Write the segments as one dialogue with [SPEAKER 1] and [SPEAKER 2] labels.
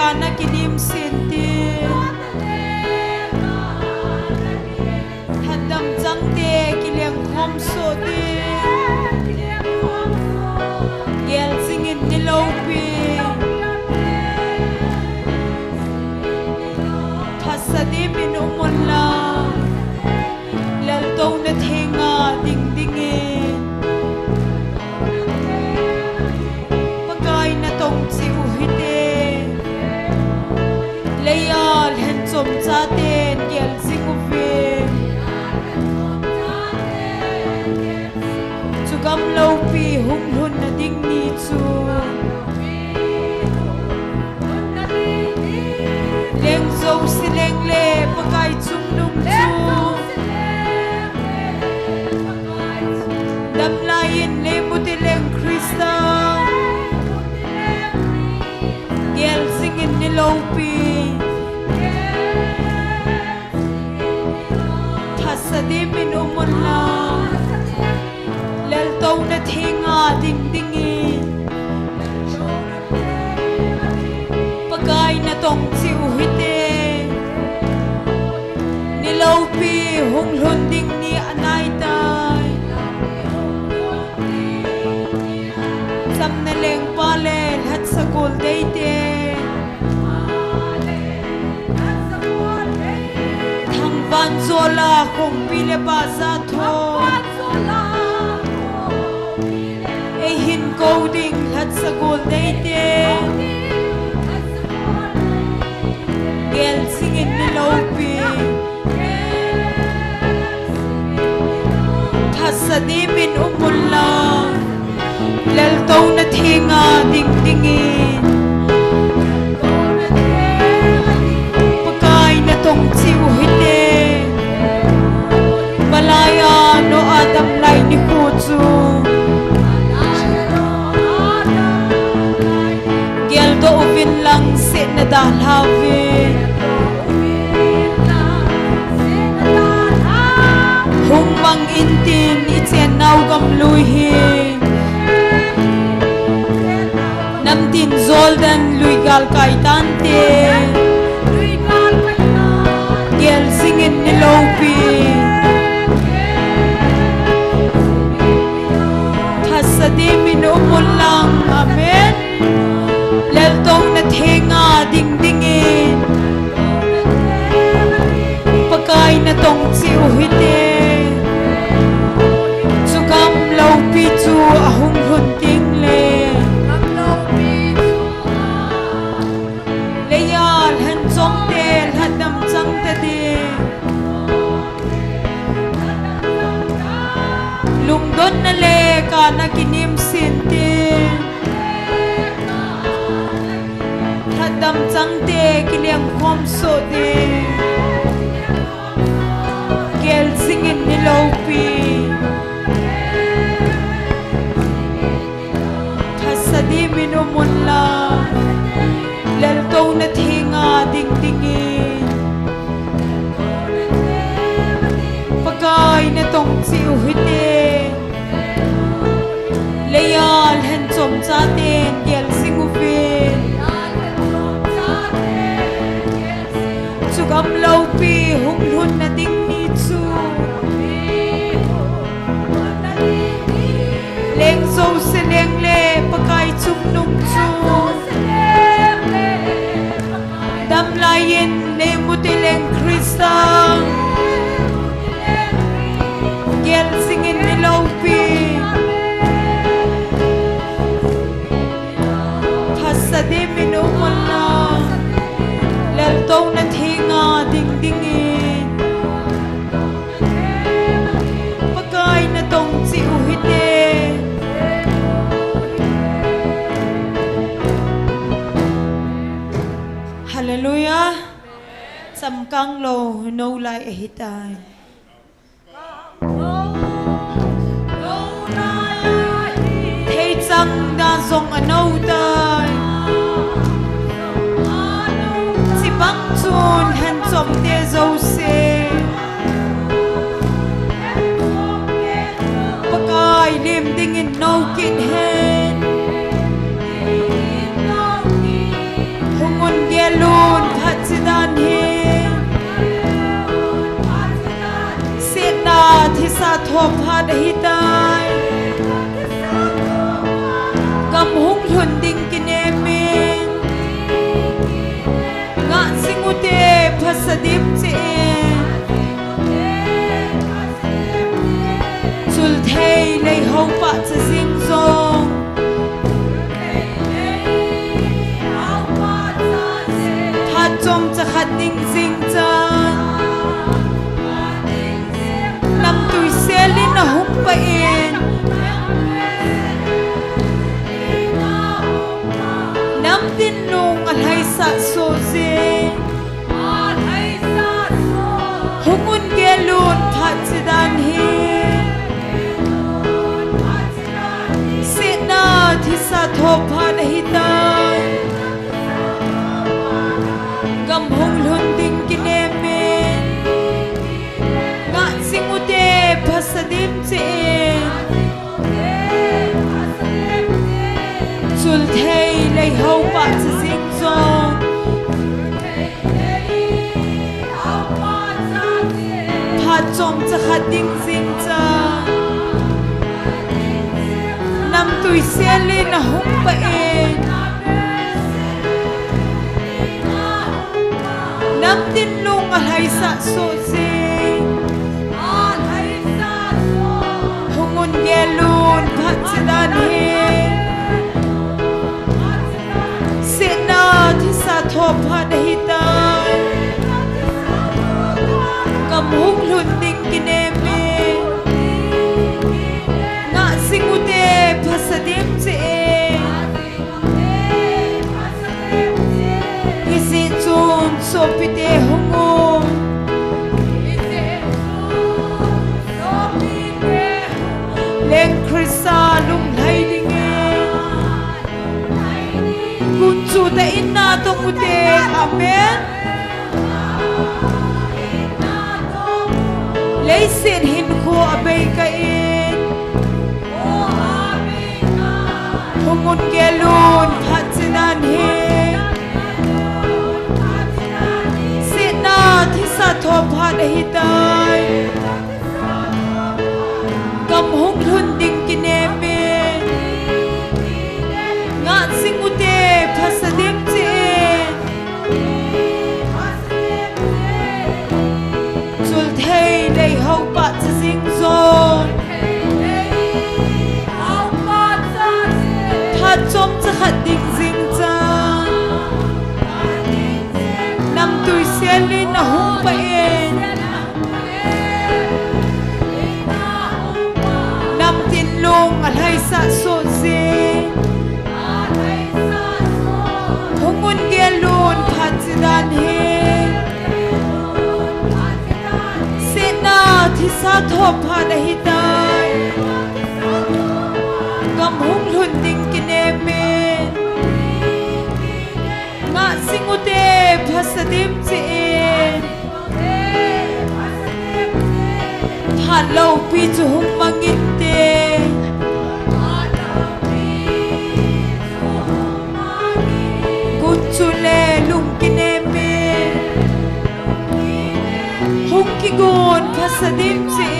[SPEAKER 1] kana kinim sinti hadam jangte kileng khom so de gel singin nilopi thasadi min umulla lal to na thenga ding dinge pakai na tong chi uhite layal hen chom cha ten gel singuve chugam lopi hung hun na ding ni chu leng zo sileng le pakai chung nung chu dam lain le mutileng krista gel singin ni lopi thasadi min umulla lal to na thinga ding dingi pakai na tong chi uhite ni lopi hung lun ding ni anai tai sam na leng pale hat sa kol dei te thang van zola kong pile ba za tho e hin coding hat sa kol dei te gel singin ni lopi thasadi min umulla lal to na thinga ding dingin pakai na tong chi uhite balaya no adam lai ni khu chu gel do uvin lang se na dal have hung mang intin ichen nau gam lui hi nam tin zoldan lui gal kai tante gel singin ni lopi thasadi min umulang amen lal tong na thenga ding dingin pakai na tong chi uhite sugam lopi chu ahung hun ting le layal han chom tel hadam chang ta de lungdon na le kana kinim sinte hadam chang te kiliang khom so de gel singin ni lopi thasadi min umulla lal to na thinga ding dingin pakai na tong chi uhite layal han chom cha ten gel singuvin chugam lopi hung hun na ding ni chu leng zo se leng le pakai chung nung chu dam lain le mutileng krista gel singin ni lopi thasadi min umulla lal to na thinga ding dingin pakai na tong chi uhite hallelujah sam kang lo no lai a hitai thei chang da zong ano tai chi bang chun han chom te zo se pakai lim ding in no kin hen hungun gel thop hat hitai gam hung lun ding kinemin nga singute phasadim che sul thei lei ho pa cha sing zong tha chom cha khat ding sing cha nam tui selin na hum pa in nam din nung al hai sa so ze hungun gelun phat sidan hi sena thi sa thop phat hi tai gam hung lun ding kineme nga singute phasadim che sul thei lei ho pa cha sing zong pha chom cha khat ding sing cha nam tui selin na hum pa in nam din lung al hai sa so se hungun gelun phat sidan he sena thi sa thop phat hi tai kam hung lun ding kineme nga singute phasadim che isi chun so pite hungum leng krisa lung lai dinge kun chu ta inna to mute amen lei sin hin kho abei ka in hungun gelun phat sinan he sena thi sa thop phat hi tai gam hung lun ding kineme nga singute phasadim che sul thei lei ho pa cha sing zon tha chom cha khat ding sing cha nam tui selin na hum pa in nam tin lung al hai sa so se hungun gelun phat sidan he sena thi sa thop phat hi tai gam hung lun ding kineme nga singute phasadim che tha lo pi chu hung mangin te kuchule lung kineme hung ki gon phasadim che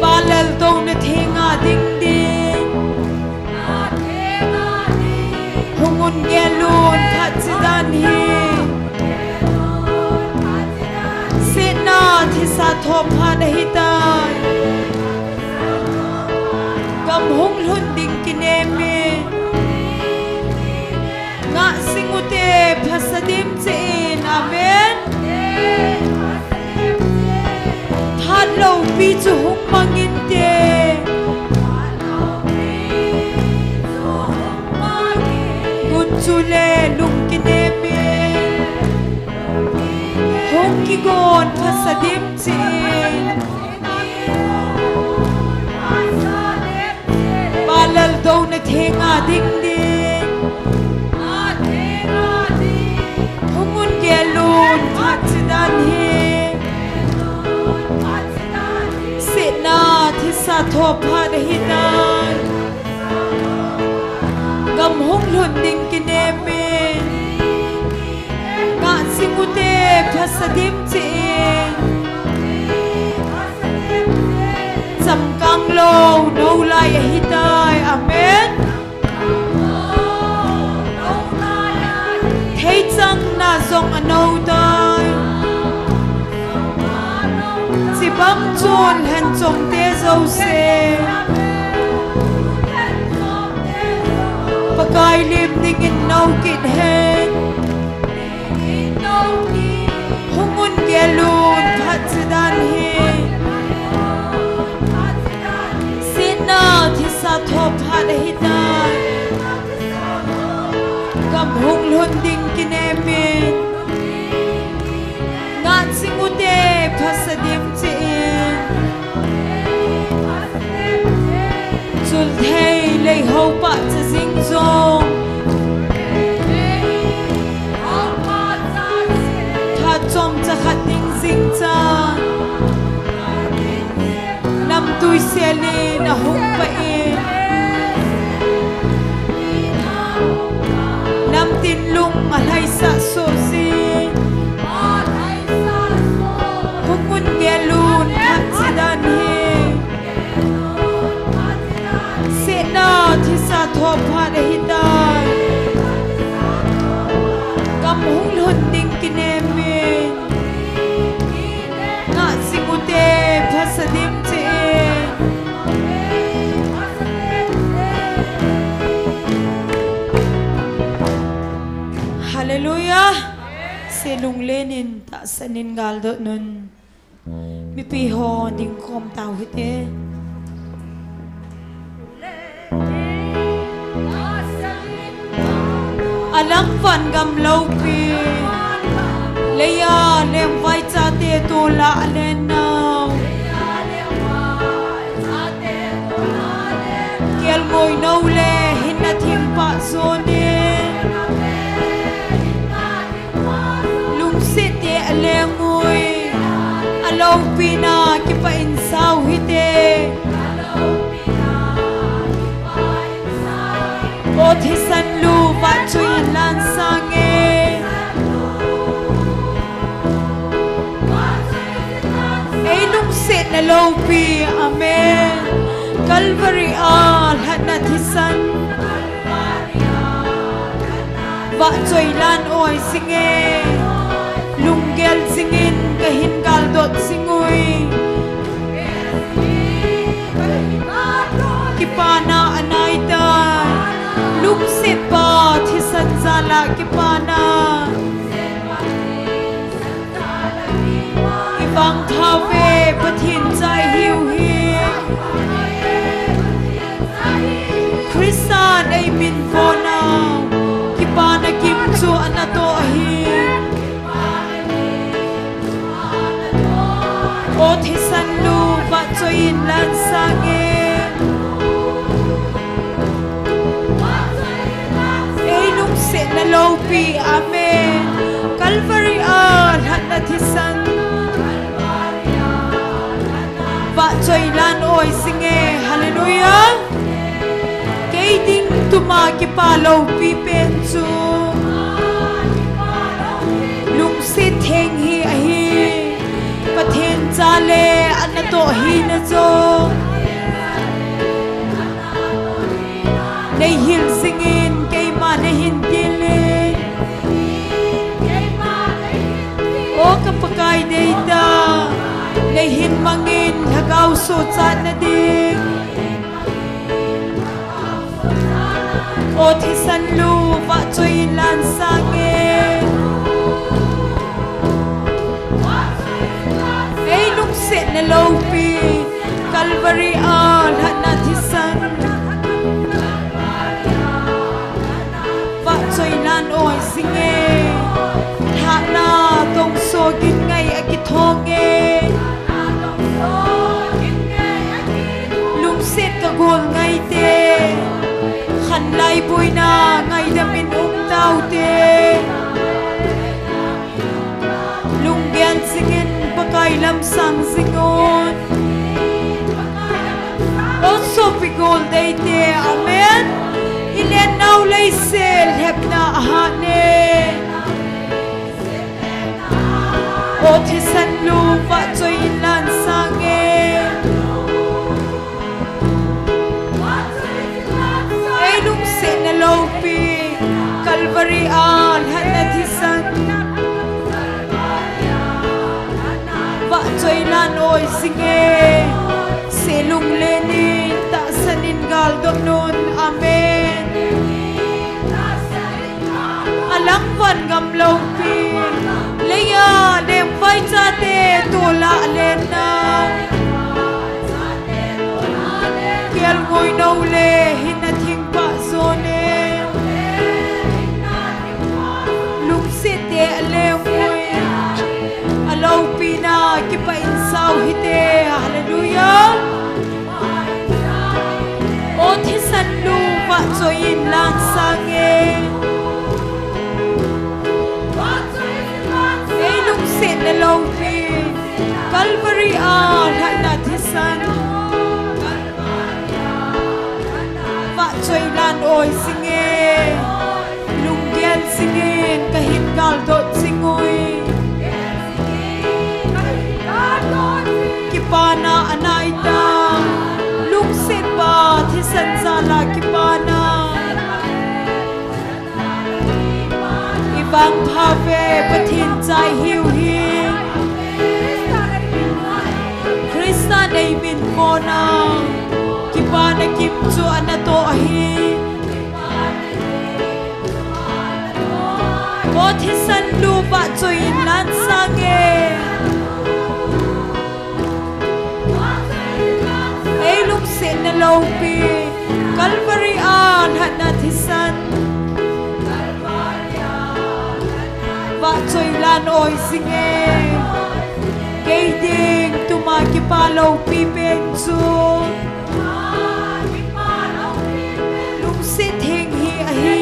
[SPEAKER 1] palal to na thenga ding ding hungun gelun phat sidan hi sena thi sa thop phat hi tai gam hung lun ding kineme nga singute phasadim che amen than lo pi chu hung mangin te kun chule lung kineme hung ki gon phasadim che palal do na thenga ding ding hungun gelun phat sidan he sena thi sa thop phat hi tai gam hung lun ding kineme nga singute phasadim che sam kang lo no lai hi tai amen thấy chăng na zong ano tai si bang chun han chong te zo se pakai lim ding in no kit hen hungun gelun phat sedan he sina thi sa thop phat hi tai kam hung lun ding kinemin ngat singute phasadim chin chul thei lei ho pa cha jing zong tha chom cha khat ding jing cha nam tui sele na hung pa e nam tin lung ma lai sa so si humun gelun hat sidan he se na thi sa thop pha de hitai kam hung lun ding kinemin na singute phasadim che Hallelujah. Selung lenin ta sanin gal do nun. Mi pi ho ding khom tau hite. Alang van gam lau pi. Leya lem vai cha te to la len now. Kel ngoi no le hin na thim pa zone. Lengui alo pina ki pa insau hite o thisan lu ba chui lan sange ei lung set na lo pi amen Calvary al hana thisan ba chui lan oi singe Lunggel singin kahin kaldot singui Kipana anay tay Lungsipa thisan zala kipana Ibang thawe pathin jai hiu hi Chrisan ay min ko na Kipana kim chu anato hi O thisan lu ba choin lan sange Ei lung se na lo pi amen Calvary al hana thisan ba choi lan oi singe hallelujah Kei ding tuma ki pa lo pi pen chu lung se theng hi a hi pathen chale anato hi na cho nei hil singin kei ma nei hin tile o kapakai deita nei hin mangin hagau so chat na ding o thisan lu va choi lan sange Set na low pi Calvary al hana thisan Va choi lan oi singe Hana tong so gin ngai akithonge Lung set ka gol ngai te Khan lai bui na ngai damin tau te Lung bian singin Pakai lam sang singon Also pigol deite amen Ilen now lay sel hep na ahane O thisan lu va choi lan sange lâu pi lấy à đem vai cha te tu la lên na kiel ngồi nâu le hin na thing pa zone lung se te le ngồi alo pi na ki pa in sao hi te hallelujah o thi san lu va choi in lan sang e ei lung se na lo pi Calvary a hai na thi san va choi lan oi sing e lung gel sing e ka hin gal dot sing oi ki pa na anai ta lung se pa thi san za la ki pa na ibang phave pathin chai hiu hi Krista nei min mona ki pa na kim chu ana to hi o thi san lu ba choi lan sang e ei lung se na lo pi Calvary an hat na thi san va choi lan oi sing e kei ding tu ma ki pa lo pi pen chu lung se thing hi a hi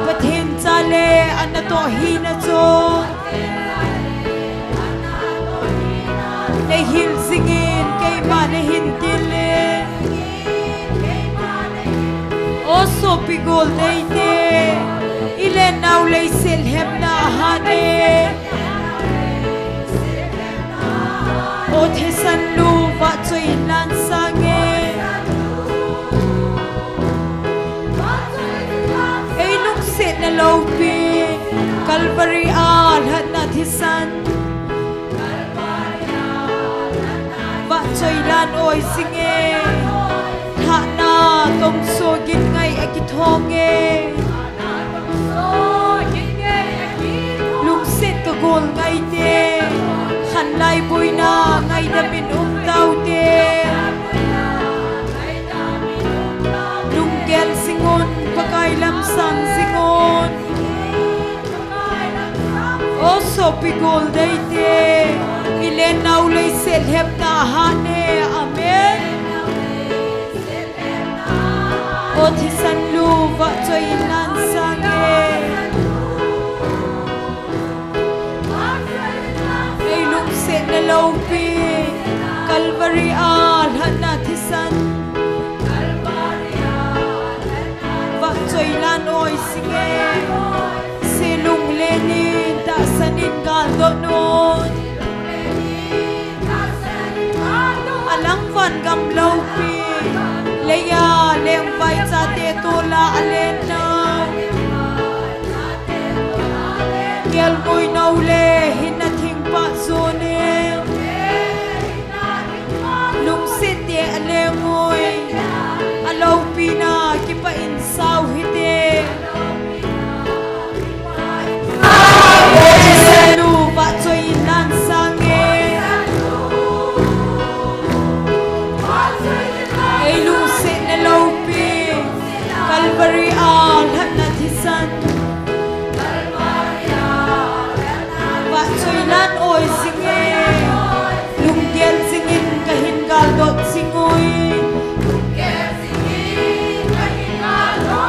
[SPEAKER 1] pathin cha le an na to hi na cho nei hil sing in kei ma ne hin tin le o so pi gol dei te ile nau le sel hem na ha ne o the san lu va choi lan sang e ei lung se na lo pi Calvary al hat na thi san va choi lan oi sing e tha na tong so gin ngai a ki thong e lung se to gol ngai te khan lai bui na ngai da min tau te lung gel singon pakai lam sang singon o so pi gol dai te ile nau le sel hep na ha ne amen o thi san lu va choi lan sang e ei lung se na lo pi Calvary al hat na thi san va choi lan oi sing e se lung le ni ta sanin gal do non alang van gam lo pi le ya leng vai cha te to la alen na kel moi nau le hin na thing pa zone lung se te ale moi alo pi na ki pa in sao hi te lu va choi lan sang e ei lu se na lo pi Calvary al hat na thi san va choi lan oi sing e lung gel sing in ka hin gal dot sing oi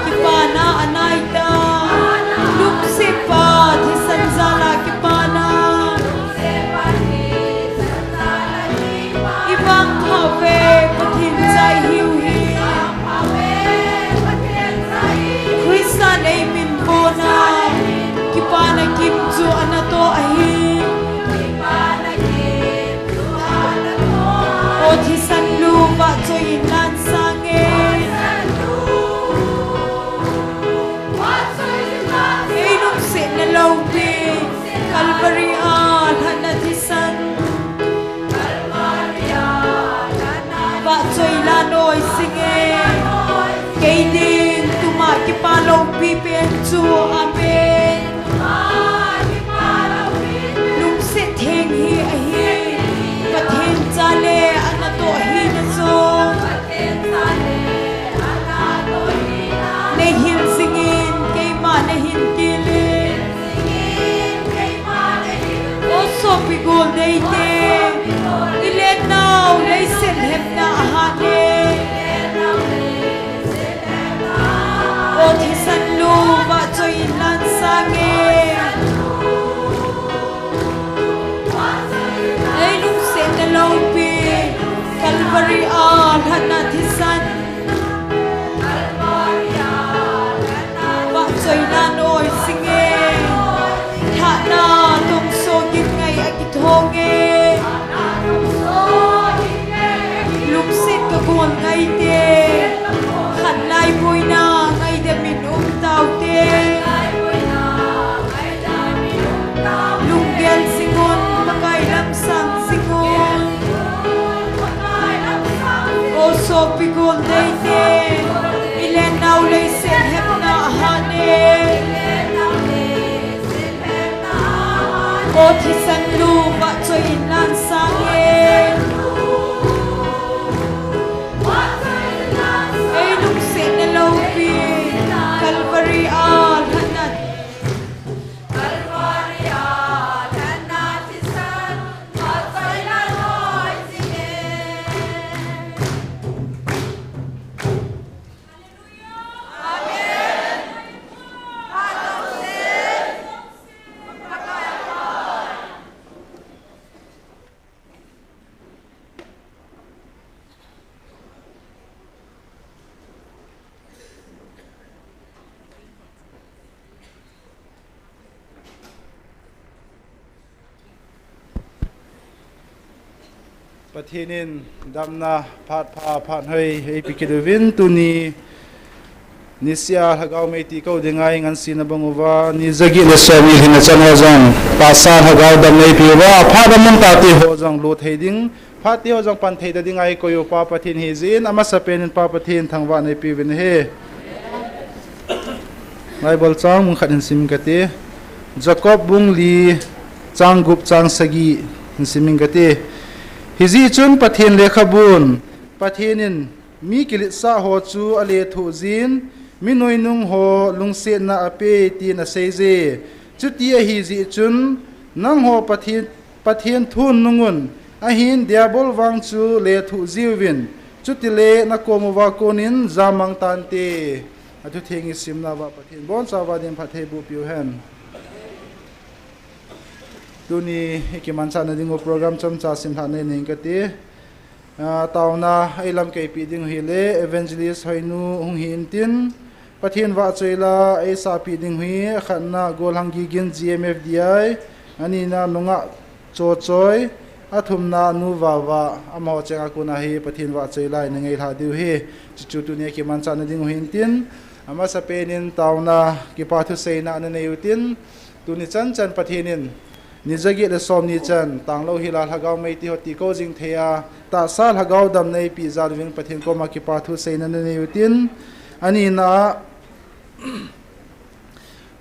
[SPEAKER 1] ki pa na anai ta lung se pa thi san za la ki pa na ibang phave pathin chai hiu hi Krista nei min bona ki pa na kim chu ana to a hi o thi san lu va choi lan sang e ei lung se na lo pi Calvary al hat na thi san va choi lan oi sing e kei ding tu ma ki pa lo pi pen chu amen gol ngay te khăn lai bùi na ngay de min tao te lung gel singon makai lam sang singon o so pi gol dai te ilen nau lei sen hep na hane o thi san lu ba choi in lan sang e Calvary all hanat isan matay la hoy sige Amen
[SPEAKER 2] Patinin damna phat pha phat hei hei pikiduvin tuni nisya hagau mei ti ko dingai ngan sin banguwa ni zagi le somi hina chana jang pasa hagau dam nei piwa phat amon ta ti ho jang lu theiding phat ti ho jang pan theida dingai ko yo pa pathin hi jin ama sapenin pa pathin thangwa nei piwin he ngai bol chang mung khatin sim kate Jacob bung li chang gup chang sagi siming kate Hizi chun pathin lekhabun pathinin mi kilit sa ho chu ale thu zin minoi nung ho lungse na ape ti na seije chuti a hizi chun nang ho pathin thun nungun ahin diabol wang chu le thu ziwin chuti le na komuwa konin zamang tante atu thengi simna wa pathin bon chawa din phathe bu piu hen Tuni ikimansa na dingo program chamcha simha ne ningkati tauna ailam kai pi ding hile evangelist hoinu hung hintin pathin wa choila ai sa pi ding hui khanna golhangi gin GMFDI ani na nunga cho choi athumna nu wa amo chenga kuna hi pathin wa choila ningai tha diu hi chu tu ne ikimansa na dingo hintin ama sa penin tauna ki pathu seina na ne yutin tuni chan pathinin Nizagi le som ni chan tanglo hilal hagau mei ti hoti ko jing thea ta sal hagau dam nei pi zar wing pathin ko ma ki pathu seina ne yutin ani na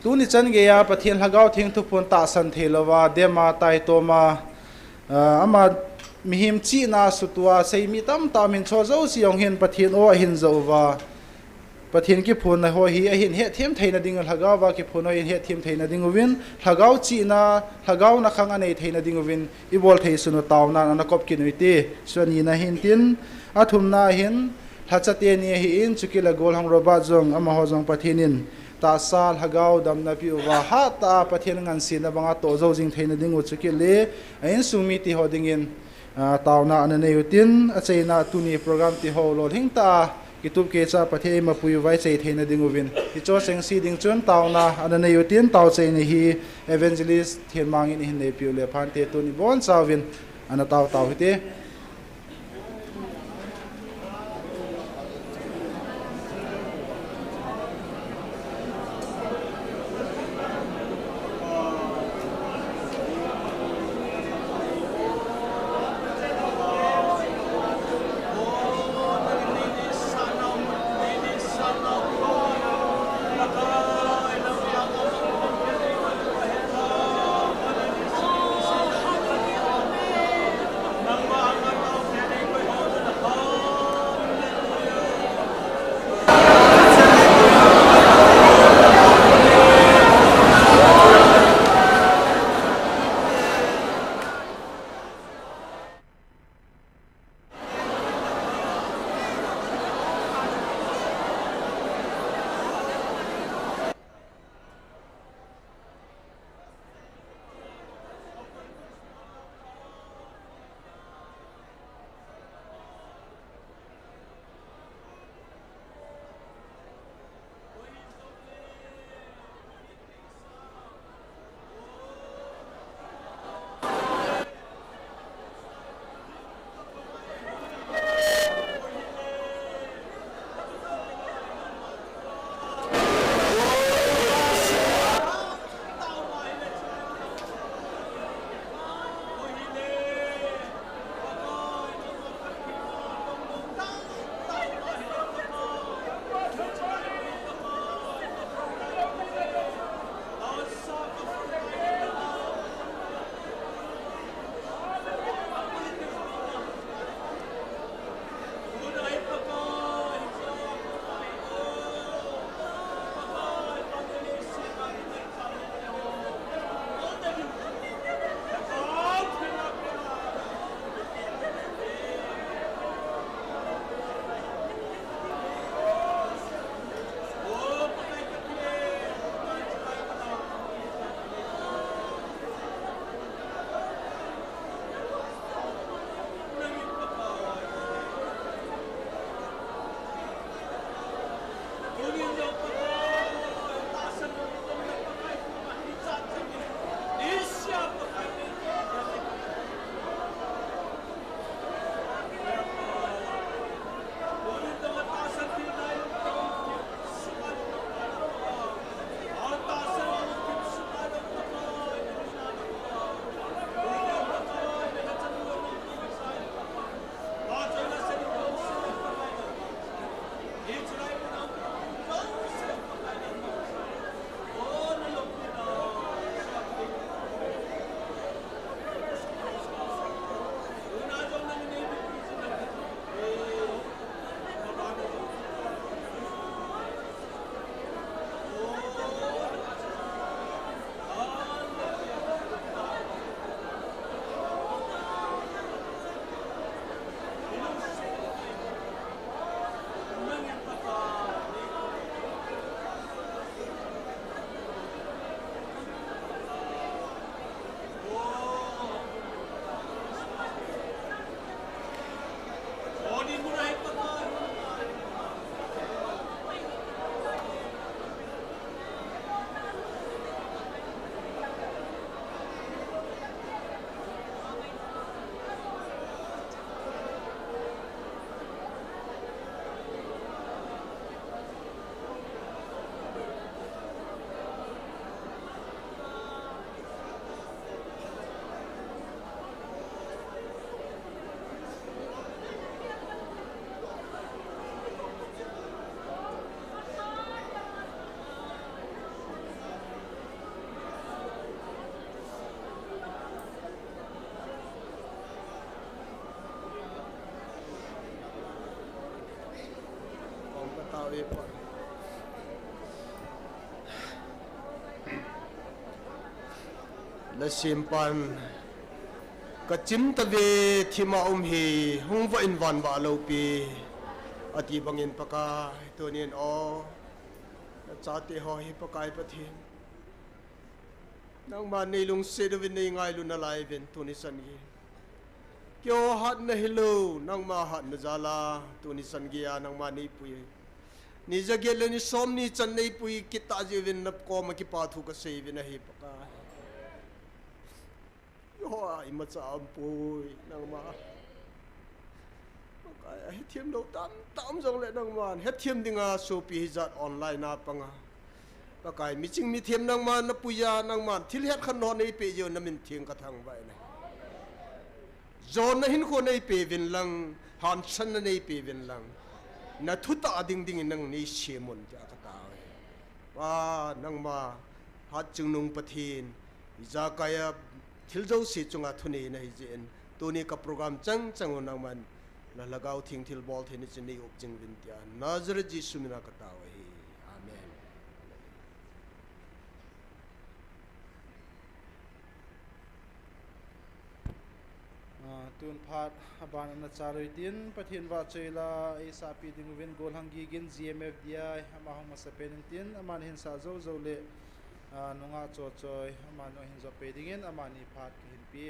[SPEAKER 2] tu ni chan ge ya pathin hagau thing thu pon ta san thelowa dema tai to ma ama mihim chi na sutwa sei mi tam min cho zo si yong hin pathin o hin zo wa pathin ki phun na ho hi a hin he them theina ding hagau wa ki phun ho he them theina ding win hagau chi na hagau na khang anei theina ding win I bol thei sunu tauna na kop ki nuiti soni na hin tin athum na hin thachate ni hi in chukila gol hang roba jong ama ho jong pathinin ta sal hagau dam na pi wa ha ta pathin ngan sin na banga to zo jing theina ding u chukile ain sumi ti ho ding in tauna anane yutin a cheina tuni program ti ho lo hing ta Kitub ke cha pathe ma puyu vai chei theina dinguvin hi cho seng si ding chun tauna anana yutin taw chei ni hi evangelist thien mangin hin ne piu le phan te tu ni bon chawin ana taw hite
[SPEAKER 3] ve pa la simpan ka chim ta ve thima hi hung va in van ba lo pi ati bangin paka tonin o na chate ho hi pakai pathin nang ma nei lung se do vin nei ngai lu na lai ven tuni san gi kyo hat na hello nang ma hat na zala tuni san gi ya nang ma nei pui ni jagel ni som ni chan nei pui kita je vin nap ko ma ki pa thu ka sei vin hi paka yo ai ma cha am pui nang ma pakai hi thiam lo tam jong le nang man he thiam dinga so pi zat online na panga pakai mi ching mi thiam nang man na puya nang man thil het khan no nei pe jo na min thiang ka thang bai na zon na hin ko nei pe vin lang han chan na nei pe vin lang na thuta ding ding nang nei shemon ja ka ta wa nang ma hat chung nung pathin za kaya thil jo si chunga thuni na hi jen to ni ka program chang chang nang man la lagaw thing thil bol the ni chini ok jing vin tia nazar ji sumina ka ta hi amen
[SPEAKER 2] tun phat aban na charoi tin pathin wa cheila isa pi ding win gol hangi gin GMFDI ama hong masapen tin aman hin sa zo zo le nunga cho choi aman no hin zo pe dingin amani phat hin pi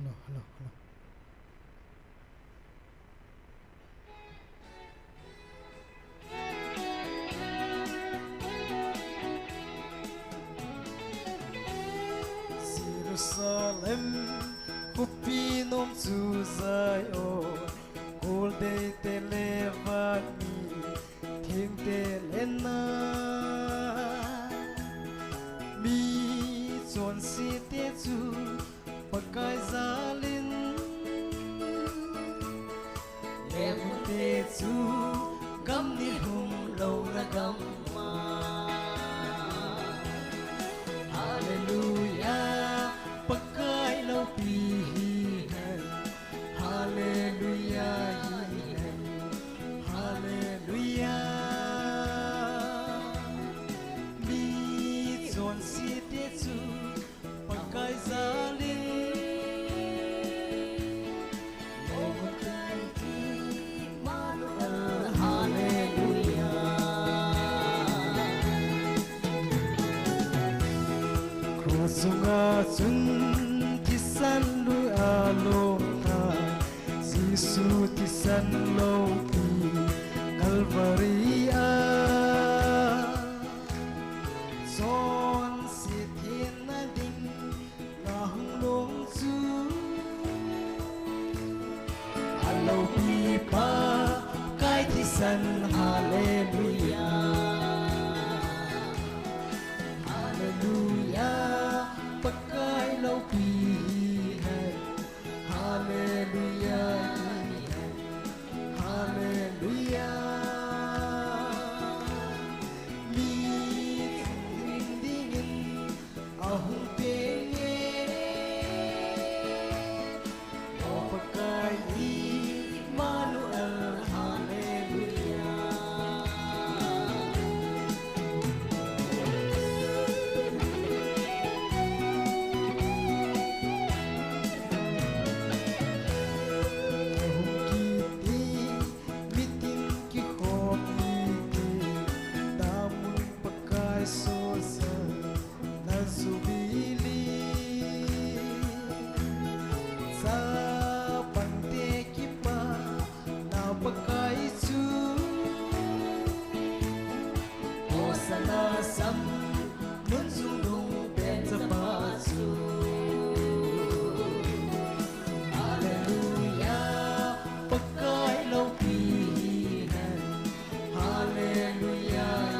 [SPEAKER 4] Hello. Jerusalem, Kupinom Zuzay o, Golde te levani, Ting te lena, Mi Zon si te zu, Pakai zalin, Lem te zu, Gam ni hum lâu na gam ma. Hallelujah, pakai lâu pi hinan. Hallelujah, hinan. Hallelujah. Mi zon si te zu, pakai zalin. Sunga sun tisan lu alona Sisu tisan lopi Calvaria Son sitin na ding Nahung long su Alaw pipa Kay tisan hallelujah Hallelujah, pakai lâu pi hai. Hallelujah, Hallelujah. Mi ding dingin ahung pengen. Oh pakai Immanuel, Hallelujah. Sosa na subili sa panteki pa na pakai su o sana sam mun sundung ben sa pasu Hallelujah pakai lâu pihan Hallelujah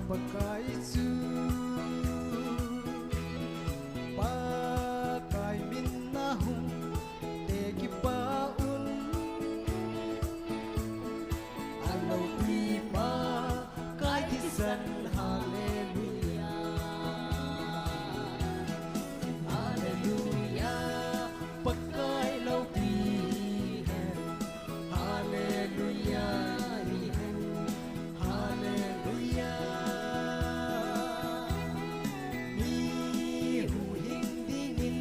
[SPEAKER 4] pakai su pakai minnahum teki paun alau tiba kai kisan haleluya haleluya pakai lau pihen haleluya haleluya mi hu hing dingin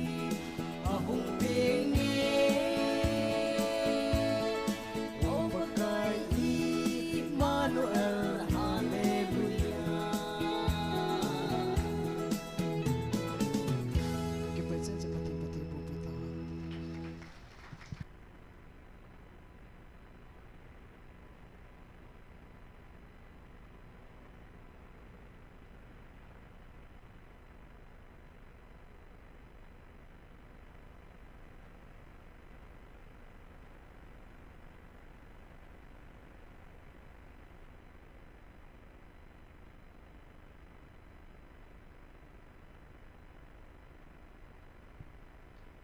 [SPEAKER 4] ahong pingi o pakai Emmanuel haleluya. Kita saja pati-pati puputawan.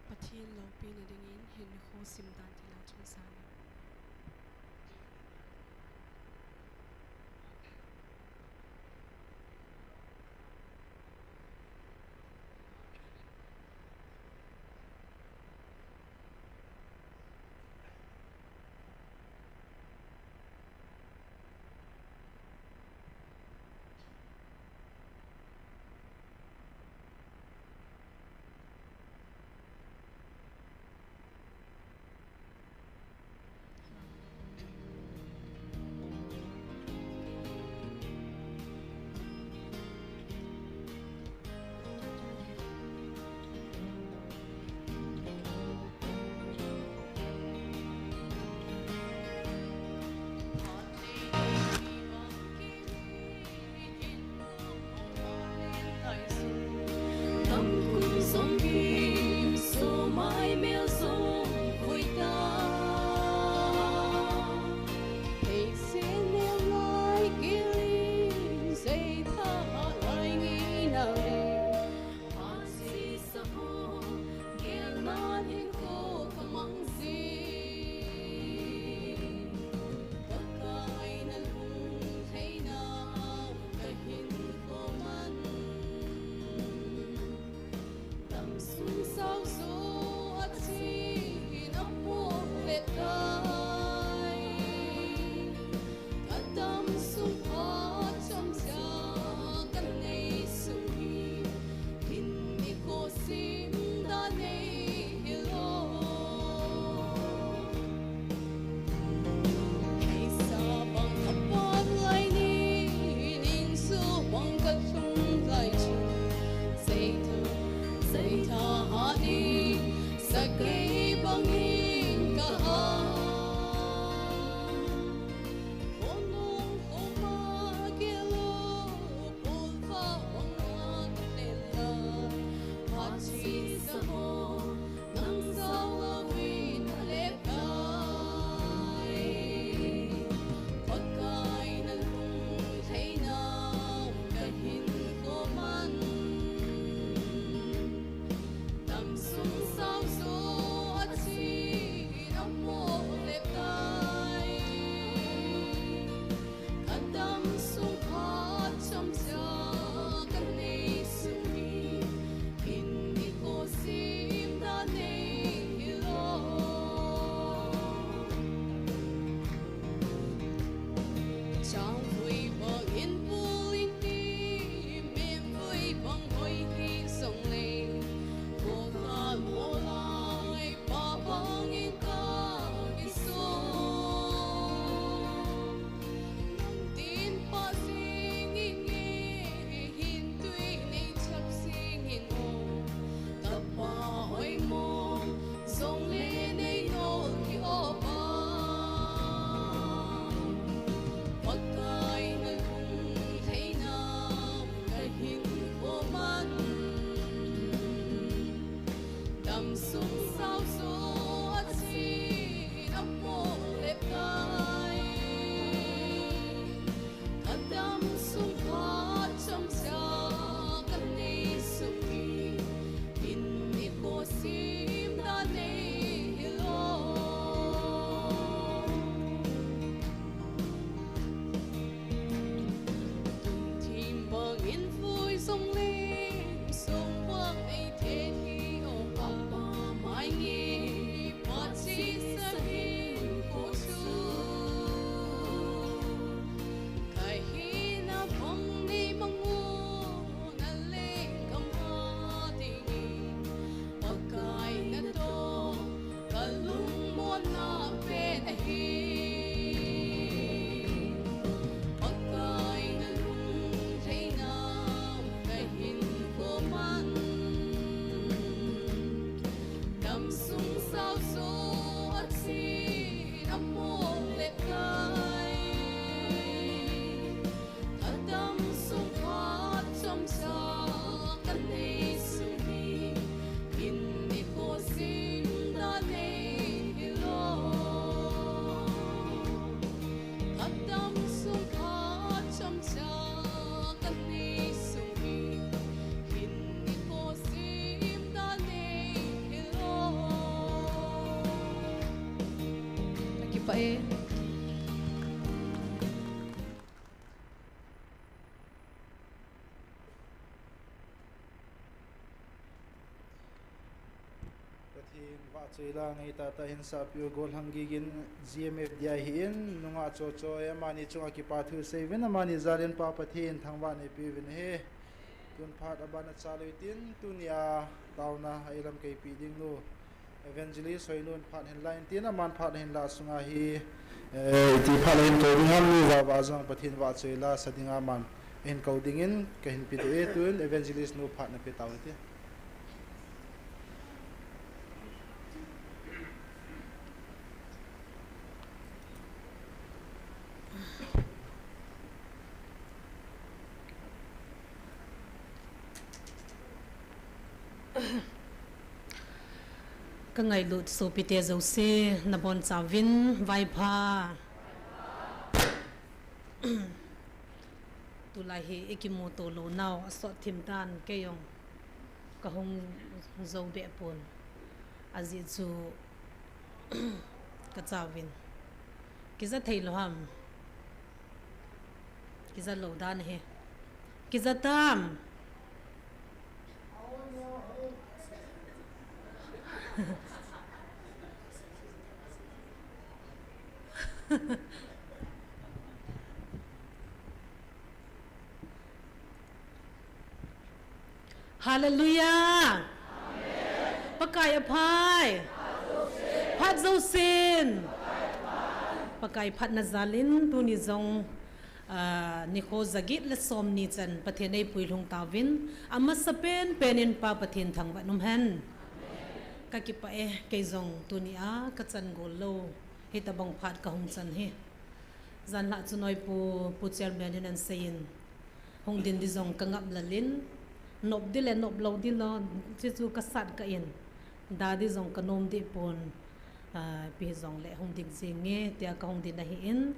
[SPEAKER 5] Pathian lo pina dingin hin kho simdan thila chung sana
[SPEAKER 6] SONGPI số mãi mêu sông vui ta hãy xin nêu lại kia ly dây tha lại nghĩ nào đi hạt si sa ho gel na hin ko kamang si pakai nan hung thấy na cái hin ko man tâm suy thiên vui sông lên sông quang ấy thế khi ô papa mai nghi phát chi sa hin cô chú kai hi na phong ni mong ngu na le kam ha ti pakai na to kalung mo na pe na hi vậy
[SPEAKER 2] Pathin va chila ngai ta ta hin sa pio gol hangigin GMFDI hin nunga cho cho amani chunga ki pa thu seven amani zaren pa pathin thangwa ne pi vin he tun phat abana chaluitin tunia tauna ailam kai pi ding nu Evangelical soinun phat hen line tin aman phat hen la sunga hi ti phat hen ko ding ham nu wa wa jang pathin wa chila sadinga man en ko dingin ka hin pi de tun Evangelical nu phat na pe taw ti
[SPEAKER 7] cái ngày lụt số bị tê dầu xe na bon sa vin vai pha tu lai hi ekimoto lo now asot thim tan ke yong ka hong dầu be pon azi chu ka cha vin ki za thei lo ham ki za lo dan he ki za tam Hallelujah. Pakai apai. Phat dâu sin. Pakai phat nazalin tu ni zong NIKHO zagit le som ni chan pathenei puilhung tawin ama sapen penin pa pathin thangwa num hen. Kakipa kay zong tunia katsan golo hita bang phat ka hong chan he zan la chunoi pu chairman and sayin hong din di zong kangap lalin nop dile nop lo dilo chu kasat ka in da di zong kanom di pon pi zong le hong dik jinge tia ka hong din na hi in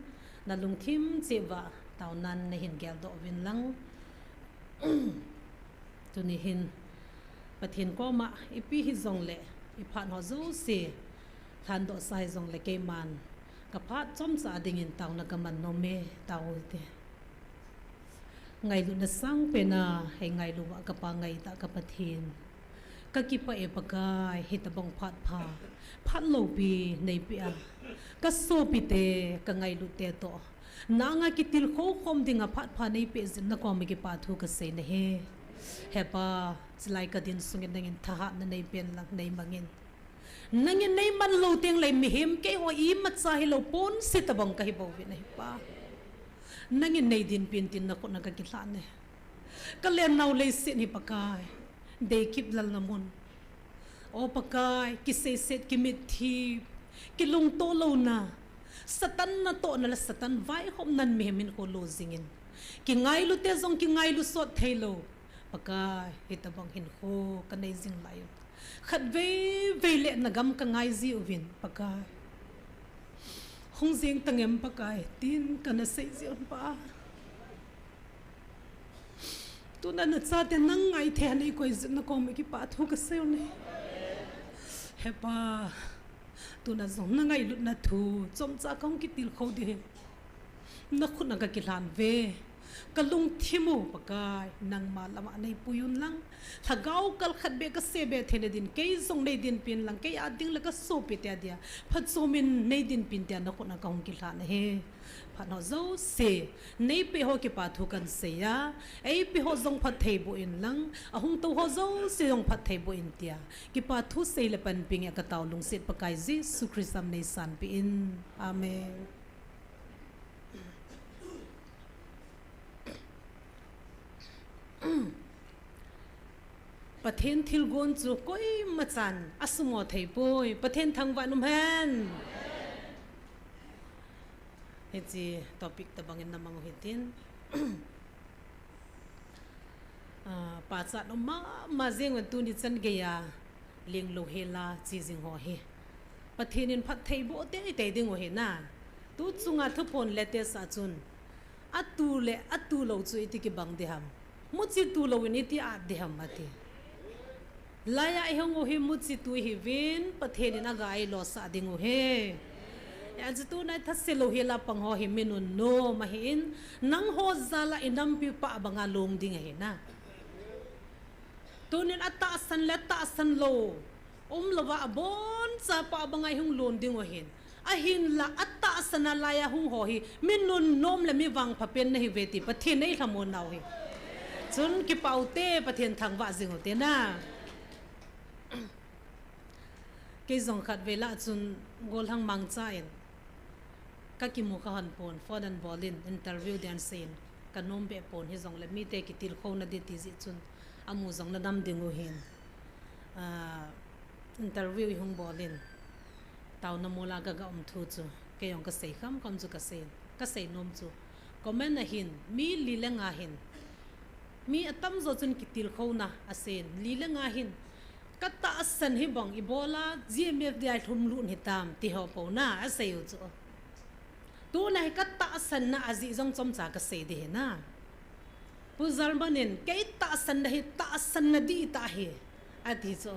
[SPEAKER 7] na lungthim chewa taunan na hin gel do win lang tuni hin pathin ko ma ipi hi zong le iphan ho zo se than do sai zong le ke man ka phat chom sa ding in taw na kaman no me taw te ngai lu na sang pe na he ngai lu ka pa ngai ta ka pathin ka ki pa e pakai hit bang phat phat lo pi nei pi a ka so pi te ka ngai lu te to na nga ki til kho khom dinga phat nei pe zin na ko me ki pa thu ka se ne he hepa slai ka din sungin nangin thaha na nei pen lang nei mangin nangin nei man lo teng lai mi him ke ho i mat sa hi lo pon sitabang ka hi bo vi nei pa nangin nei din pin tin na ko na ka kitla ne ka le naw le sin hi pakai de kip lal namun o pakai ki se set ki mit thi ki lung to lo na satan na to na la satan vai hom nan mi min ko lo zingin ki ngai lu te zong ki ngai lu sot thailo pakai hitabang hin kho kanai jing lai khat ve le na gam ka ngai zi uvin pakai hong jing tangem pakai tin kana sei zion pa tu na cha te nang ngai the nei koi zin na ko me ki pa thu ka seu ne hepa tu na zong na ngai lut na thu chom cha kong ki til kho de na khut na ka ki lan ve kalung thimu pakai nang ma lama nei puyun lang thagau kal khat be ka se be thene din ke zong nei din pin lang ke ading la ka so pe tia dia phat so min nei din pin tia na ko na kaung ki hla na he phat no zo se nei pe ho ki pa thu kan se ya ei pe ho zong phat thei bo in lang ahung to ho zo se zong phat thei bo in tia ki pa thu se le pan ping ya ka taw lung set pakai Jesus Christ am nei san pi in amen.ประเทศทิลกวนจูก้อยมาจันอสมอไทยป่วยประเทศทางวันนุ่มแฮนเฮจีท็อปิกตะบังเงินนำมังเฮตินป่าจัดมาเจียงวันตุนิจันเกียเลี้ยงโลเฮลาจีจิงหัวเฮประเทศนี้พัดไทยบ่เตยดึงหัวเฮน่ะตูจุงอาทุพนเลเตสาจุนอัตูโลจุอิติกิบังเดหัมมุจิตูโลวินิติอาเดหัมมาติลายไอหงโอเฮมุจิตุฮิวินประเทศนี้นะกายลอสาดิงโอเฮอาจจะตัวนั้นทัศน์โลเฮลาปังโอเฮมินุนโนมาเห็นนังโฮซาลาอินัมปิปะบังอาลงดิงเห็นนะตัวนี้อัตตาสันและตาสันโลลวะบอนซาปะบังอาหงลงดิงโอเห็นอาหินละอัตตาสันลายหงโอเฮมินุนโนมและมีวังพะเป็นในเวทีประเทศนี้ทำมนเอาเฮจนกิปเอาเต้ประเทศทางว่าสิงโอเตนะกิจงขัดเวลาจนกอลหังมังใจก็กิมุขหันปนฟอดันบอลินอินเตอร์วิวเดียนเซนกันนมเบปนฮิจงและมีเตกิติลโคนาดิติจิจนอามูจงระดมดิงูเห็นอินเตอร์วิวหงบอลินตาวน้ำมูลากะกะทูจูเกยองกะเสยคำจูกะเสยนมจูก็แม่นหินมีลีเลงาหินมีอัตมโจจนกิติลโคนาอาเซนลีเลงาหินก็ตาสันฮิบังอีโบลา GMFDI ทุ่มลุ่นหิตามที่เขาปน่าอาศัยอยู่จ้ะตัวไหนก็ตาสันน่าอาจิจงจอมจากเสดีนะผู้จารบันินแกตาสันได้ตาสันนดีตาเฮอาทิจ้ะ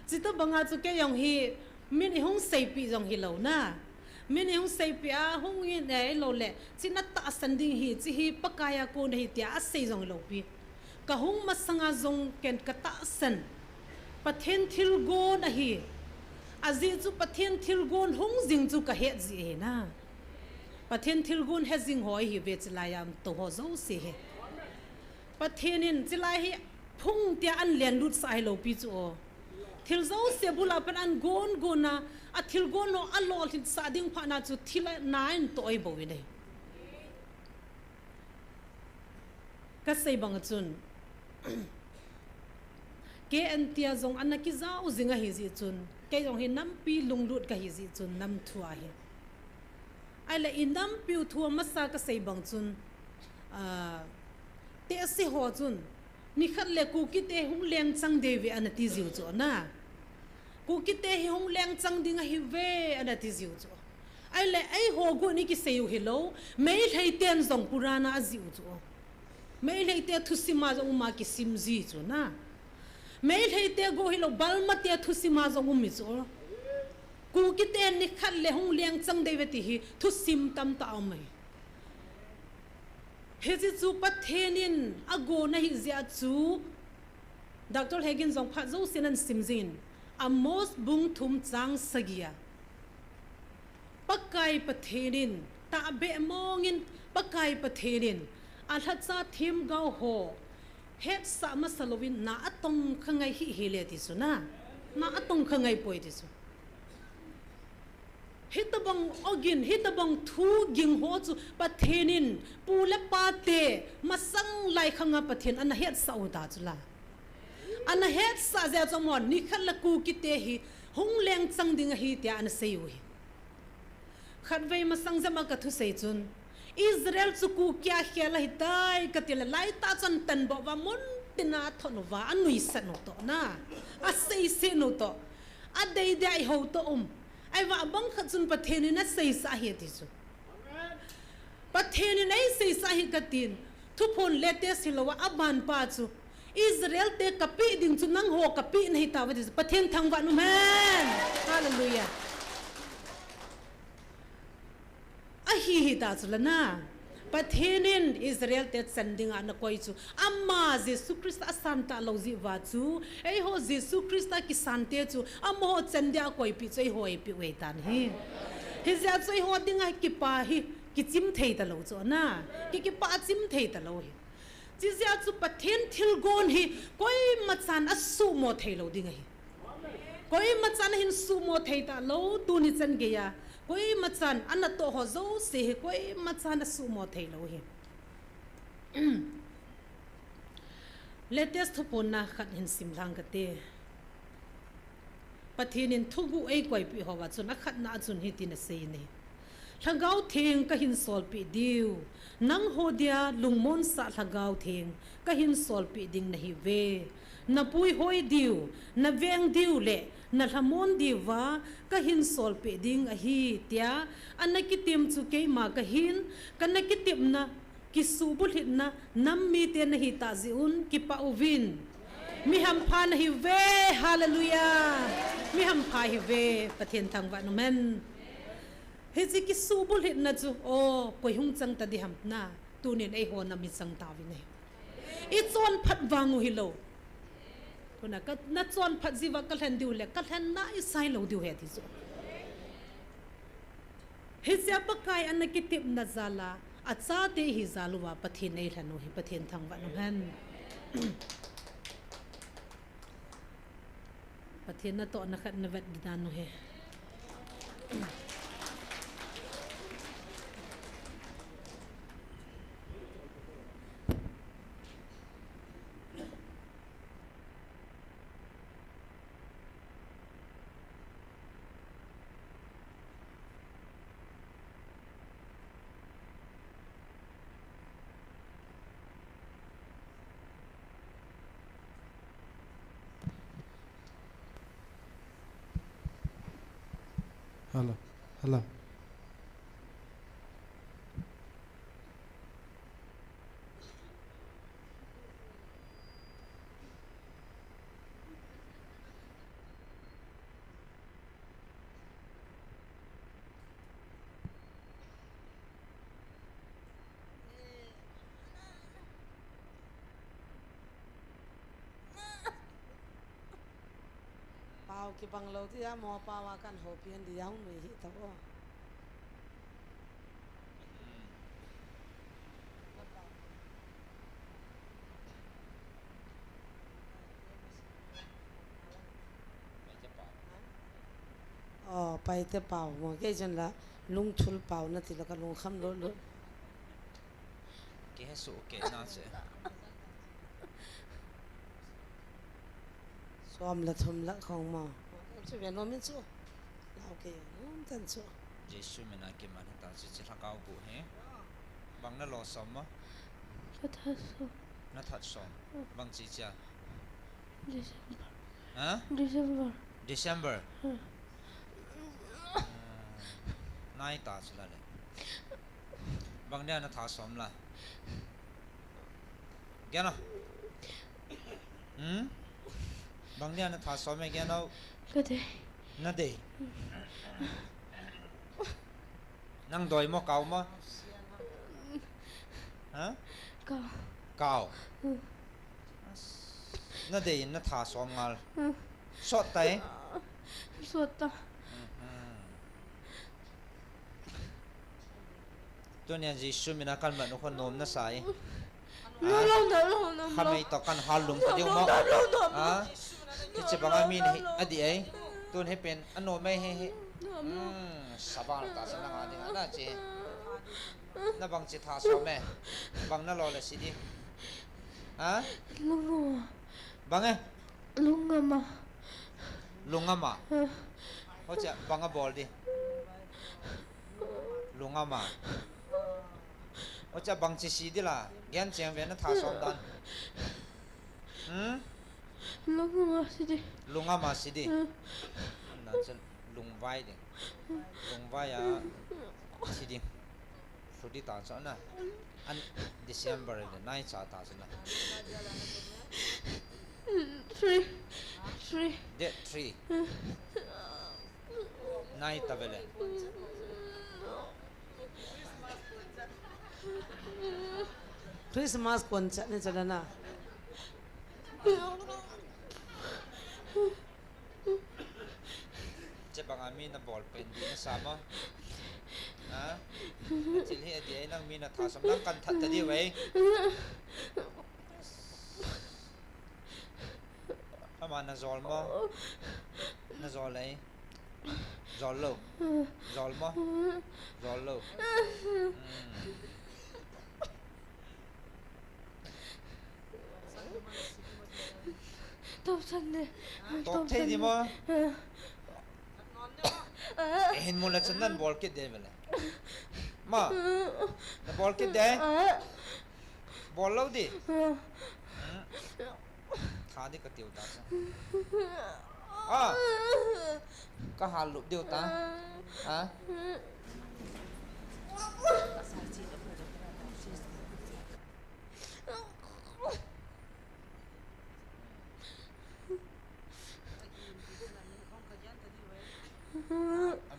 [SPEAKER 7] จิตบังอาจุแกยองฮีมินหงเซปีจงฮีเหล่านะมินหงเซปีอาหงยินไอโลเล่จินัตตาสันดิ้งฮีจิฮีปกายาโกนฮีเตียอาศัยจงเหล่าปีกะหงมาสังอาจงเกณฑ์กตาสันประเทศทิลโกนฮีอาจีจูประเทศทิลโกนหงจิงจูกะเฮจีเฮนะประเทศทิลโกนเฮจิงหอยฮีเวจลายามตัวหัวเจ้าเสียประเทศนี้จิลายฮีพุ่งเตียอันเลียนลุดสายโลปีจูทิลเจ้าเสียบุลาเป็นอันโกนนะอัทิลโกนโนอัลโลทิสาดิ่งพานาจูทิลนายนตัวไอ้บ่วินเลยก็ใส่บังจุนเกอันเตียจงอันนักกิจเอาจิงะฮิจิจุนเกยงเห็นน้ำปีลุงลุดกะฮิจิจุนน้ำทัวเฮไอ้ละอินน้ำปีทัวมาสากะใส่บังจุนเตะสิหัวจุนนี่ขัดเล็กกูกิเตหงเลี้ยงจังเดวิอันนั้นที่จิวจุนนะกูกิเตหงเลี้ยงจังดิ่งะฮิเวอันนั้นที่จิวจุนไอ้ละไอ้หัวกูนี่กิเสียวฮิโลไม่ให้เตียนจงปุรานาจิวจุนไม่ให้เตียทุสิมาจงมากิซิมจีจุนนะไม่ให้เตะกูฮิโลบัลมาเตะทุสิมาจงมิจูกูกิเตนิขัดเลหงเลี้ยงจังเดวิติฮีทุสิมตัมตาอมัยเฮจิจูปัทเทนินอโกนะฮิเซียจูดร.เฮกินจงพัดจูสินันซิมจินอามอสบุงทุมจังสกียปักไกปัทเทนินตาเบมองินปักไกปัทเทนินอัลฮัดซาทิมกาวโฮเฮ็ดสามัสลวินน่าตรงข้างไงฮิเฮเลติสุนะน่าตรงข้างไงป่วยติสุฮิตบังอกินฮิตบังทูกิงหัวจูปะเทนินปูและปาเตมาสังไลข้างปะเทนอันเฮ็ดสาอุดาจุละอันเฮ็ดสาเจจมอนนี่ขัดละกูกิเตฮิหงแรงจังดิงฮิเตียอันเซยุฮิขัดเวมาสังจะมากระทุเซจุนอิสราเอลสุกูเกียเขียละหิตายกติละไลตาจันตันบอกว่ามุนตินาทนว่าอันนุยสนุตโตนะอัสเซเซนุโตอัดเดย์ไอหูโตไอว่าบังขัดจุนประเทศนี้น่ะเซสาเหตุสุประเทศนี้น่ะเซสาเหตุกตินทุกคนเลเตสิลว่าอับบานปาจูอิสราเอลเตกะปีดิ่งจุนังโหกะปีในตาวดิประเทศทางวันนุแมนฮาเลลูยาฮิฮิตาสุลนะป Pathinin Israel te sending an koi chu amma Jesu Christ asanta lozi wa chu ei ho Jesu Christ ki sante chu amho chendia koi pi chei hoi pi we tan hi ja chei ho dinga ki pa hi ki chim thei ta lo chu na ki pa chim thei ta lo hi chi ja chu pathin thil gon hi koi machan asu mo thei lo dinga hi koi machan hin su mo thei ta lo tu ni chen ge ya koi machan an to ho zo se koi machan su mo thei lo hi latest pon na khat hin sim lang ka te pathinin thugu ei koi pi ho wa chun a khat na chun hi tin se ni thangau theng ka hin sol pi diu nang ho dia lungmon sa thangau theng ka hin sol pi ding na hi ve na pui hoi diu na veng diu le na thamon diwa ka hin sol pe ding a hi tia anakitim chu ke ma ka hin kanakitim na kisubul hit na nammi te na hi ta ziun ki pa uvin mi ham pha na hi ve hallelujah mi ham pha hi ve pathen thang wa no men he ji kisubul hit na chu o koi hung chang ta di ham na tunin ei ho na mi chang ta vi ne I chon phat wangu hi lo kuna ka na chon phat jiwa kal hen diu le kal hen na I sai lo diu he thi so he sia pa kai an ki tip na zala acha te hi zaluwa pathin nei hlanu hi pathin thang wa no han pathin na to na khat na vet dan no he
[SPEAKER 2] Hello. Hello.
[SPEAKER 4] Pao ki bang lo ti mo pawa kan ho pian di yang mi hi ta bo pai te pao mo ke jan la lung thul pao na ti la ka lung kham lo lo
[SPEAKER 8] ke so ke na se
[SPEAKER 4] som la thum la khong ma chu ve no min chu la ke tan chu
[SPEAKER 8] Jesu mena ke man ta chi chi thakau bu he bang na lo som ma na that som bang chi cha ha December nai ta chla le bang ne na tha som la gya na bang ne na tha som me gya na na de nang doi mo kau ma ha kau na de na tha som ngal sot taiตัวเนี่ยจีซูมินากันแบบนุคนนมน่ะสายทำไมต่อกันฮาลุงก็เดียวมั้งที่จะบังอามีนอดีไอตัวให้เป็นอันโนไม่ให้สบายตาสนางอันนี้น่าจีน่าบังจิตหาสวมแม่บังน่ารอเลยสิดิบังไงลุงอามาเขาจะบังอาบอลดิลุงอามา我这帮起西的啦，眼睛变得他双单。龙啊嘛是的，那这龙歪的，龙歪呀，是的，说的打算呢，按 December 的那一场打算呢。Date 3，那一打不嘞？
[SPEAKER 4] คริสต์มาสก่อนจะเนี่ยจะได้นะ
[SPEAKER 8] จะบังอามีนะบอลเป็นดีนะสามอ่ะจิลเฮียเดียนั่งมีนะท่าสำนักกันทัดตะดีไว้ประมาณน่ะจอลมั้งน่ะจอลเลยจอลโลจอลมั้งจอลโล
[SPEAKER 6] ตบฉันเลย
[SPEAKER 8] ตบเท่ดีมั้งเห็นมูลฉันนั่นบอลคิดเดวิลเลยมาบอลคิดเดบอลเล่าดิท่าดิกระติวตาซะก็หาลุบเดียวตา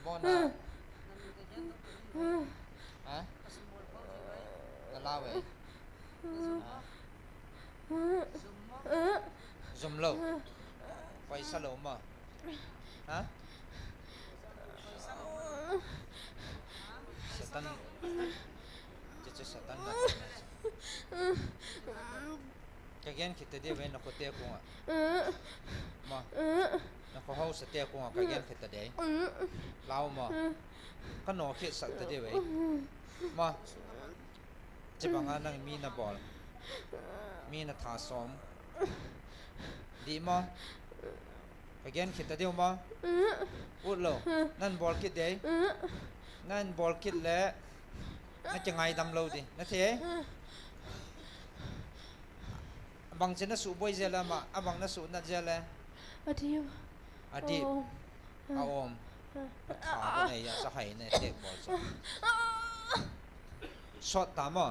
[SPEAKER 8] บอลนะกะลาเว้ยซุ่มโลไฟสโลมาสตันจะสตันนะแกเกนคิดแต่เดียวเว้ยนักเตะกูอ่ะมานักเขาสเตะกูอ่ะแกเกนคิดแต่เดียวลาวมาก็หนอคิดสักแต่เดียวเว้ยมาจะบังอานั่งมีนะบอลมีนะท่าซ้อมดีมั้งไปเกนคิดแต่เดียวมั้งอุดโลนั่นบอลคิดเดียวนั่นบอลคิดแล้วนั่นจะไงดำโลดินั่นเท่บางเช่นน่ะสูบวยเจล่ะมาบางน่ะสูนั่นเจล่ะอดีตเอาอมขาก็ไหนอยากจะให้เนี่ยเด็กบอลช็อตตามอ่ะ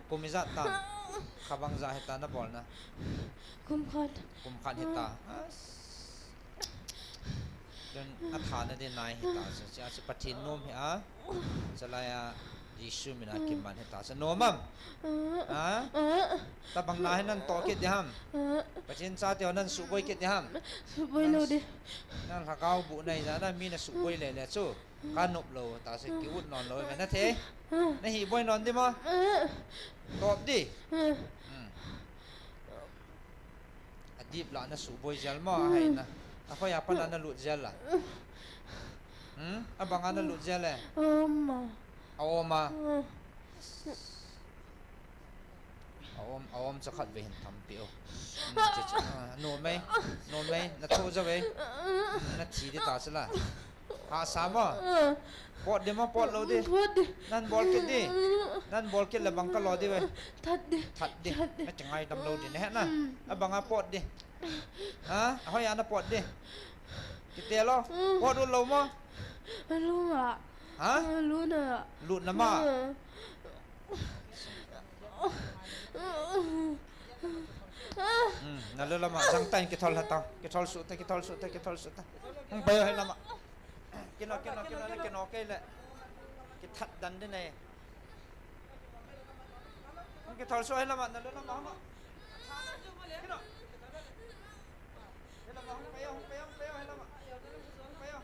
[SPEAKER 8] กุมิจัดตามข้าบังจ่าเหตุนะบอลนะกุมขันเหตุจนอัฐานนั่นเองนายเหตุจะปฏิโนมเหรอจะลายยิสุมินาคิมันเหตุจะโนมัมแต่บางนายนั่นโตกิดยังปฏินซาเตียวนั่นสุบวยกิดยังสุบวยโลดินั่นถ้าเขาบุในนั้นนั่นมีน่ะสุบวยเลยแหละสู้การนบโลแต่สิกิวุฒนอนเลยนะเทนี่หีบวยนอนดิมั้งตอบดิอดีตหลานน่ะสุบวยเจลมาให้นะเขาอยากพนันน่ะหลุดเจลล่ะบางอันน่ะหลุดเจลเลยเอามาเอาจะขัดไปเห็นทำเปียวโน่นไหมนัดโทษจะไปนัดทีดิตาสิละหาสามอ่ะปอดเดี๋ยวมาปอดเราดินั่นบอลกินดินั่นบอลกินแล้วบังก็รอดิเว้ยทัดดิน่าจะไงดำเราดินะฮะนะบังอ่ะปอดดิเขาอยากน่ะปอดดิกิเตะเราปอดรุ่นเรามั้งรู้อ่ะรู้น่ะรุ่นน่ะมานั่นเลยละมาจังตันกิทอลหัตตากิทอลสุดมึงไปให้ละมากินเอาแค่ละกิทัดดันได้ไงมึงกิทอลสุดให้ละมานั่นเลยละมากินเอาให้ละมาไปเอาให้ละมาไปเอา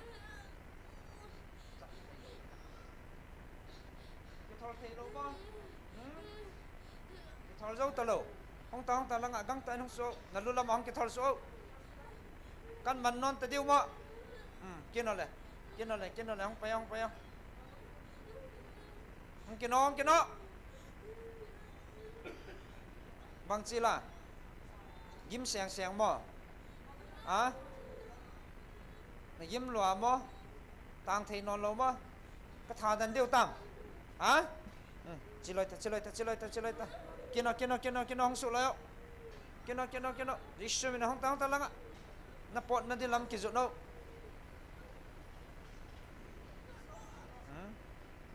[SPEAKER 8] กิทอลเทโลบ้างกิทอลเจ้าตะโลห้องตาละงะกังตาห้องโซนั่นรู้ละมาห้องกิทอลโซกันมันนอนแต่เดียวมากินเอาเลยห้องไปเอาห้องกินเอาบางทีล่ะยิ้มเสียงมายิ้มหลัวมาต่างเทนอนลงมากระทาดันเดียวตามจิลอยตากินเอาห้องสุดแล้วกินเอาดิฉันมีห้องตาละงะนับปอดนั่นที่ลำกิจุดเอา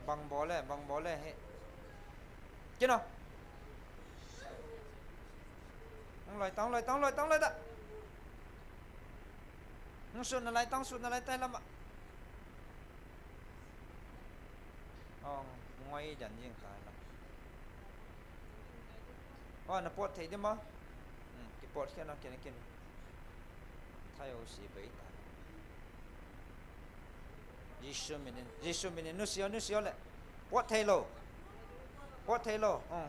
[SPEAKER 8] บังบอลเลยเฮ้กินเอาต้องลอยตะสุดอะไรแต่ละมางอยดันยิงขายละ ว่าน่ะปอดเทดิมากิปอดแค่นั้นกินไทยเอาสิไปตายยิสุมินินุสิโอแหละปอดเทโล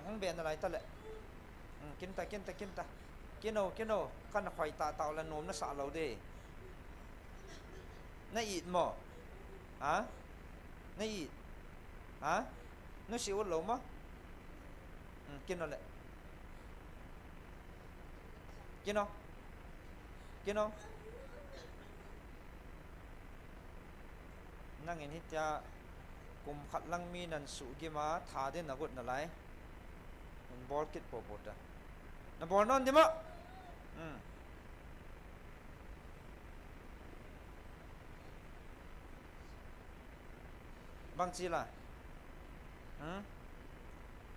[SPEAKER 8] ห้องเบียนอะไรตะแหละกินตากินโอกันข่อยตาเต่าละนมน่ะสาเราดิน่ะอีดหมอฮะน่ะอีดฮะนุสิโอโลมะกินเอาแหละกินเอานั่งเห็นที่จะกุมขัดลังมีนันสุกิมาทาเดินนักบุญนั่นไรมันบอลกิดปวดอ่ะนั่นบอลนั่นดิมะบางทีล่ะ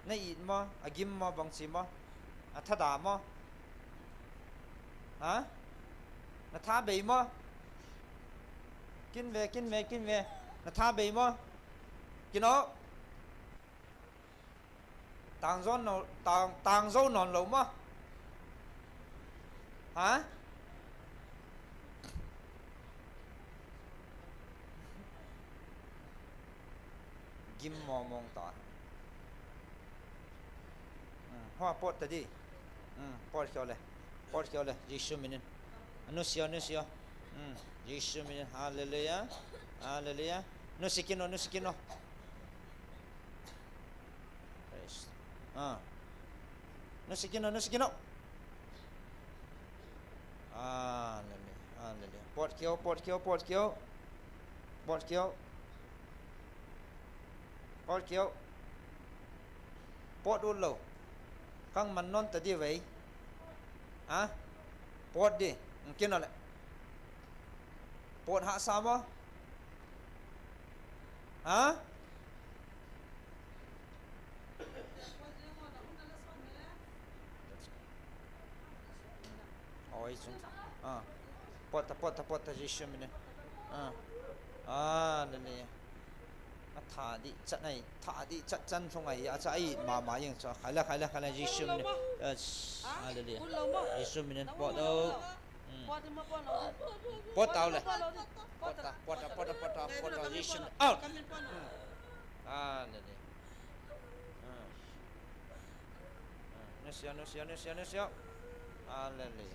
[SPEAKER 8] นี่อีดมะอากิมมะบางทีมะทัดดามะฮะน่ะท้าเบย์มะกินเวน่ะท้าเบย์มะกินเอาต่างโซนนอนหลงมะฮะกิมมองต่อหัวปอดตะดิปอดเขียวเลยยิสุมินินนุสิโอยิสุมินินฮาเลลูยานุสิกิโนนุสิกิโนฮาเลลูยาปอดเขียวปอดอุ่นโลข้างมันนอนตะดิไว้ปอดดิกินอะไรปอดหาสามวะฮะโอ้ยสุดปอดจิชมินนี่ถาดิจัดจันทรงไงอาจจะไอ้มาอย่างจะใครละจิชมินอะไรเลยจิชมินปอดเอาปอดเอาเลยปอดจิชมินoutเลยนุสิโออะไรเลย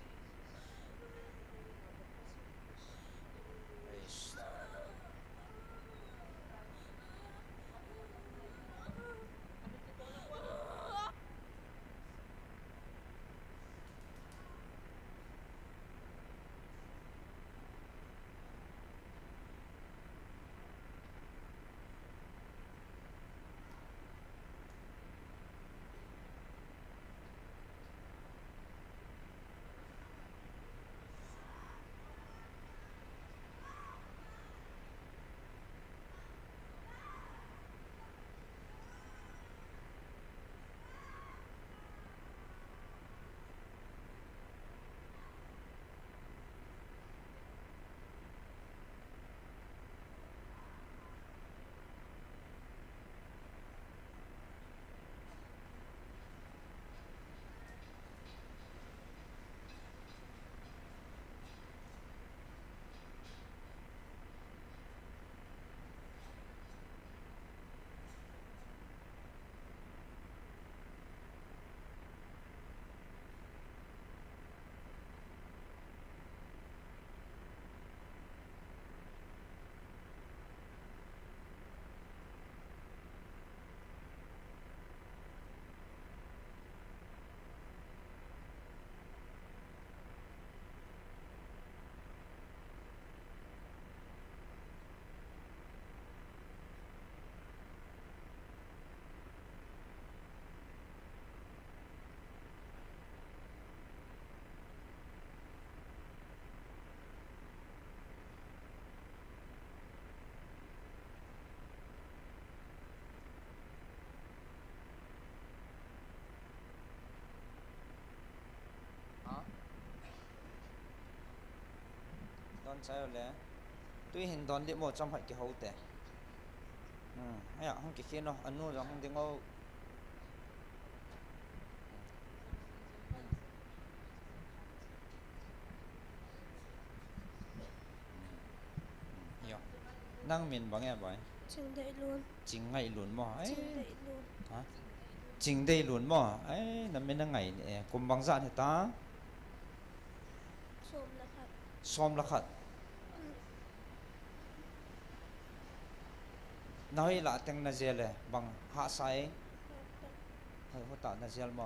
[SPEAKER 8] đón sai rồi tuy hình đón địa một trong phải cái hậu tệ hay không cái kia nó ăn nuôi rồi không tiếng ngô นั่งมินบังแง่บ่อย
[SPEAKER 9] จึงได้ล้วน
[SPEAKER 8] จริงไงหลุนบ่เอ้ย
[SPEAKER 9] จึงได้ล้วน
[SPEAKER 8] ฮะจริงได้หลุนบ่เอ้ยนั่นเป็นยังไงเนี่ยกุมบังซะเนี่ยตา
[SPEAKER 9] ชมนะครับ
[SPEAKER 8] ซ้อมละขัดน้อยละแต่งนาเจลเลยบังหาไซเฮ้ยเขาตัดนาเจลบ่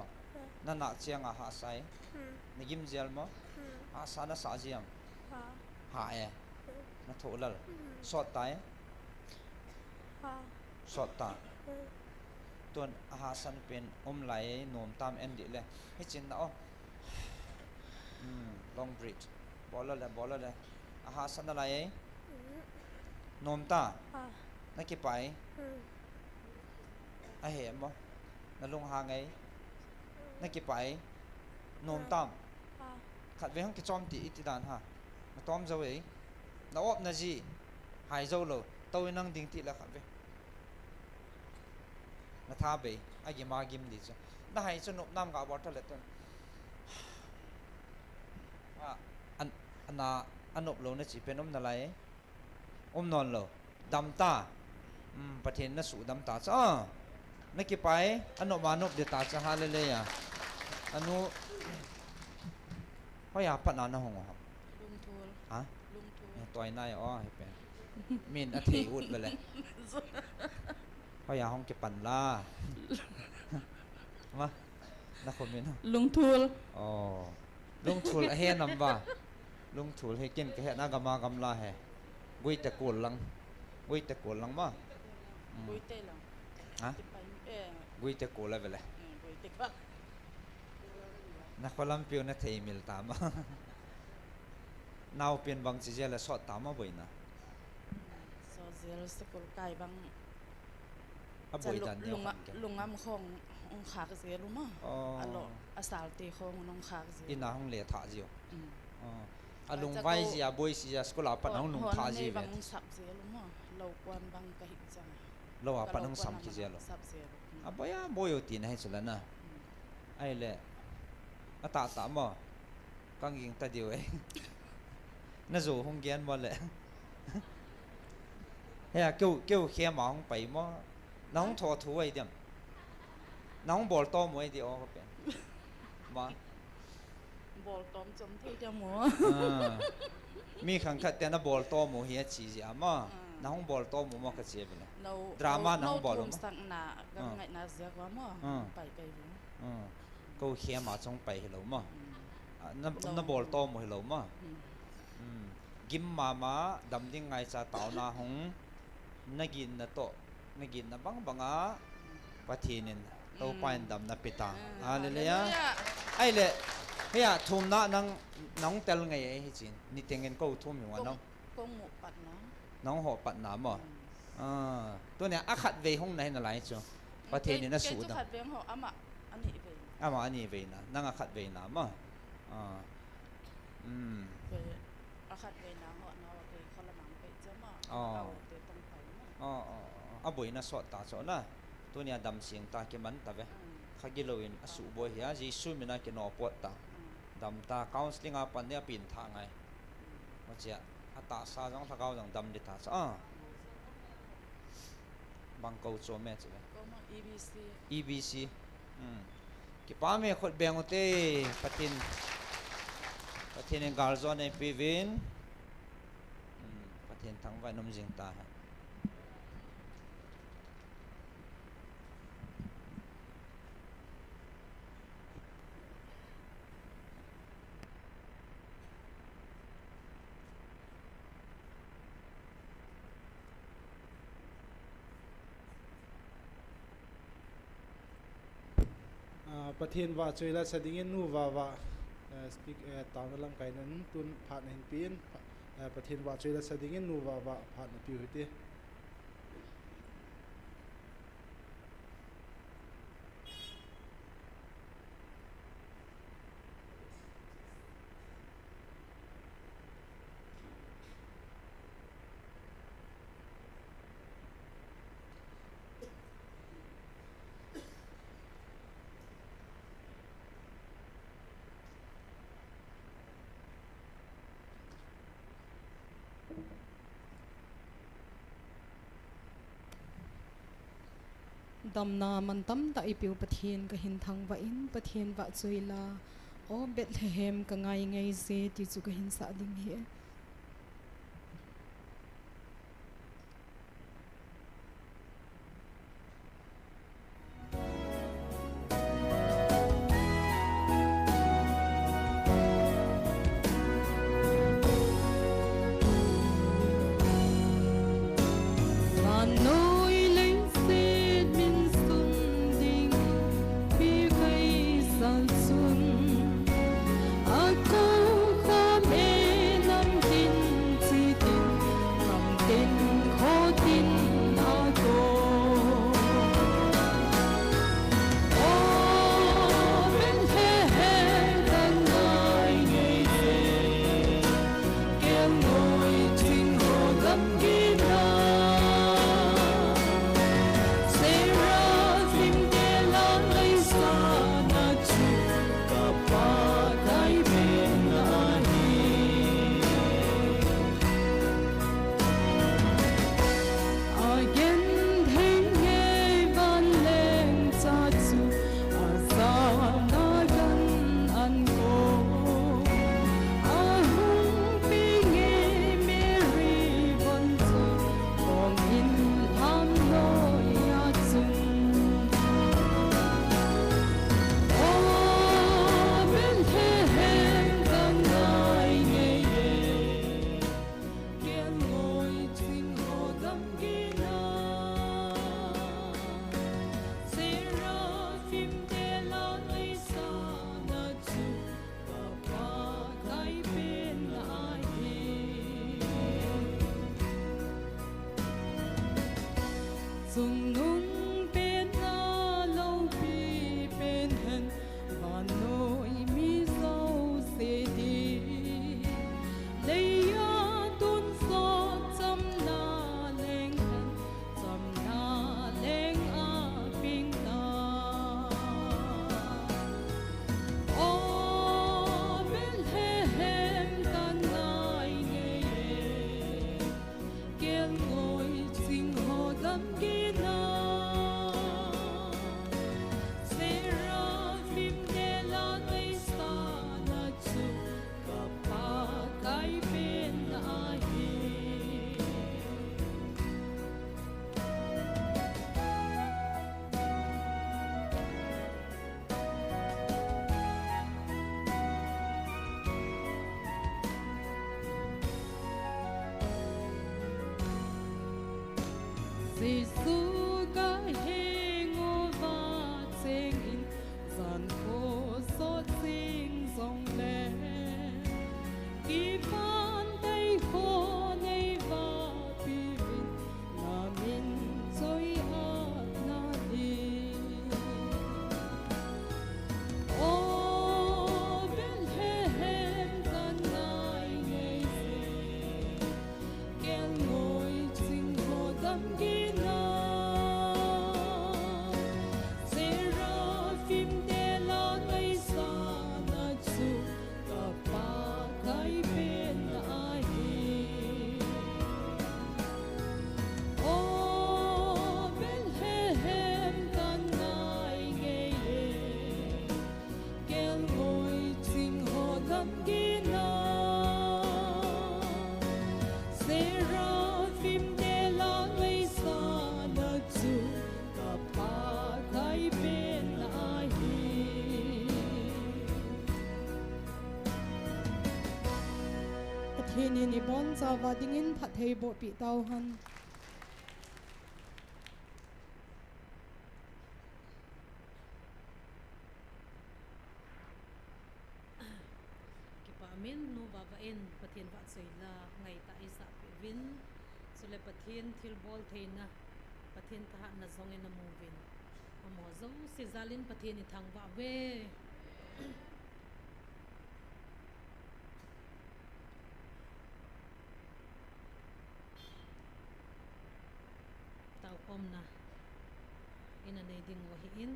[SPEAKER 8] นั่นนักเชียงหาไซนี่กิมเจลบ่หาสานะสาเจียมหานั่นถูกแล้วสอดตายสอดตาตัวอาหารสันเป็นไหลหนุ่มตามเอ็นดิเลยให้จินนะอ๋อlong bridge บอลเลยอาหารสันอะไรหนุ่มตานักกี่ไปไอเห็นบ่นั่นลงหางไงนักกี่ไปหนุ่มตามขัดเวห้องกิจอมตีอิติดานฮะมาต้อมเจ้าเอ๋น้าอบนาจีหายเจ้าเลยตัวนั่งดิ่งตีแล้วขัดเวนาท่าเบยไอ้กิมากิมดิจ้ะน่าให้สนุกน้ำกับบอลทะเลตัวอันน่ะอันนบโลนั่นสิเป็นนั่นอะไรนอนเลยดำตาประเทศนั่นสูดำตาจ้ะนักกี่ไปอันนบมานบเดือดตาจะหาเลยอ่ะอันนู้เขาอยากปัดนานนะหงครับลุงทูลฮะลุงทูลต่อยนายอ๋อให้เป็นมีนอธิอุดไปเลยเขาอยากห้องเก็บปั่นล่ามานักคนมีนะ
[SPEAKER 5] ลุงทูล
[SPEAKER 8] อ๋อลุงทูลเฮนำบ่าลุงทูลให้กินก็เฮน่ากำมากำลาเฮกุยตะกูลังมากุยตะลังฮะกุยตะกูอะไรไปเลยนักคนลำเปียวนักเทมิลตามนาวเปลี่ยนบางสิ่งเลยสอดตามมาบ่อยนะ
[SPEAKER 5] สอดเซลสกุลไก่บาง
[SPEAKER 8] จะ
[SPEAKER 5] ลุงคงองขาเสียรู้มั้งอร่อยอาสาตีคงน้องขาเสีย
[SPEAKER 8] อินาห้องเลี้ยถ่าจิ๋วลุงไว้สิบอยสิสกุลาปันห้องนุ่งถ่าจิ๋ว
[SPEAKER 5] บางสับเสียรู้มั้งเรากวนบางกะหิจัง
[SPEAKER 8] เราปันห้องสัมกิเจลบอยตีนให้สุดแล้วนะไอ้เล่ตาตามบ่กังยิงตาเดียวเองน่าจะห้องเกียนบ่เลยเฮ้ยเกี่ยวเขี้ยหมาห้องไปมั้งน้องทอถูไอ้เดียมน้องบอลโตมวยเดียวก็เป็นมา
[SPEAKER 5] บอลโตมจมที่เดียวหมู
[SPEAKER 8] มีขังขัดแต่น่ะบอลโตมวยเฮียชีสิอามาน้องบอลโตมวยมันก็เสียไปเลยดราม่าน้องบอลมั้ง
[SPEAKER 5] สังนาก็ไงน่าเสียกว่ามั้งไปรู้
[SPEAKER 8] ก็เขี้ยหมาจงไปให้เรามั้งน่ะบอลโตมวยให้เรามั้งกิมมาดำดิ้งไงจะเต่าหน้าหงนักกินน่ะโตนักกินน่ะบังปะทีนินโตไปดำน่ะปิตาเลยอ่ะไอ้เล่เฮียทุ่มน้องเตลไงไอ้จินนี่เต็งเงินก็ทุ่มอยู่วะน้อง
[SPEAKER 5] ก็หมูปัดน้
[SPEAKER 8] น้องหัวปัดน้ำบ่ตัวเนี้ยขัดเวห้องไหนน่ะไรจ้ะปะทีนินน่ะสูดนะ
[SPEAKER 5] ขัดเวห้องอัน
[SPEAKER 8] นี้เวนะนั่งขัดเวน้ำ
[SPEAKER 5] ขัดเวน้ำหัวน้องไปคนละหนังไปเจ้ามาต้องไป
[SPEAKER 8] บุยน่ะสอดตาสอดนะตัวเนี้ยดำเสียงตาเก็มันตาเว้ข้ากิโลอินสุบอยเฮียจีซูมินะกินอปวดตาดำตาเก้าสลิงอาปันเนี่ยปีนทางไงว่าเจ้าตาซาจังถ้าเก้าจังดำดิตาซะบางเก้าโจมแม่จ้ะ
[SPEAKER 5] ก็มา
[SPEAKER 8] EBC กี่ป้าเมย์คนเบียงอุติปะทินกาลซอนในปีวินปะทินทั้งวันนุ่มจิงตา
[SPEAKER 2] ประเทศว่าช่วยละสดิ้งนูว่าสปีกตาวนั่งไก่นั้นตุนผ่านเห็นปีนประเทศว่าช่วยละสดิ้งนูว่าผ่านผิวหิต
[SPEAKER 6] damna man tam ta ipiu pathian ka hin thang va in pathian va choila o Bethlehem ka ngai ngai se ti chu ka hin sa ding hi Hinin ibon sa vadingin pathei bo pi tauhan
[SPEAKER 7] kipa amin no babain pathian va soila ngai ta isa pivin sule pathian thilbol theina pathian ta na zong in movin amo zo se zalin pathian ni thangwa ve KHOMUNNOM ina nei ding wa hi in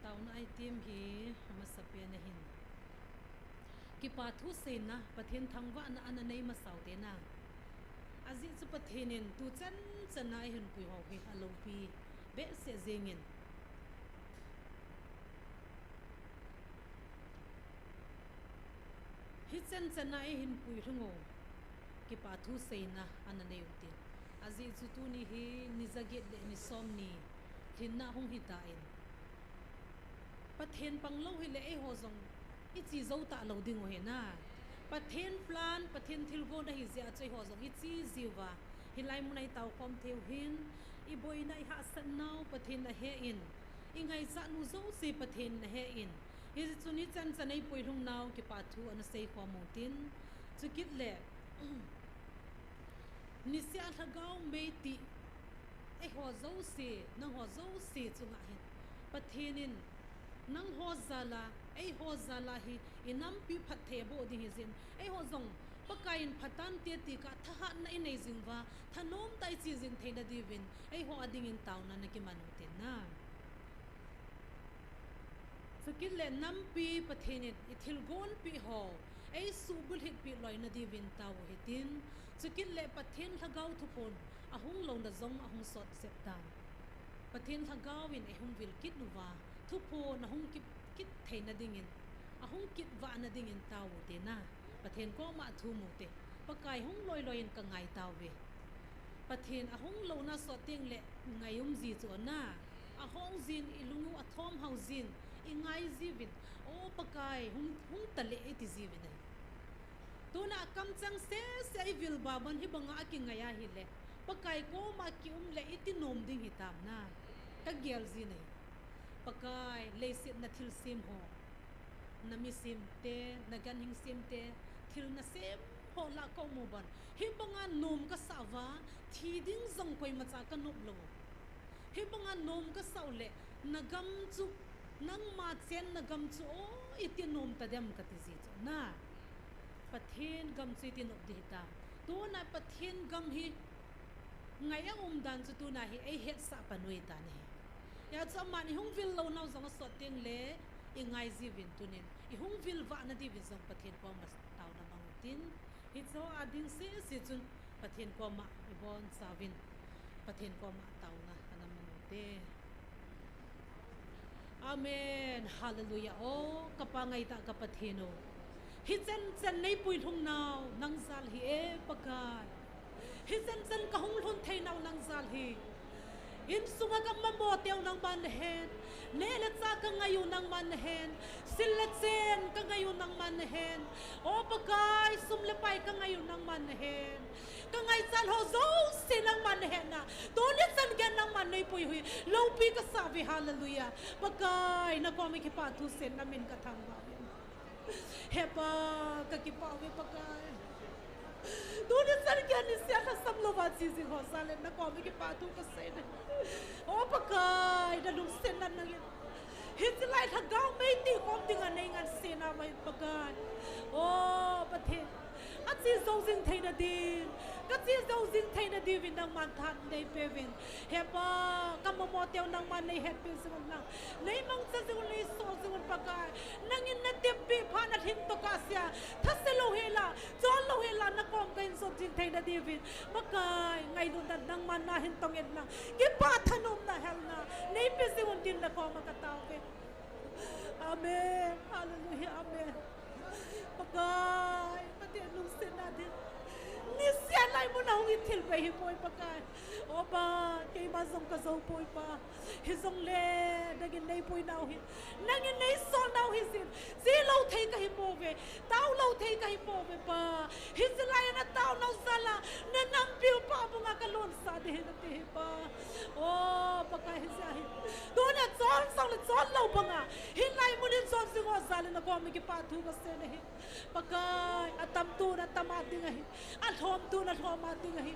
[SPEAKER 7] tauna item hi masapya na hin ki pathu se na pathen thangwa na ana nei masaute na azi chu pathenin tu chan chana hin pui ho hi alopi be se zengin hi chen chen na hin pui rungo ki pa thu seina anane utin azi chu tu ni hi nizaget de ni somni thinna hung hi ta in pathen panglo hi le e ho zong I chi zo ta lo ding he na pathen plan pathen thilgo na hi zia chei ho zong I chi ziwa hi lai munai tau kom theu hin I boi nai ha san nau pathen na he in I ngai za nu zo se pathen na he in hi chu ni chan chanai poi rung nau ki pa thu an sei kho mo tin chu kit le ni sia thagau me ti e ho zo se na ho zo se chu nga hin pathenin nang ho zala ei ho zala hi inam pi phathe bo ding hin ei ho zong pakain phatan te ti ka tha na nei jingwa thanom tai chi jing theina divin ei ho ading in tauna na ki manu te na sakil le nampi pathenin ithil gon pi ho ei subul hit pi loina divin taw hitin sakil le pathen thagau thupon ahung lo na zong ahung sot septan pathen thagau in ehung vil kit nuwa thupo na hung kit theina dingin ahung kit wa na dingin taw te na pathen ko ma thu mu te pakai hung loi loi in ka ngai taw ve pathen ahung lo na so teng le ngayum ji chu na ahong zin ilungu athom hauzin ingai zivin o pakai hung tale eti zivin to na kam chang se vil baban hi banga ki ngaya hi le pakai ko ma ki le iti nom ding hitam na ka gel zi nei pakai le sit na thil sim ho na mi sim te na gan hing sim te thil na sem ho la ko mo ban hi banga nom ka sawa thi ding zong koi ma cha ka nop lo hi banga nom ka saule na gam chu nang ma chen na gam chu o iti nom ta dem ka ti zi chu na pathen gam chu ti nop di ta to na pathen gam hi ngai a dan chu tu na hi ei het sa panoi ta ne ya chama ni hung vil lo nau zong so teng le I ngai zivin tunin I hung vil wa na di vi zong pathen ko mas taw na mangutin hi cho ading se chun pathen ko ma I bon savin pathen ko ma taw na anamangute amen hallelujah o kapangai ta kapatheno hi chen nei pui thung nau nang zal hi e pakai hi chen ka hung lhun thei nau nang zal hi in sunga ka mambo teu nang man hen ne le cha ka ngayu nang man hen sil le chen ka ngayu nang man hen o pakai sum le pai ka ngayu nang man hen ka ngai chan ho zo se nang man hen na to ne chan gen nang man nei pui hui lo pi ka sa vi hallelujah pakai na ko mi ki pa thu sen na min ka thang ba hepa ka ki pa we pakai Dune sar kya ni sia ka sam lo ba chi si ho sale na ko mi ki pa tu ka se ne o pakai da lu sen na na hit lai tha gaw mei ti kom ting an nei ngan se na mai pakai o pathe a chi zo jing thei na din ka chi zo jing thei na di vin nang man than nei pe vin he pa ka mo mo teu nang man nei het pe se na nei mang sa se nei so se pakai nang in na te pi pha na thin to ka sia tha se lo hela chon lo hela na kom kain so jing thei na di vin pakai ngai lu dan nang man na hin tong en na ki pa thanom na hel na nei pe se un din na ko ma ka taw pe amen hallelujah amen pakai pati lu se na din ni sia lai mo na hu thil pe hi poi pakai o ba ke ma zong ka zo poi pa hi zong le dagin nei poi nau hi nangin nei so nau hi sin si lo thei ka hi po ve tau lo thei ka hi po ve pa hi zlai na tau nau sala na nam piu pa bunga ka lon sa de na te pa o pakai hi sa hi do na chon sang le chon lo banga hi lai mo ni chon si go sala na ko mi ki pa thu ka se ne hi pakai atam tu na tamati ngai a thom tu na thom ma ti ngai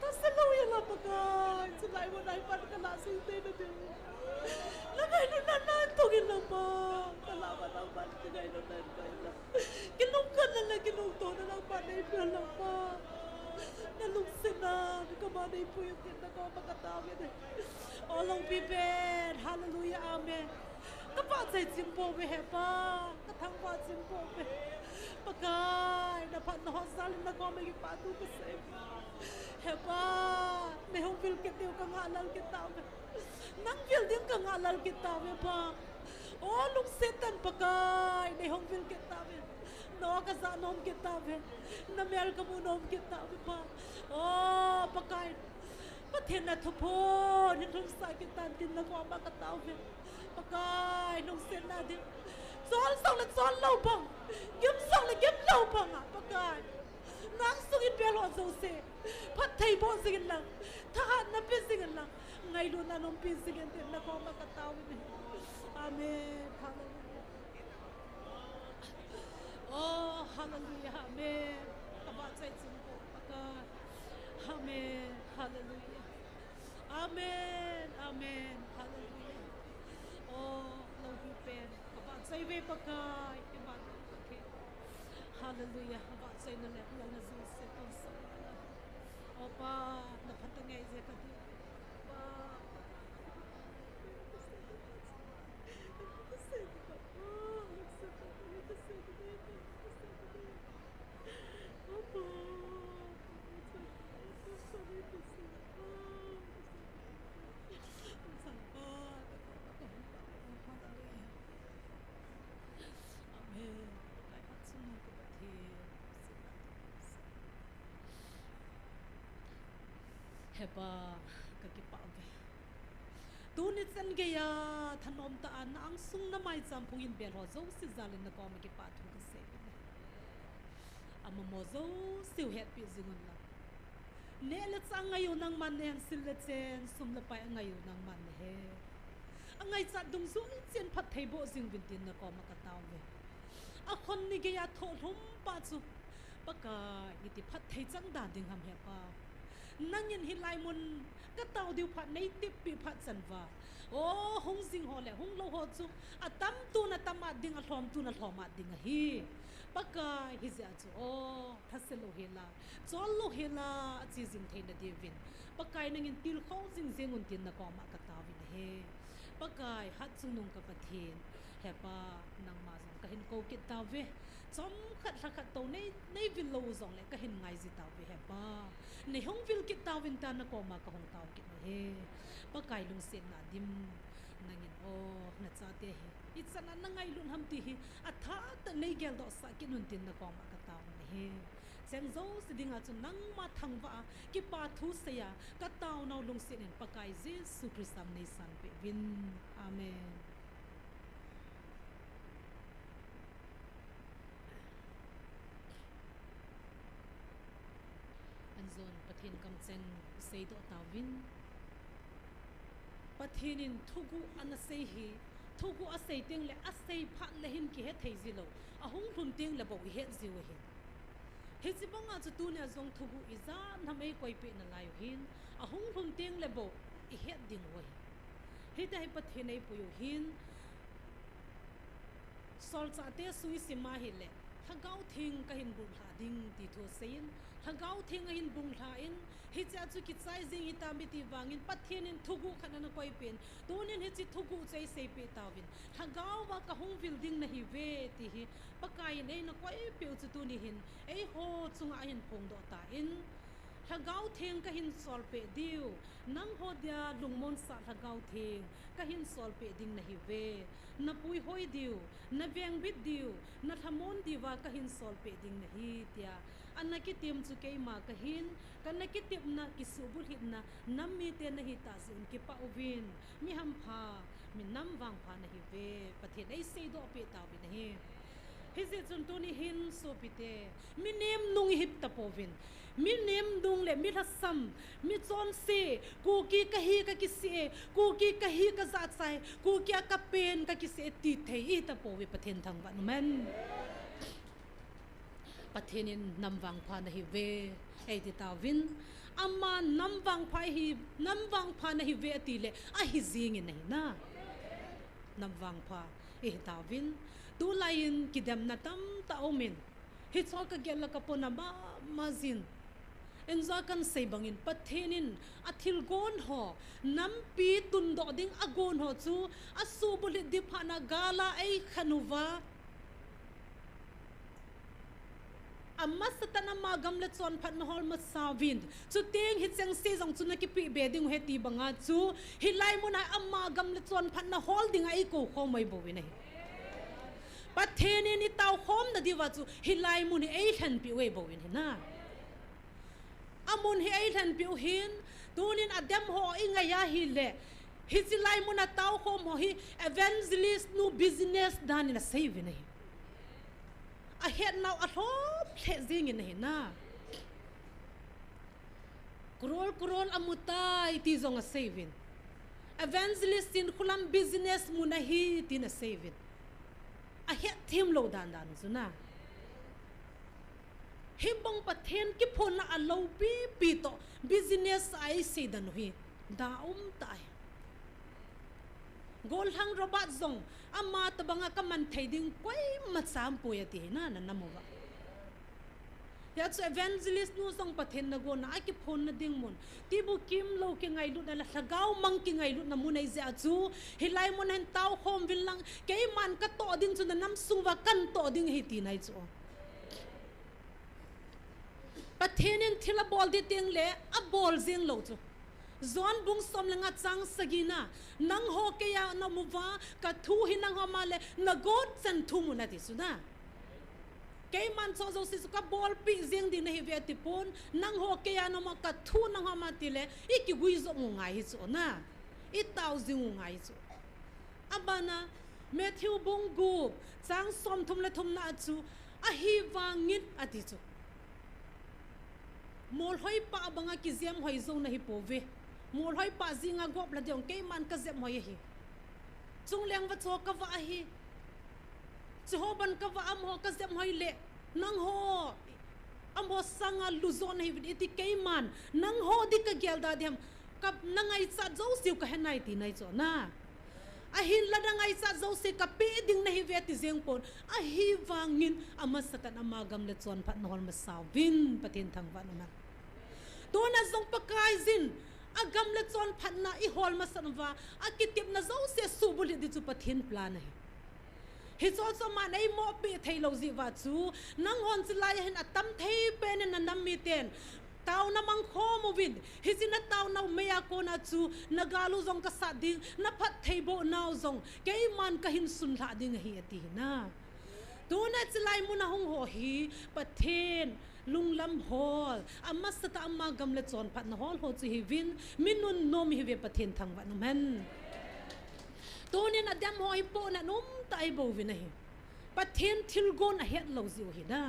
[SPEAKER 7] ta se lo ya la pakai se lai mo nai pan ka la si te na te la ngai no na to gi la pa ka la ba na ban ti ngai no na kai la ki lu ka na ki lu to na pa nei pe la pa na lu se na ka ba nei pu yu ti na ko ba ka ta ve de o long pi ben hallelujah amen ka pa chai chim po ve he pa ka thang pa chim po ve pakai dapat no sal na ko may patu ko sa heba me hong fil ketiu ka ngalal kita nang fil din ka ngalal kita me pa oh lung setan pakai me hong fil kita me no ka sa nom kita me na mel ka mo nom kita me pa oh pakai patin na thupo ni thum sa kita tin na ko makataw me pakai nung sen na din sol song la sol lâu bang kiếm song la kiếm lâu bang à pakai nang sung in bel ho so se phat thai bo sing lang tha na pe sing lang ngai lu na nom pi sing tin na ko makataw me amen hallelujah oh hallelujah amen kaba chai chin ko pakai amen hallelujah amen amen hallelujah oh lâu bi pen say ve pakai iman okay hallelujah ba say na le lang na se ton sa opa na patangay je ka di pa heba kakipave tunit san gaya thanom ta an ang sung na mai cham pungin bel ho zo si zalin na ko ma ki pa thu ka se ama mo zo siu het pi zingun la ne le chang ngayu nang man ne sil le chen sum la pai ngayu nang man he angai cha dung zu chen phat thei bo jing bin tin na ko ma ka taw ve a khon ni gaya tho thum pa chu paka iti phat thei chang da ding ham he pa nangin hilai mun ka taw diu phat nei tip pi phat sanwa o hong sing ho le hong lo ho chu atam tu na tama ding a hlom tu na hloma ding hi paka hi ja chu o thaselo hela chol lo hela chi jing theina devin pakai nangin til kho jing zengun tin na ko ma ka taw vin he pakai hat chu nung ka pathin hepa nang ma jong ka hin ko ki taw ve chom khat khat to nei vil lo jong le ka hin ngai ji taw ve hepa nei hong vil ki taw vin ta na ko ma ka hong taw ki he pakai lung sen na dim nangin o na cha te he ichana na ngai lun ham ti hi atha ta nei gel do sa ki nun tin na ko ma ka taw he sem zo sidinga chu nang ma thangwa ki pa thu se ya ka taw no lung sen en pakai jesu christam nei san pe vin amen anzon pathin kam chen sei do tawin pathinin thugu anasei hi thugu asei ting le asei phat le hin ki he thei zilo ahung thun ting le bo he ziu he he chibanga chu tu ne zong thugu iza na mei koi pe na lai hin ahung thun ting le bo I he ding wo he dai pathinei puyo hin sol cha te sui sima hi le thangau thing ka hin bung tha ding ti tho sein thangau thing a hin bung tha in hi cha chu ki chai jing hi tam bi ti wangin pathinin thugu khana na koi pen tonin hi chi thugu chai sei pe tawin thangau wa ka hung building na hi ve ti hi pakai nei na koi pe chu tu ni hin ei ho chunga hin phong do ta in thangau thing ka hin sol pe diu nang ho dia lungmon sa thangau thing ka hin sol pe ding na hi ve na pui hoi diu na veng bit diu na thamon diwa ka hin sol pe ding na hi tia anaki tim chu ke ma ka hin kanaki tip na kisubul hit na nammi te na hi ta zin ki pa ovin mi ham pha mi nam wang pha na hi ve pathe dei sei do pe ta bi na hi hisi chun tu ni hin so pite mi nem nung hip ta povin mi nem dung le mi thasam mi chon se KUKI ka hi ka ki se KUKI ka hi ka za chai KUKI ka pen ka ki se ti thei ta powi pathen thang wa man pathenin namwang pha na hi ve ei ti ta win amma namwang pha na hi ve ti le a hi jing in nei na namwang pha e ta win tu lain kidam na tam ta omin hi chol ka gel ka pona ma zin enza kan sei bangin pathenin athil gon ho nampi tun do ding agon ho chu asu bulit di phana gala ei khanuwa amma satana magam le chon phat na hol ma savin chu teng hi chang se jong chu na ki pi beding he ti banga chu hilai mun ai amma gam le chon phat na holding ai ko khomai bo we nei pathene ni tau khom na diwa chu hilai mun ei than pi we bo in na amun hi ei than pi hin tunin adam ho inga ya hi le hi silai mun a tau khom ho hi evangelist nu business dan in a save nei a het now a hop the zing in na kurol amutai ti zong a saving evangelist in khulam business munahi tin a saving a het thim lo dan zuna hibong pathen ki phon na alo pi to business ai se dan hi da tai gol hang robat zong ama tabanga kaman thading koi matsam poyati na namowa ya chu evangelist nu song pathen na go na ki phone na ding mon ti bu kim lo ke ngai lu na la sagau mang ki ngai lu na mun ai za chu hilai mon hen tau khom vil lang ke man ka to ding chu na nam sung wa kan to ding hi ti nai chu pathen en thila bol de teng le a bol zing lo chu zon bung som lenga chang sagina nang ho ke ya na muwa ka thu hinang ho male na god chan thu mu na ti su na ke man so so si ka bol pi jing din hi ve ti pon nang ho ke ya na ma ka thu nang ho ma ti le I ki gui zo ngai hi so na I tau jing ngai so abana Matthew bung gu chang som thum le thum na chu a hi wangit ati chu mol hoi pa banga ki ziam hoi zo na hi pove mol hoi pa zinga gop la deong ke man ka zem hoi hi chung leng wa cho ka wa hi cho ban ka wa am ho ka zem hoi le nang ho am ho sanga luzon hi vid iti ke man nang ho di ka gel da dem kap nangai sa zo siu ka henai ti nai cho na a hin la nangai sa zo se ka pe ding na hi ve ti zeng pon a hi wangin ama satan amagam le chon phat nol ma sawin patin thang wa na to na zong pakai zin agam le chon phat na I hol ma sanwa akitip na zo se subuli di chu pathin plan hai hi so so ma nei mo pe thailo ji wa chu nang hon chilai hen atam thei pen na nam mi ten taona mang khomu win hi sin taona mei ko na chu nagalu zong ka sa ding na phat thei bo naw zong ke man ka hin sun la ding hi ati na tu na chilai mu na hong ho hi pathen lunglam hol amma sata amma gam le chon phat na hol ho chi hi win minun nom hi ve pathen thang wa nom hen tonin adam hoi po na nom tai bo win hi pathen thil gon a het lo ziu hi na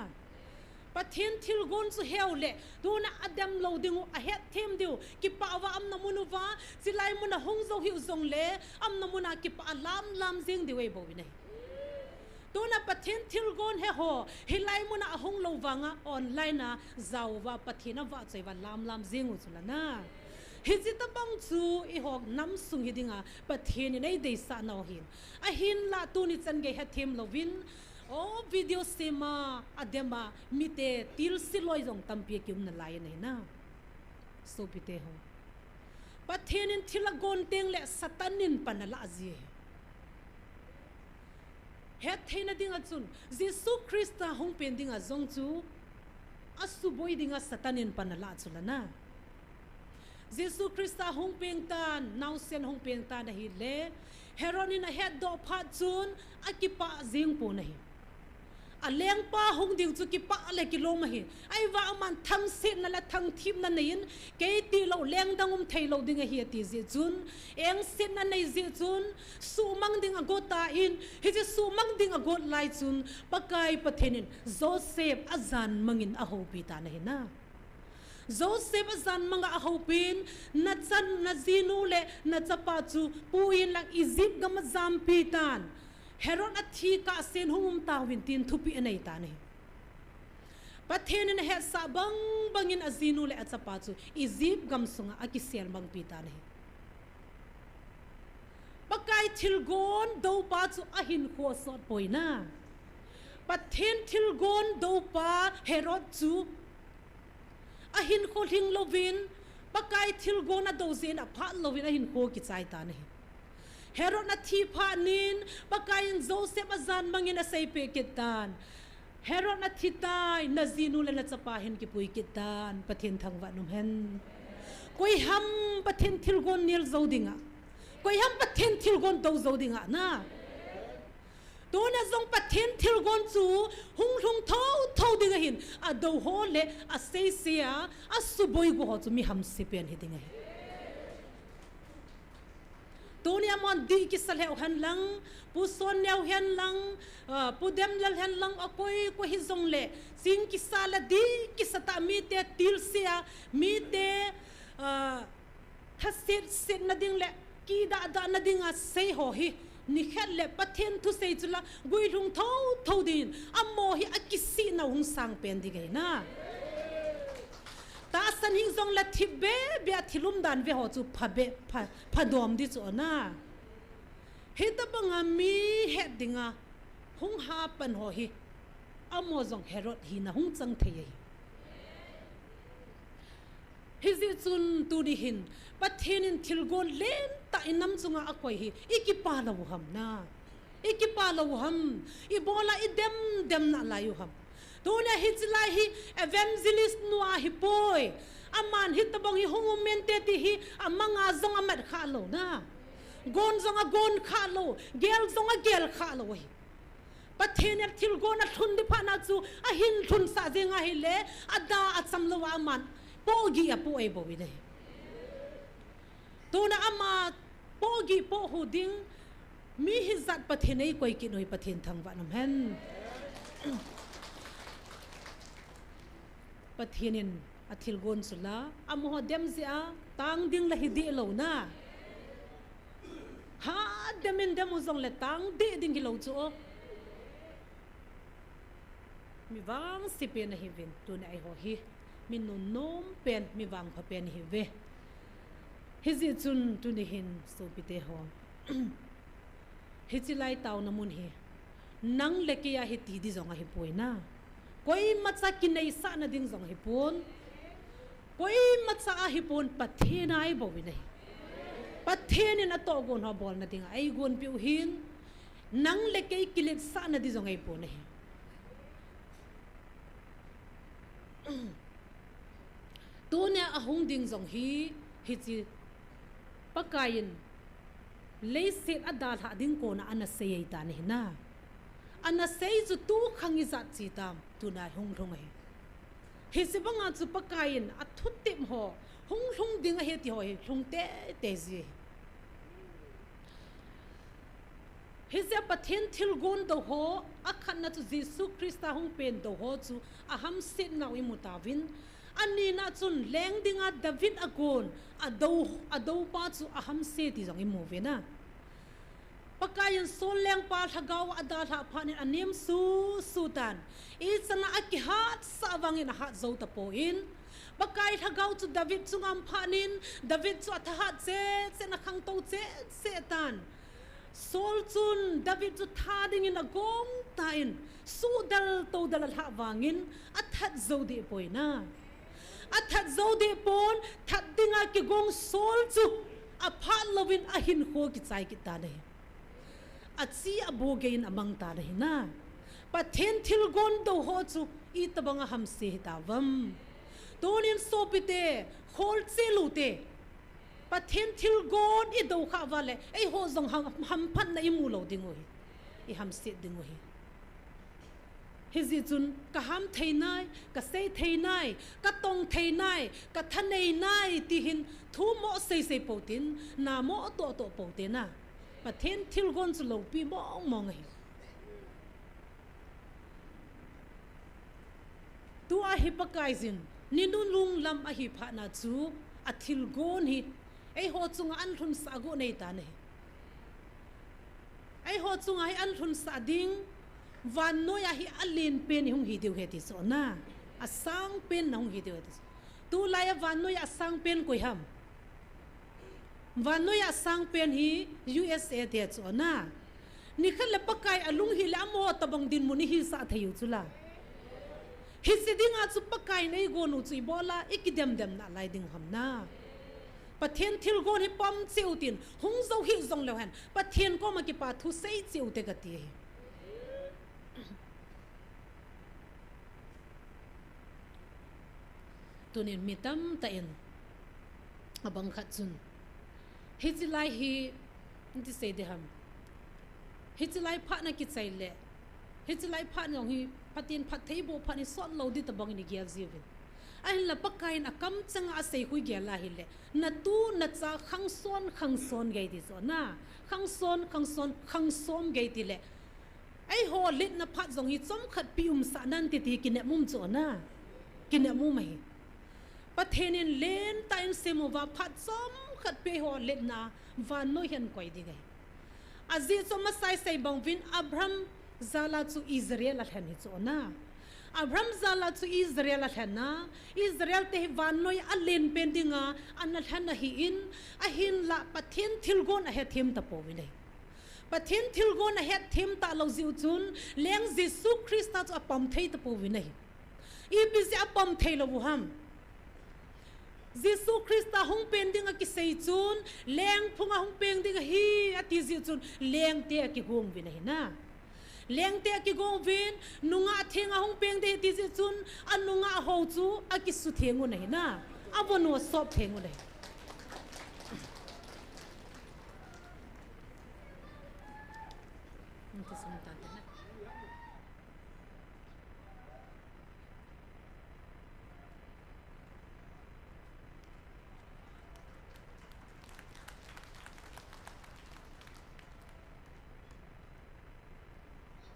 [SPEAKER 7] pathen thil gon chu heu le tuna adam lo ding a het them diu ki pa wa am na munu wa chilai mun a hong zo hi zong le am na mun a ki pa lam jing di we bo win hi tuna pathen thil gon he ho hilai mun a hong lo wanga online na zawwa pathina wa chaiwa lam jing u chula na hijita bang chu I hok nam sung hidinga pathen nei dei sa no hin a hin la tu ni chan ge he them lovin o video sema adema mite til siloi jong tampi kyum na lai nei na so pite ho pathen in thila gon teng le satanin panala ji het theina dinga chun Jesus Christa hong pen dinga zong chu asuboi dinga satanin panala chulana Jesus Christa hong pen tan now sen hong pen tan hi le heroin a het do phat chun akipa jing pu nahi a leng pa hong ding chu ki pa le ki lo ma hi ai wa man thang se na la thang thim na nein ke ti lo leng dangum thei lo ding a hi ti ji chun eng sin na nei ji chun su mang ding a go ta in hi ji su mang ding a go lai chun pakai pathenin Joseph azan mangin a ho pi ta na hi na Joseph azan manga a ho pin na chan na zinu le na chapa chu puin lang Egypt gam zam pi tan Herod athi ka sen hum ta win tin thupi anai ta nei pathen in he sa bangin azinu le achapa chu Egypt gam sunga akisel bang pi ta nei pakai thilgon do pa chu ahin kho sot poina pathen thilgon do pa Herod chu ahin kho thing lovin pakai thilgon a do zen a pha lovin ahin kho ki chai ta nei Herod na thi pha nin pakain Joseph azan mangin a sei pe kitan Herod na thitai na zinu le na chapahin ki pui kitan pathin thangwa num hen koi ham pathin thilgon nil zodinga koi ham pathin thilgon do zodinga na to na zong pathin thilgon chu hung thau dinga hin a do ho le a sei sia a suboi go ho chu mi ham sipen hi dinga Tonia mon di kisal heu han lang pu son neu hen lang pu dem lal hen lang akoi ko hizong le sing kisala di kisata mi te til sia mi te thasit sit na ding le ki da na ding a sei ho hi ni khat le pathen thu sei chula gui rung thau din ammo hi akisi na hung sang pen di gai na ta san hing zong la thibe bia thilum dan ve ho chu phadom di chu na heta banga mi he dinga hung ha pan ho hi amo zong Herod hi na hung chang thei hi zi chun tu di hin pathenin thilgon len ta inam chunga akoi hi ikipa lo ham na ikipa lo ham ibola idem na la yu ham Tonia hitlai hi evangelist nuah hi poi aman hitabong hi hongumente ti hi amanga zong amat kha lo na gon zong a gon kha lo gel zong a gel kha lo hi pathen thil gon a thun di phana chu a hin thun sa jenga hi le ada acham lo aman pogi a poi bo wi le tona ama pogi po hu ding mi hi zat pathen ei koi ki noi pathen thangwa nam hen Pathinin athil gon sula amho dem zia tang ding la hidi lo na ha demin dem uzong le tang de ding lo chu mi wang si pen hi vin tu na ai ho hi min no nom pen mi wang pha pen hi ve hi zi chun tu ni hin so pite ho hi chi lai taw na mun hi nang le ke ya hi ti di zong hi poina koi matsa kinai sa na ding zong hipon koi matsa a hipon pathenai bo wi nei pathenin a to gon ha bol na ding ai gon piu hin nang le ke kilet sa na di zong ai po nei to ne a hung ding zong hi chi pakayin le set adal ha ding ko na ana sei ta ni na ana sei zu tu khangi za chi tam tu na hung thong he he se banga chu pakain a thut tim ho hung ding a he ti ho he hung te ji he se pathen thil gon do ho akhan na chu Jesu Christa hung pen do ho chu a ham sit naw I mutawin ani na chun leng dinga David agon ado pa chu a ham se ti jong I move na pakayan soleng pa thagaw adal ha phanin anim sutan ichana akihat sawangin hat zo tapoin pakai thagaw chu David chungam phanin David chu athat che na khang to che tan sol chun David chu thading in agong tain sudal to dal ha wangin athat zo di poina athat zo di pon that dinga ki gong sol chu apha lovin ahin ho ki chai ki ta nei atsi abogein amang ta na hina pathen thil gon do ho chu I tabanga ham se tavam tonin sopite khol chelute pathen thil gon I do kha wale ei ho zong ham phan na I mu lo dingo hi I ham se dingo hi hizi chun ka ham theinai ka sei theinai ka tong theinai ka thanei nai ti hin thu mo sei potin na mo to potena pathen thil gon chu lo pi mong hi tu a hi pakaizin ninun lung lam a hi pha na chu a thil gon hi ei ho chunga an thun sa go nei ta nei ei ho chunga hi an thun sa ding van noya hi alin pen hung hi deu he ti so na a sang pen na hung hi deu ti tu la ya van noya sang pen koi ham van noya sang pen hi USA te cho na ni khal la pakai alung hi la mo tabang din mu ni hi sa thayu chula hi sidinga chu pakai nei go nu chi bola ikidem na lai ding ham na pathen thil gon hi pam cheutin hung zo hi zong lo han pathen ko ma ki pa thu sei cheu te ga ti tunin mitam ta in abang khat chun hichilai hi inti se de ham hichilai pha na ki chaile hichilai pha nong hi patin phat theibo pha ni son lo di ta bang ni gyal zivin ai la pakai na kam changa a sei hui gyal la hi le na tu na cha khang son gai di zo na khang son gai ti le ai ho lit na phat zong hi chom khat pium sa nan ti ti kine mum cho na kine mum mai pathenin len tain semova phat chom khat pe ho lit na van no hian koi di gai azi chom sai sai bang vin Abraham zala chu Israel a than hi cho na Abraham zala chu Israel a than na Israel te van noi a len pendinga an than na hi in a hin la pathen thilgon a he them ta po wi nei pathen thilgon a he them ta lo ziu chun leng Jesu Christ ta apam thei ta po wi nei I bisi apam thei lo ham Jesu Christ hong pending a ki sei chun leng phunga hong pending hi ati ziu chun leng te ki hong wi nei na leng te ki gong vin nunga thenga hong peng de ti ziu chun anunga ho chu a ki su thengu nei na abono sop thengu nei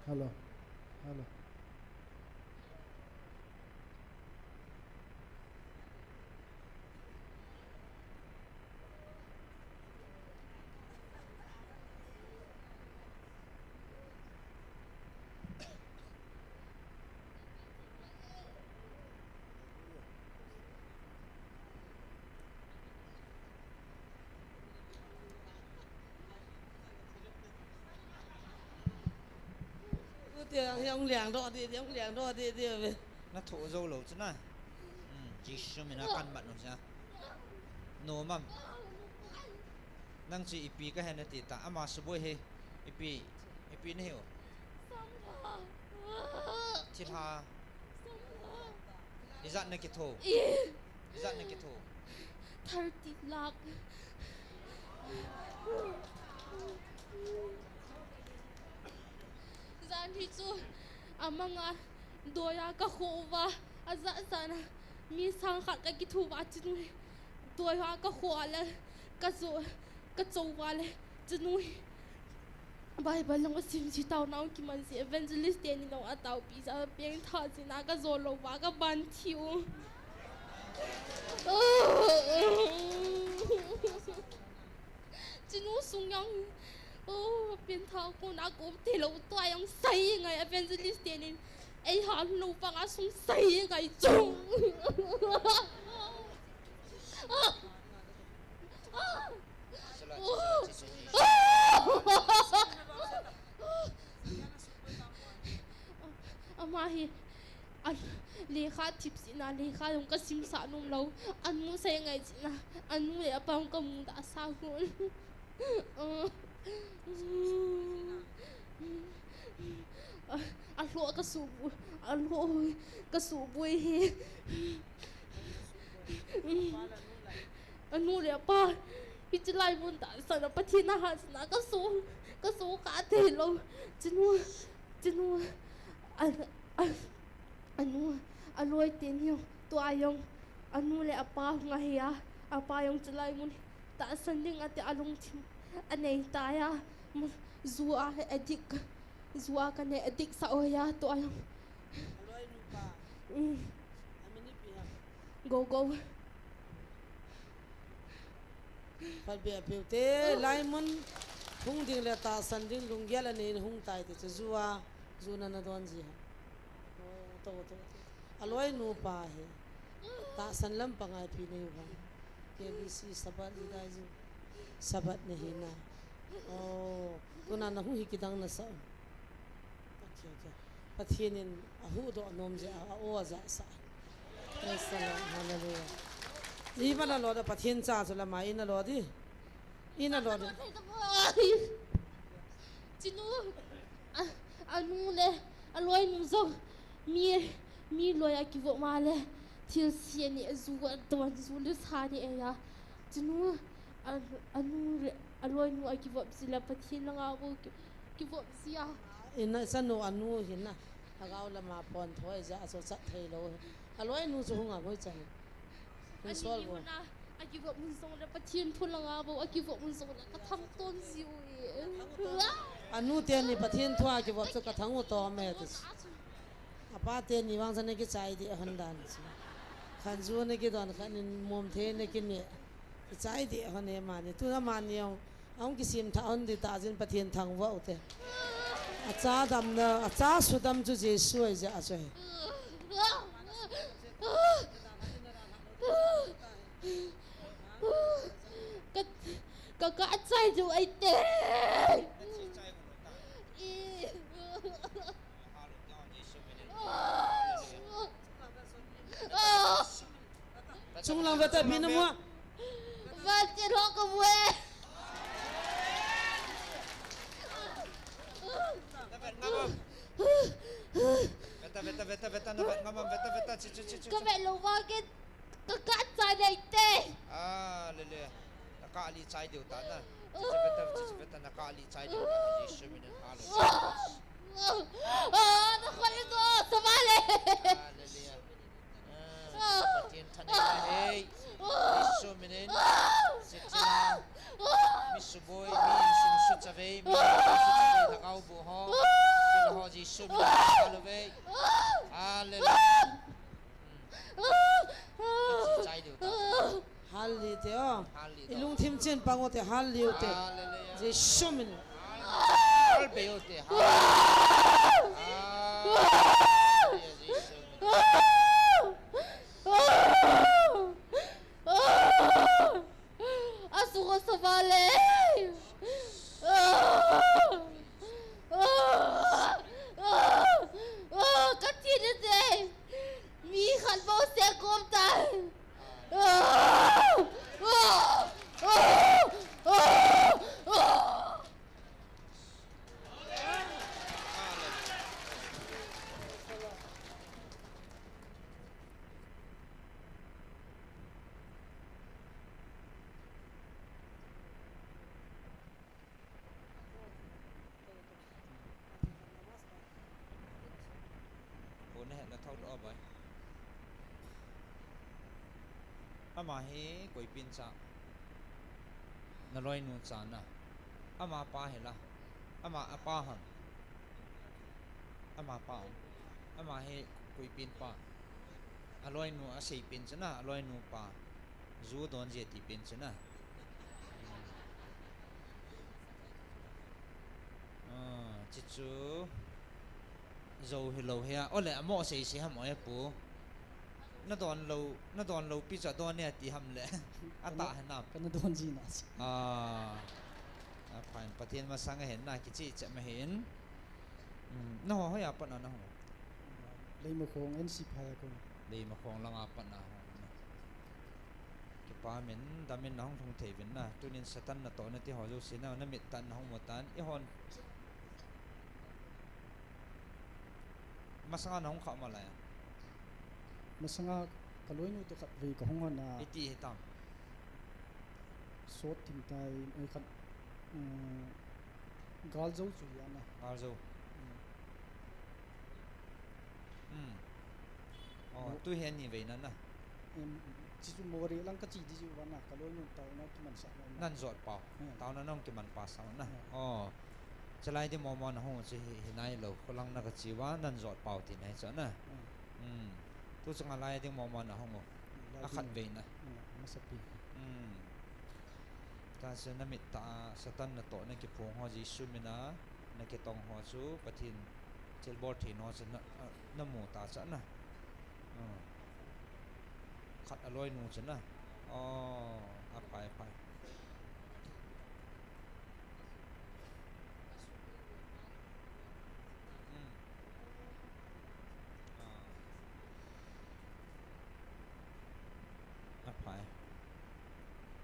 [SPEAKER 2] Hello.
[SPEAKER 4] Ông lẻng đó đi về.
[SPEAKER 8] Nó thổ dâu lẩu chứ này. Chỉ số mình nó căn bận rồi sao? Nô mầm. Năng chỉ ipi cái hẹn thì ta ama số bôi he. Ipi này hiểu. Thiệt ha. Đi dặn này cái thổ. Đi dặn này cái thổ.
[SPEAKER 6] 30 lakh. Zan hi chu amanga doya ka khova aza sana mi sang khat ka ki thu wa chinu doya ka khwala ka zo wale chinu Bible long sim chi tao nau ki man si evangelist te ni lo atau pi sa peng tha chi na ka zo lo wa ka ban thiu chinu sung yang biến thao cô đã cũng thì lâu toai ông say ngày evangelist tiền ấy họ lâu bằng á sung say ngày chung mà hi anh lê khát thịt gì na lê khát ông có sim sa nung lâu anh muốn say ngày gì na anh muốn để bao công muốn đã sao luôn Alo ka subu he anu le pa itlai mun ta sana pathina ha sana ka so ka the lo chinu anu aloi tin hiu to ayong anu le apa nga hiya apa yong tlai mun ta sanding ate along thim anei ta ya zua ka ne edik sa oya to ayong
[SPEAKER 4] Aloi nu pa. Amini pi ha.
[SPEAKER 6] go
[SPEAKER 4] Phật bia phiêu tế lai mun hung ding le ta san ding lung gyal ani hung tai te zuwa zuna na don ji ha. To aloi nu pa he. Ta san lam pangai pi nei ba. KBC sabat ni dai ju. Sabat ne hina. Kuna na hu hikidang na sa. Pathinin ahu do nom je a o za sa. Praise the Lord. Hallelujah. Di ba na lo da pathin cha so la mai na lo di. Ina lo di.
[SPEAKER 6] chinu anu le aloi nu zo mi loya ki vo ma le thil sia ni zu ton zu lu sa ni ya chunu anu aloi nu ai ki vop sila pathin langa bo ki vop sia
[SPEAKER 4] ina sanu anu hinna agaw lama pon thoi ja so sa thei lo aloi nu chu nga ngoi chan in sol bo
[SPEAKER 6] aki vop mun song la pathin phun langa bo aki vop mun song la ka tham ton siu
[SPEAKER 4] anu te ni pathin thwa ki vop so ka thangu to me tu apa te ni wang san ki chai di handan khan zu ne ki don khan mom the ne ki ne chai di hane ma ni tu na ma ni ông cái sim thà ông đi ta dân bắt thiên thằng vợ thế, cha đam na cha su đam chú gì suy giờ rồi,
[SPEAKER 6] cái trái chú ấy thế,
[SPEAKER 4] chung lang về tập mình mua,
[SPEAKER 6] và tiền họ có về.
[SPEAKER 8] Beta nabat ngamam beta cici.
[SPEAKER 6] Kau mek lupa ke kakak saya itu.
[SPEAKER 8] Lele. Nakali cai dia utana. Cici beta nakali cai dia. Yesus minin halu.
[SPEAKER 6] Nak itu semale.
[SPEAKER 8] Lele. Patin tanah hei. Yesus minin. Cici. Misuboy, misumsut sabi, misumsut nakau buho. Ho Yesus minin halu be. Hallelujah. Cai dia utana.
[SPEAKER 4] hali te o, ilung tim chen pango te hali te, Yesus min.
[SPEAKER 8] Hal be te hal.
[SPEAKER 6] Asuko sabale. Katina de. Mi khan bo se kom tai.
[SPEAKER 8] Ama he koi pin sa na loi nu cha na ama pa he la ama apa han ama pa ama he koi pin pa aloi nu a sei pin cha na aloi nu pa zu don je ti pin cha na chi chu zo he lo he ole amo sei si ham oi pu nó đòn lâu pizza đòn này thì hầm lẽ ta hẹn nào
[SPEAKER 9] cái nó đòn gì nè
[SPEAKER 8] phải bắt tiền mà sang cái hẹn này cái gì chậm mà hẹn nó hỏi à bạn nào nó
[SPEAKER 9] lấy một khung anh ship hay không
[SPEAKER 8] lấy một khung là ngapa nào cái ba mình đam mình nó không thể vấn na tôi nên satan là tội nó thì họ đâu xin nào nó miệt tan nó không một tan ít hơn mà sang nó không khó mà lại
[SPEAKER 9] masanga kaloi nu to khat ve ko hong na
[SPEAKER 8] iti hitam
[SPEAKER 9] sot tim tai ai khat gal zo chu ya na
[SPEAKER 8] gal zo tu hen ni ve na
[SPEAKER 9] chi chu mo re lang ka chi ji wa na kaloi nu tau na ki man sa na
[SPEAKER 8] nan zot pa tau na nong ki man pa sa na chalai di mo na ho chi hinai lo ko lang na ka chi wa nan zot pa ti nai cha na tu chẳng lai tiếng mò na không à khăn về nè ta sẽ nằm ta satan là tội nên cái phong hoa Giêsu mình á nên cái tông hoa chú và thiên trên bord thì nó sẽ nó mù ta sẵn nè khát aloi nụ sẵn nè phải phải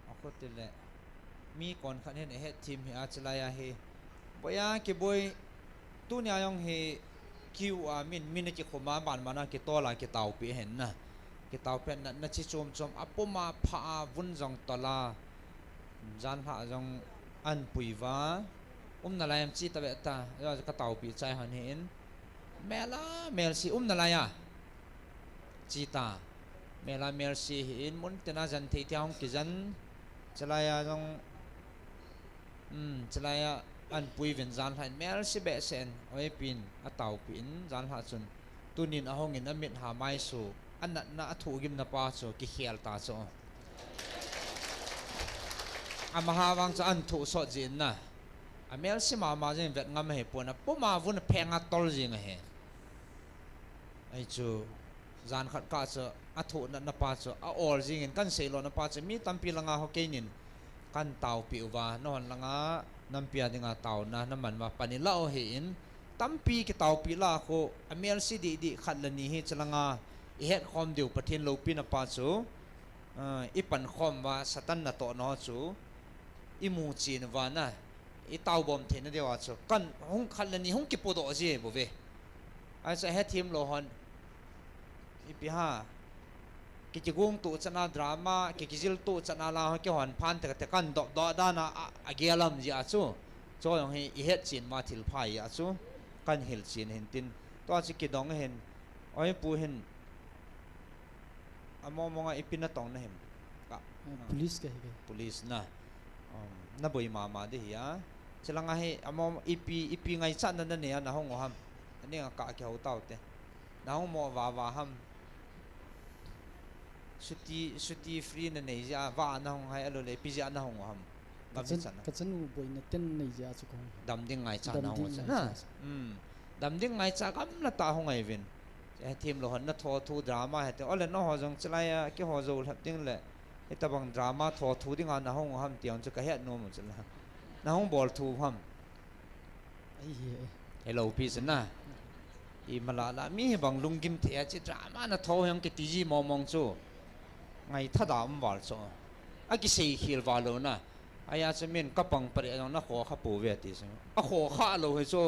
[SPEAKER 8] aku tile mi kon khan hen he team he achlaya he boya ke boy tu nya yong he kiu a min ki khoma ban mana ke to la ke tau pi hen na ki tau pen na chi chom apuma pha vun jong tola jan ha jong an puiwa na layam chi ta beta yo ka tau pi chai han hin mela mel si na laya chi ta mela mel si hin mun tena jan thei tiang ki jan chalaya jong chalaya an pui vin jan han mel si be sen oi pin a tau pin jan ha chun tunin a hongin a mit ha mai su an na thu gim na pa chu ki khial ta chu amaha wang cha an thu so jin na amel si ma jin vet ngam he pona puma vun phenga tol jing he ai chu zan khat ka chu a thu na pa chu a or jing in kan se lo na pa chu mi tampi langa ho keinin kan tau pi wa non langa nampia dinga tau na man wa panila o he in tampi ki tau pi la ko amel si di khat la ni he chalanga i het khom deu pathin lo pi na pa chu i pan khom wa satan na to no chu i mu chin wa na i tau bom the na dewa chu kan hong khat la ni hong ki podo je bo ve ai sa het thim lo hon i pi ha ki chi gung tu chana drama ki zil tu chana la ki hon phan te kan do da na agelam ji a chu cho yong hi i het chin ma thil phai a chu kan hil chin hin tin to chi ki dong hen oi pu hen amo monga ipina tong na hem ka
[SPEAKER 9] police ke
[SPEAKER 8] police na boi mama de ya chalanga he amo ipi ngai chan na ne na hong ham ani ka ke ho tau te na hong mo wa ham suti free na nei ja wa na hong hai alo le pi ja na hong ham
[SPEAKER 9] ka chan u boi na ten nei ja chu ko
[SPEAKER 8] dam ding ngai cha na hong cha na dam ding ngai cha kam la ta hong ai vin team lo hon na tho thu drama he te ole no ho jong chlai ki ho zo hap ding le eta bang drama tho thu ding an na hong ham tiang chu ka het no mo chla na hong bol thu ham
[SPEAKER 9] ai he
[SPEAKER 8] hello peace na i mala la mi bang lungkim the chi drama na tho yang ki ti ji mo mong chu ngai tha da am wal chu a ki sei khil wa lo na aya chamen ka pang pare na kho kha pu ve ti se a kho kha lo he chu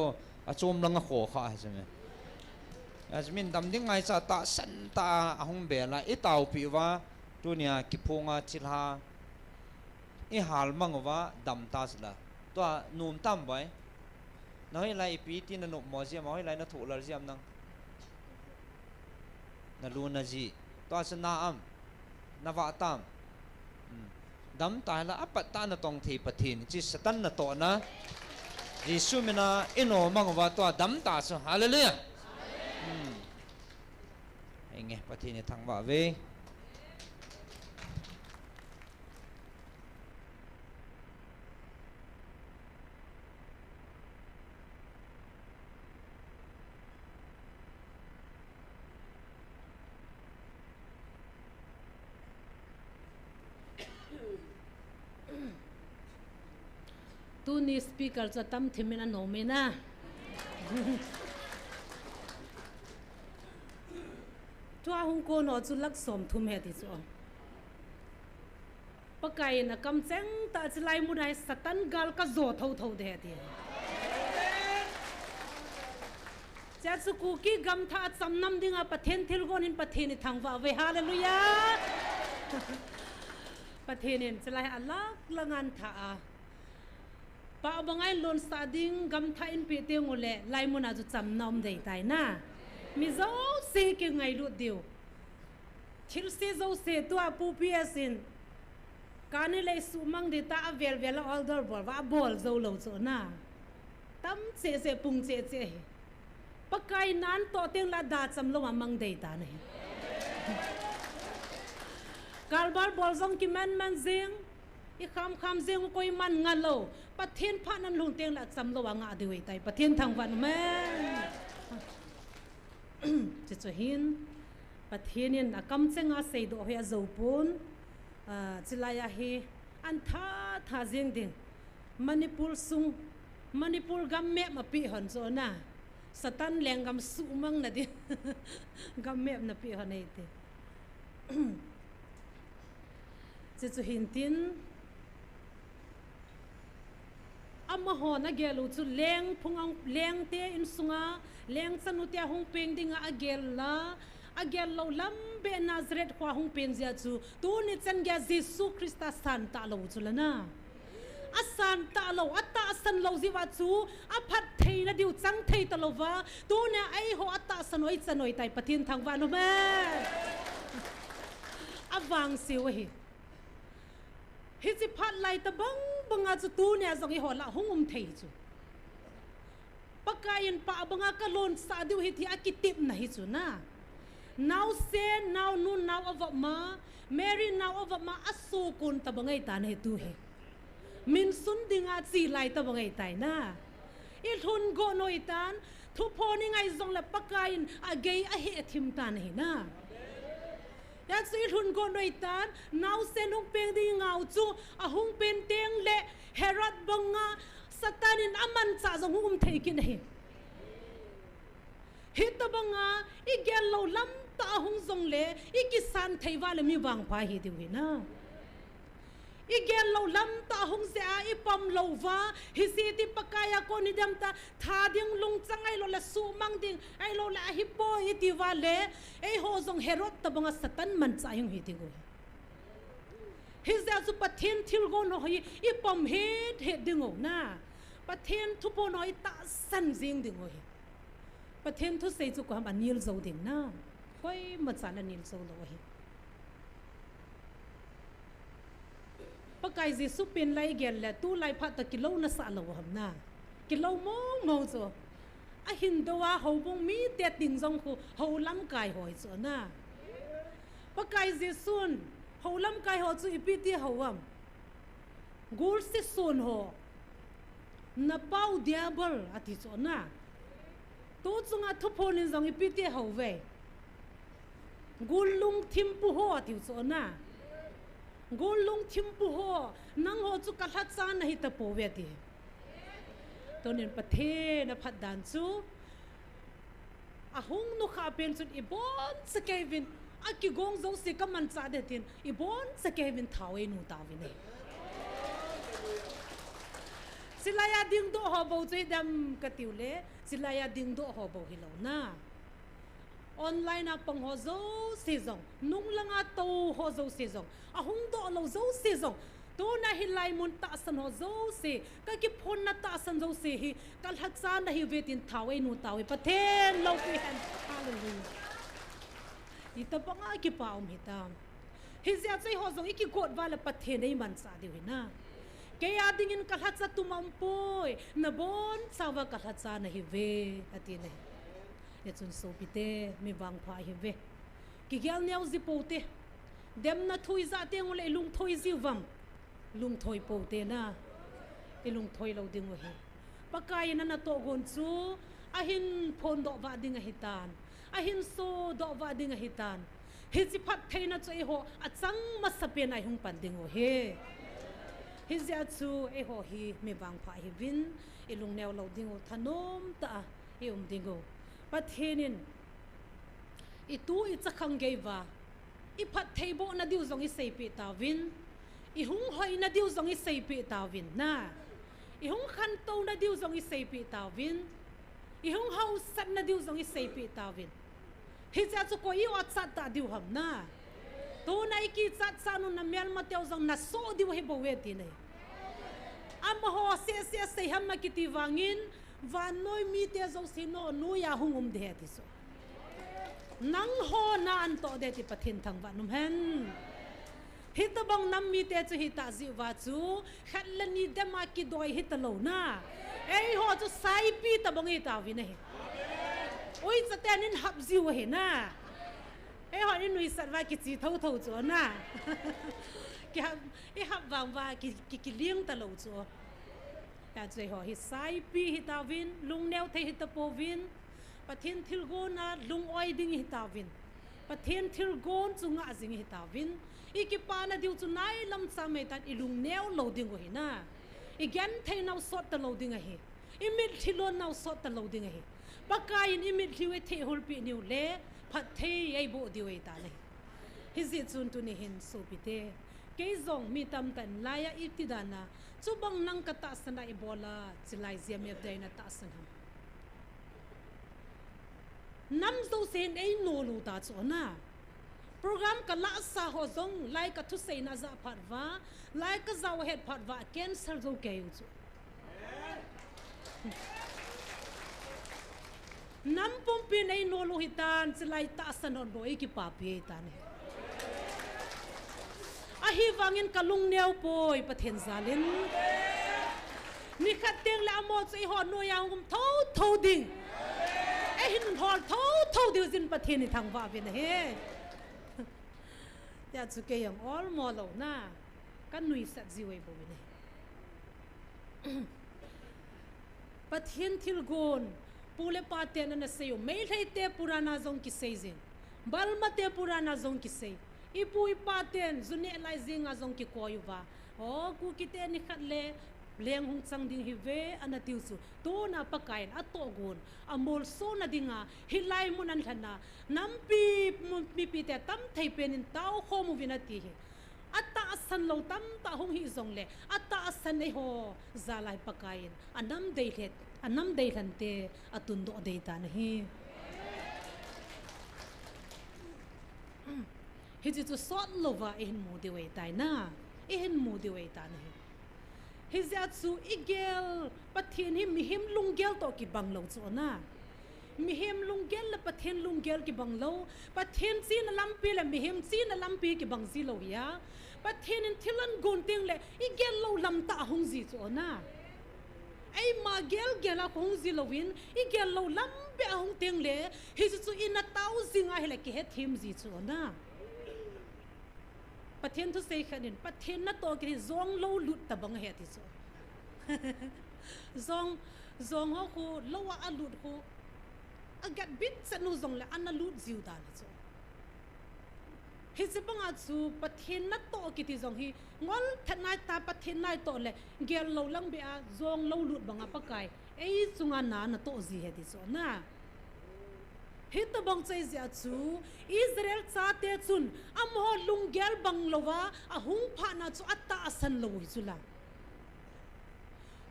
[SPEAKER 8] a chom lang a kho kha he se Azmin dam ding ngai cha ta san ta ahong be la i tau pi wa tunia ki phonga chilha i hal mang wa dam ta sla to num tam bai noi lai pi tin na no mo je mo lai na thu lar jam nang na lu na ji to sa na am na wa tam dam ta la apat ta na tong thi pathin chi satan na to na Jisu mina ino mang wa to dam ta so hallelujah nghe pathin ni thang ba ve
[SPEAKER 7] tu ni speaker cha tam thimena no me na tua hong ko no chu lak som thum he ti chu pakai na kam cheng ta chlai mu dai satan gal ka zo tho de ti cha chu KUKI gam tha chamnam dinga pathen thil gon in pathen ni thangwa ve hallelujah pathen in chlai alak langan tha a pa bangai lon sa ding gam tha in pe te ngole lai mu na chu chamnam dei tai na mi zo se ke ngai lu diu thil se zo se to a pu pi asin kani le su mang de ta vel vel older bol wa bol zo lo cho na tam se pung che pakai nan to teng la da cham lo mang de ta ne kalbar bol zong ki man zeng i kham zeng koi man ngalo pathen pha nan lung teng la cham lo nga de wei tai pathen thang van man chỉ cho hin pathianin akam chenga sei do he zopun chilaya he an tha jeng ding manipur gam me ma pi hon so na satan lengam su mang na di gam me na pi hon ei te chỉ cho hin tin amma hona gelu chu leng phungang leng te in sunga leng chanu te hong peng dinga agel la again lo lam be Nazareth kwa hung pen zia chu tu ni chan ga Jesus Christa san ta lo chu lana asan ta lo ata san lo ziwa chu aphat thei na diu chang thei ta lo wa tu ne ai ho ata sanoi chanoi tai pathin thang wa no ma awang siu hi hi chi phat lai ta bang banga chu tu ne zong hi ho la hung thei chu pakayin pa banga kalon sa diu hi thi akitip na hi chu na now se now nu now avama Mary now avama asu kun ta bangai ta ne tu he min sun dinga chi lai ta bangai tai na I thun go noi tan thu pho ni ngai zong la pakain agei a he thim tan he na yak si thun go noi tan now se nung peng ding ngau chu a hung pen teng le Herod banga satanin aman cha zong hum thei kin he hit ta banga I gel lo lam ta hung zong le I kisan thei wa le mi wang pa hi diu he na I gel lo lam ta hung se a I pam lo wa hi si ti pakaya ko ni dam ta tha ding lung changai lo la su mang ding ai lo la hi po hi ti wa le ei ho zong Herod ta banga satan man cha yung hi ti go hi za su pathen thil go no hi I pam he ding o na pathen thu po no I ta san jing ding o hi pathen thu sei chu ko ham anil zo ding na koi ma cha na nil zo lo hi pakai Jesu pen lai gel la tu lai phat ta kilo na sa lo ham na kilo mo zo a hin do wa ho bong mi te ting jong khu ho lam kai hoi zo na pakai Jesu ho lam kai ho chu ipiti ho am gur se son ho na pau diabol ati zo na tu chunga thu phonin jong ipiti ho ve gulung thimpu ho ati zo na golong thimpu ho nang ho chu ka thlat chan na hi ta po ve ti tonin pathe na phat dan chu a hung no kha pen chu I bon sa Kevin a ki gong zo se ka man cha de tin I bon sa Kevin thawe nu ta vi ne silaya ding do ho bo chu dam ka tiu le silaya ding do ho bo hi lo na online a pang ho zo se zong nung langa to ho zo se zong a hung do lo zo se zong to na hi lai mun ta san ho zo se ka ki phon na ta san zo se hi kal hat sa na hi vetin thawe nu tawe pathen lo pi han hallelujah ita panga ki paum hitam hi zia chai ho zong iki god wala pathen nei man sa de na ke ya dingin kal hat sa tumam poi na bon sawa kal hat sa na hi ve ati ne chun so pite mi wang pha hi ve ki gyal neu zi pote dem na thui za te ngole lung thoi zi wam lung thoi pote na I lung thoi lo ding o hi pakai na to gon chu a hin phon do wa ding a hitan a hin so do wa ding a hitan hi chi phat theina chei ho a chang ma sape nai hung pan ding o he hi zia chu e ho hi mi wang pha hi win I lung neu lo ding o thanom ta e ding o pathenin itu I chakhang geiwa I phat theibo na diu zong I seipi ta win I hung hoi na diu zong I seipi ta win na I hung khan to na diu zong I seipi ta win I hung hau sat na diu zong I seipi ta win hi cha chu ko I wat sat ta diu ham na to na I ki chat sa nu na mel ma teu zong na so diu he bo we ti nei am ho se sei ham ma kiti wangin van noi mi te zo sino nu ya hungum de ti so nang ho na an to de ti pathin thang wa num hen hit bang nam mi te chu hita ji wa chu khalani de ma ki doi hit lo na ei ho chu sai pi ta bang I ta vi ne oi chatenin hab ji wa he na ei ho ni nui sat wa ki chi thau thau chu na ki hab I hab wang wa ki liang ta lo chu ta chei ho hi sai pi hi ta win lung neu the hi ta po win pathin thil go na lung oi ding hi ta win pathin thil gon chunga jing hi ta win ikipa na diu chu nai lam cha me tan ilung neu lo ding go hi na igen thei nau sot ta lo ding a hi imit thilon nau sot ta lo ding a hi pakai in imit liwe the hol pi niu le phat thei ai bo diu ta le hi zi chun tu ni hin so pi te ke zong mi tam tan laya itidana chubang nang kata sana ibola chilai GMFDI na ta san ham nam zo sen ei no lu ta chona program ka la sa ho zong lai ka thu sei na za phatwa lai ka zaw het phatwa cancer zo ke yu chu nam pom pin ei no lu hitan chlai ta san on boi ki pa pi ta ne a hi wangin kalung neu poi pathen zalin ni khat teng la mo chei ho no yang gum tho ding e hin hol tho diu zin pathen ni thang wa bin he ya chu ke yang all mo lo na kan nui sat jiwei bo bin pathen thil gon pule paten na seyo mei thei te purana zong ki seizin balma te purana zong ki sei ipu ipaten zune lai zinga zong ki koyuwa o ku kite ni khatle leng hung chang ding hi ve anatiu su to na pakain atogon amol so na dinga hilai munan thana nampi mi pi te tam thei penin tau khomu vinati hi ata asan lo tam ta hung hi zong le ata asan nei ho zalai pakain anam dei lante atun do dei ta na hi hi chu sot lova in mu de wei tai na in mu de wei ta na hi chu igel pathin hi mihim lunggel to ki banglo chu na mihim lunggel la pathin lunggel ki banglo pathin chin lampi la mihim chin lampi ki bangzi lo ya pathin in thilan gun ting le igel lo lam ta hung ji chu na ai ma gela hung ji lo win igel lo lam be hung ting le hi chu in a tau zinga hele ki he thim ji chu na pathen thu sei khanin pathen na to ki zong lo lut ta bang he ti so zong ho khu lo wa alut khu agat bit sanu zong la ana lut jiu da ni so hi se banga chu pathen na to ki ti zong hi ngol thanai ta pathen nai to le gel lo lang be a zong lo lut banga pakai ei chunga na to ji he ti so na hit bang chai zia chu Israel cha te chun amho lunggel banglowa a hung pha na chu atta asan lo hi chula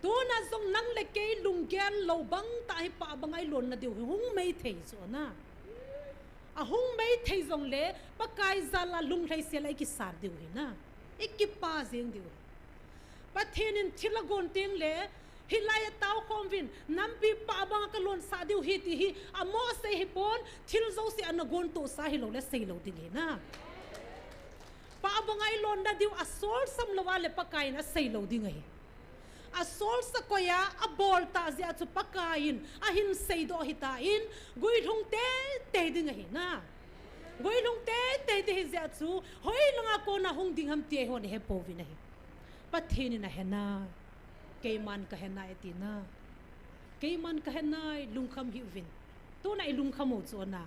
[SPEAKER 7] to na zong nang le ke lunggel lo bang ta hi pa bangai lon na diu hung mei thei chu na a hung mei thei zong le pakai zala lung thei se lai ki sar diu hi na ikipa zeng diu pathen in thilagon ting le hilaya tau khomvin nampi pa bang ka lon sa diu hi ti hi amo se hi pon thil zo si anagon to sa hi lo le sei lo ding he na pa bangai lon da diu asol sam lawa le pakai na sei lo ding he asol sa koya abol ta zia chu pakain a hin sei do hi ta in gui thung te ding he na gui thung te hi zia chu hoi langa ko na hung ding ham te ho ne he po vi na he pathin na he na keiman ka henai etina keiman ka henai lungkham hi vin to nai lungkham o chona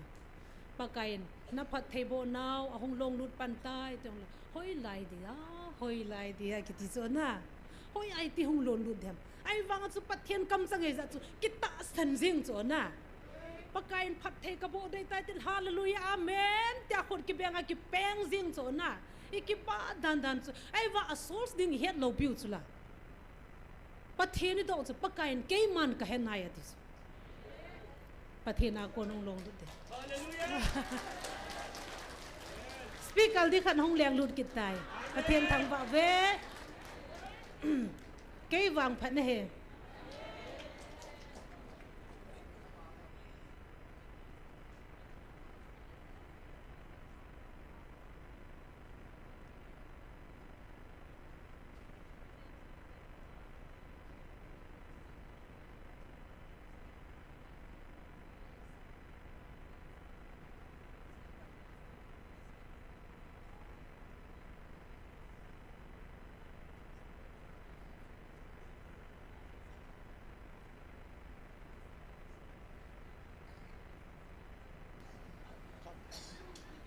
[SPEAKER 7] pakain na phat thebo naw ahong long lut pan tai tong hoi lai dia kiti chona hoi ai ti hung lon lut dem ai wanga chu pathian kam sangai za chu kita san jing chona pakain phat the ka bo dei tai til hallelujah amen ta khot ki benga ki peng jing chona ikipa dan chu ai wa asol ding het lo piu chula patheni do chu pakain keiman ka henai atis pathena ko nong long de hallelujah speak al di khan hong leng lut kit tai pathen thang wa ve kei wang phat ne he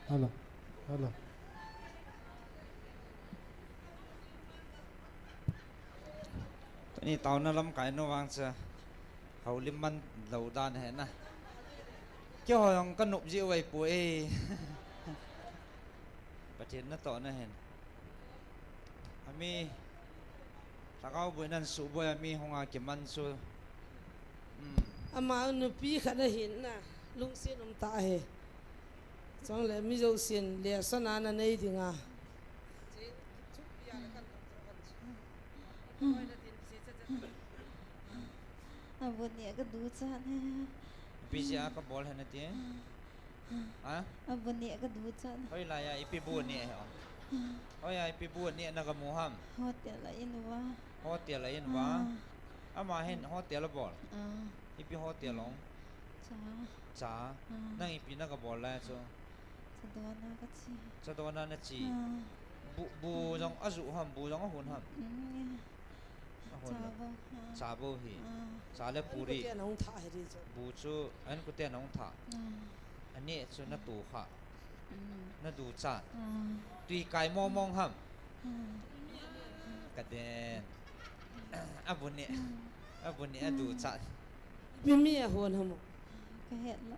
[SPEAKER 2] Hello.
[SPEAKER 8] Ni tauna lam kai no wang cha haulim man lo dan he na kyo hoyong kanup ji wei pu e pathin na to na hen ami takau bu nan su bo ami honga ki man su
[SPEAKER 4] ama nu pi khana hin na lung xin ta he xong lệ mi dâu xin lệ sơn an anh ấy thì ngà
[SPEAKER 6] Abun niya ka dusan he.
[SPEAKER 8] Busy ka ball hana ti. Ha?
[SPEAKER 6] Abun niya ka dusan.
[SPEAKER 8] Oi la ya ipibu ni he. Oi ya ipibu ni nagamuham.
[SPEAKER 6] Hotel la inwa.
[SPEAKER 8] Hotel la in wa. Ama hen hotel la ball. Ipi hotel long.
[SPEAKER 6] Cha.
[SPEAKER 8] Cha. Nang ipi nagaball la so.
[SPEAKER 6] Sadona ka chi.
[SPEAKER 8] Sadona na chi. Bu jong azu ham bu jong hun ham. Chabo hi. Chale puri. Bu chu an ku te nong tha. Ani chu na tu kha. Na du cha. Tui kai mo mong ham. Ka den. Abun ni adu cha.
[SPEAKER 4] mi mi à hồn hầm
[SPEAKER 6] Ka het lo.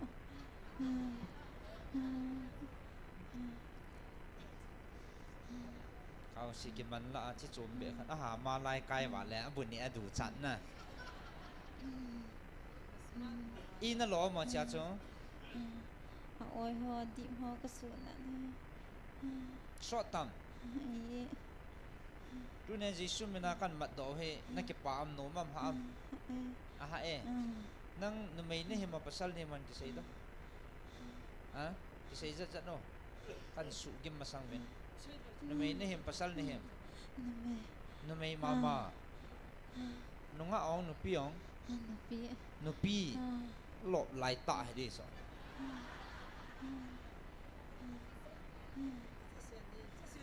[SPEAKER 8] Kau si ki man la chi chum be khan a ha ma lai kai wa le abun ni adu chan na. I na lo ma cha chu.
[SPEAKER 6] Oi ho di ho ka su na ne.
[SPEAKER 8] Short tam. Tu ne ji su mina kan mat do he na ki pa am no mam ha am. A ha e. Nang no mai ne he ma pasal ne man ki sei do. Ha? Ki sei za no. Kan su gim masang ben. No mai ne hem pasal ne hem. No mai mama. No nga ong no piong. No pi. Lop lai ta he di so.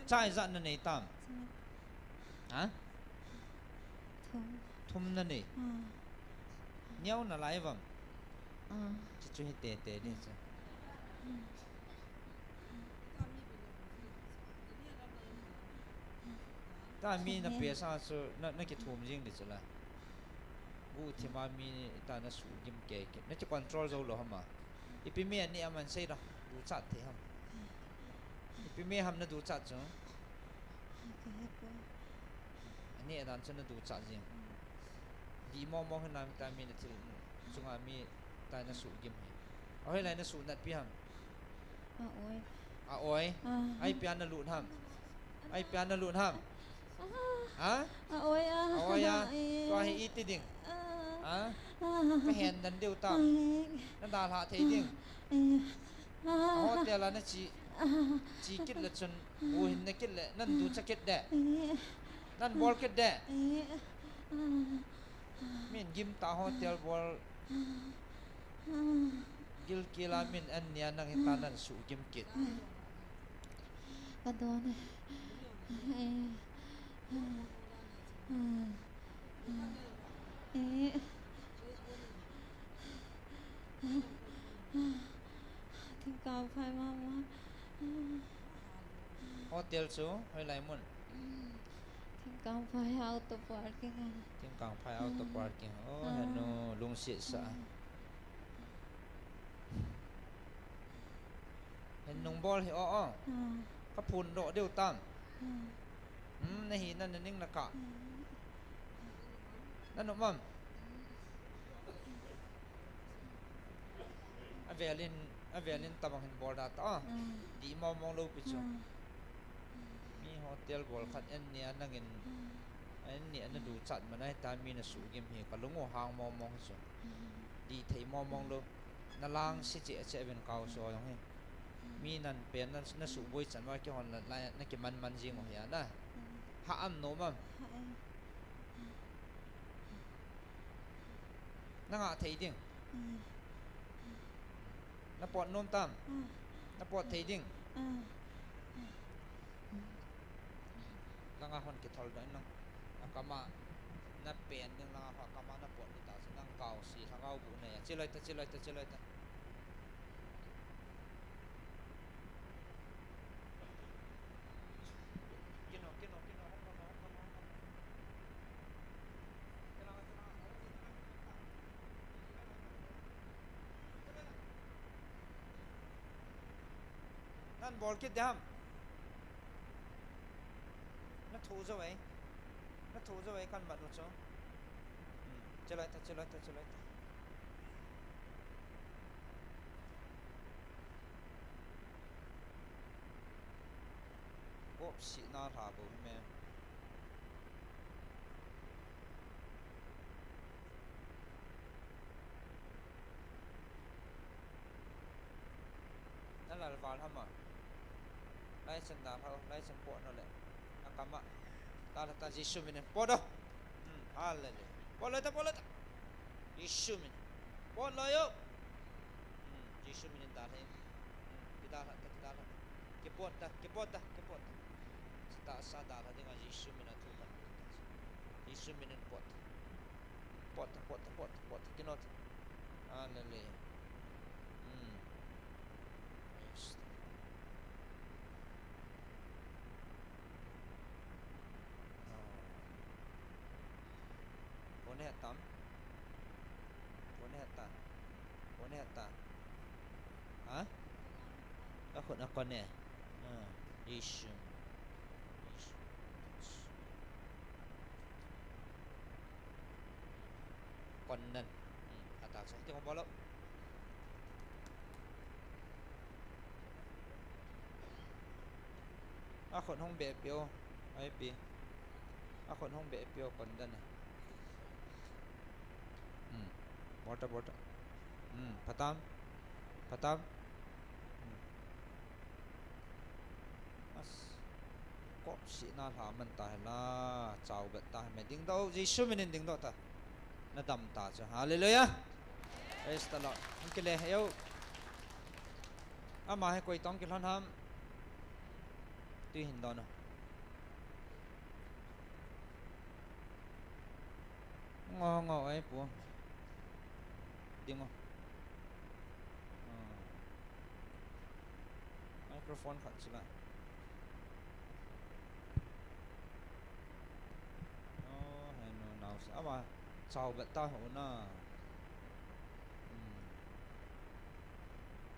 [SPEAKER 8] Chai za na nei tam. Hả? Thum na nei. Nhau na lai vam. Chỉ chú tê tê đi chứ. Ta mi na pia sa so na ki thum jing đi chứ là. Bu thì mà mi ta na su gim ke ke. Na chỉ control zo lo hama. Ipi mi ani aman sei da. Du chat the ham. Ipi mi ham na du chat chứ. Ani dan chân na du chat jing. Di mo mo han nam ta mi na til. Sunga mi ta na su gim he. Oi lai na su nat pi ham.
[SPEAKER 6] Oi.
[SPEAKER 8] Oi. Ai pian na lut ham. Ai pian na lut ham. Hả?
[SPEAKER 6] Oi
[SPEAKER 8] Oi ya. Toi hi ti ding. Hả? Cái hèn đần điều ta. Nó đà hạ thấy ding. Hotel là nó chỉ kít là chân bù hình nó kít là năn đủ chắc kít đẻ. Năn ball kít đẻ. Mình gim ta hotel ball. Gil kila min an niya nang hitanan su gim kit.
[SPEAKER 6] Kadone. Tình cảm phải mama.
[SPEAKER 8] Hotel số hay lại muốn.
[SPEAKER 6] Tình cảm phải auto parking.
[SPEAKER 8] Tình cảm phải auto parking. Oh, ano lung sit sa. Hình nung ball hi oh. Ka phun độ đều tam. Này nan ning na ka. Nan no mam. Avelin tabang hin ball da ta. Di mo mong lo pi chu. Mi hotel ball khat en ni anangin. An ni an du chat manai ta mi na su gim hi ka lungo hang mo mong chu. Di thei mo mong lo. Na lang si che che ben kaw so yong he. Mi nan pen nan na su boi chan wa ki hon la na ki man jing ho ya na. Ha am no mam. Na nga thei ding. Na pot nom tam. Na pot thei ding. Langa hon ki thol dai nang. Akama na pen ding langa ha kama na pot ni ta nang kaw si thangau bu ne ya. Chiloi ta. Nan ball kit dam. Nó thu ra vậy căn mặt một số. Chơi lại ta. cốp xị na thả bố mẹนั่นแหละวาทำอ่ะไล่สันดาเขาไล่สันปวดนั่นแหละนักกรรมะตาตาจิสุมินปวดอ่ะฮัลเลยปวดเลยตาจิสุมินปวดเลยอ่ะจิสุมินตาเลยkita kepot dah tak sadar dengan Yesus mina Tuhan Yesus mina pot kinot haleluya Pone hata hả ako nè Yesus con nên ta sẽ không bao lâuคนห้องเบะเปียวไอ้ปีคนห้องเบะเปียวคนนั้นน่ะบอตพัตามก็สิน่าถามมันตายละเจ้าเบ็ดตายไม่ดิ้งดาวจิชูมินดิ้งดาวตาน่าดำตาจ้ะฮาเลลูยาเอสตลอดมันกิเลสเอวมาให้คุยต้องกินทำตีหินดอนงอไอ้ปัวดิ้งไมโครโฟนขัดใช่ไหมnào sẽ mà chào vật ta hổ na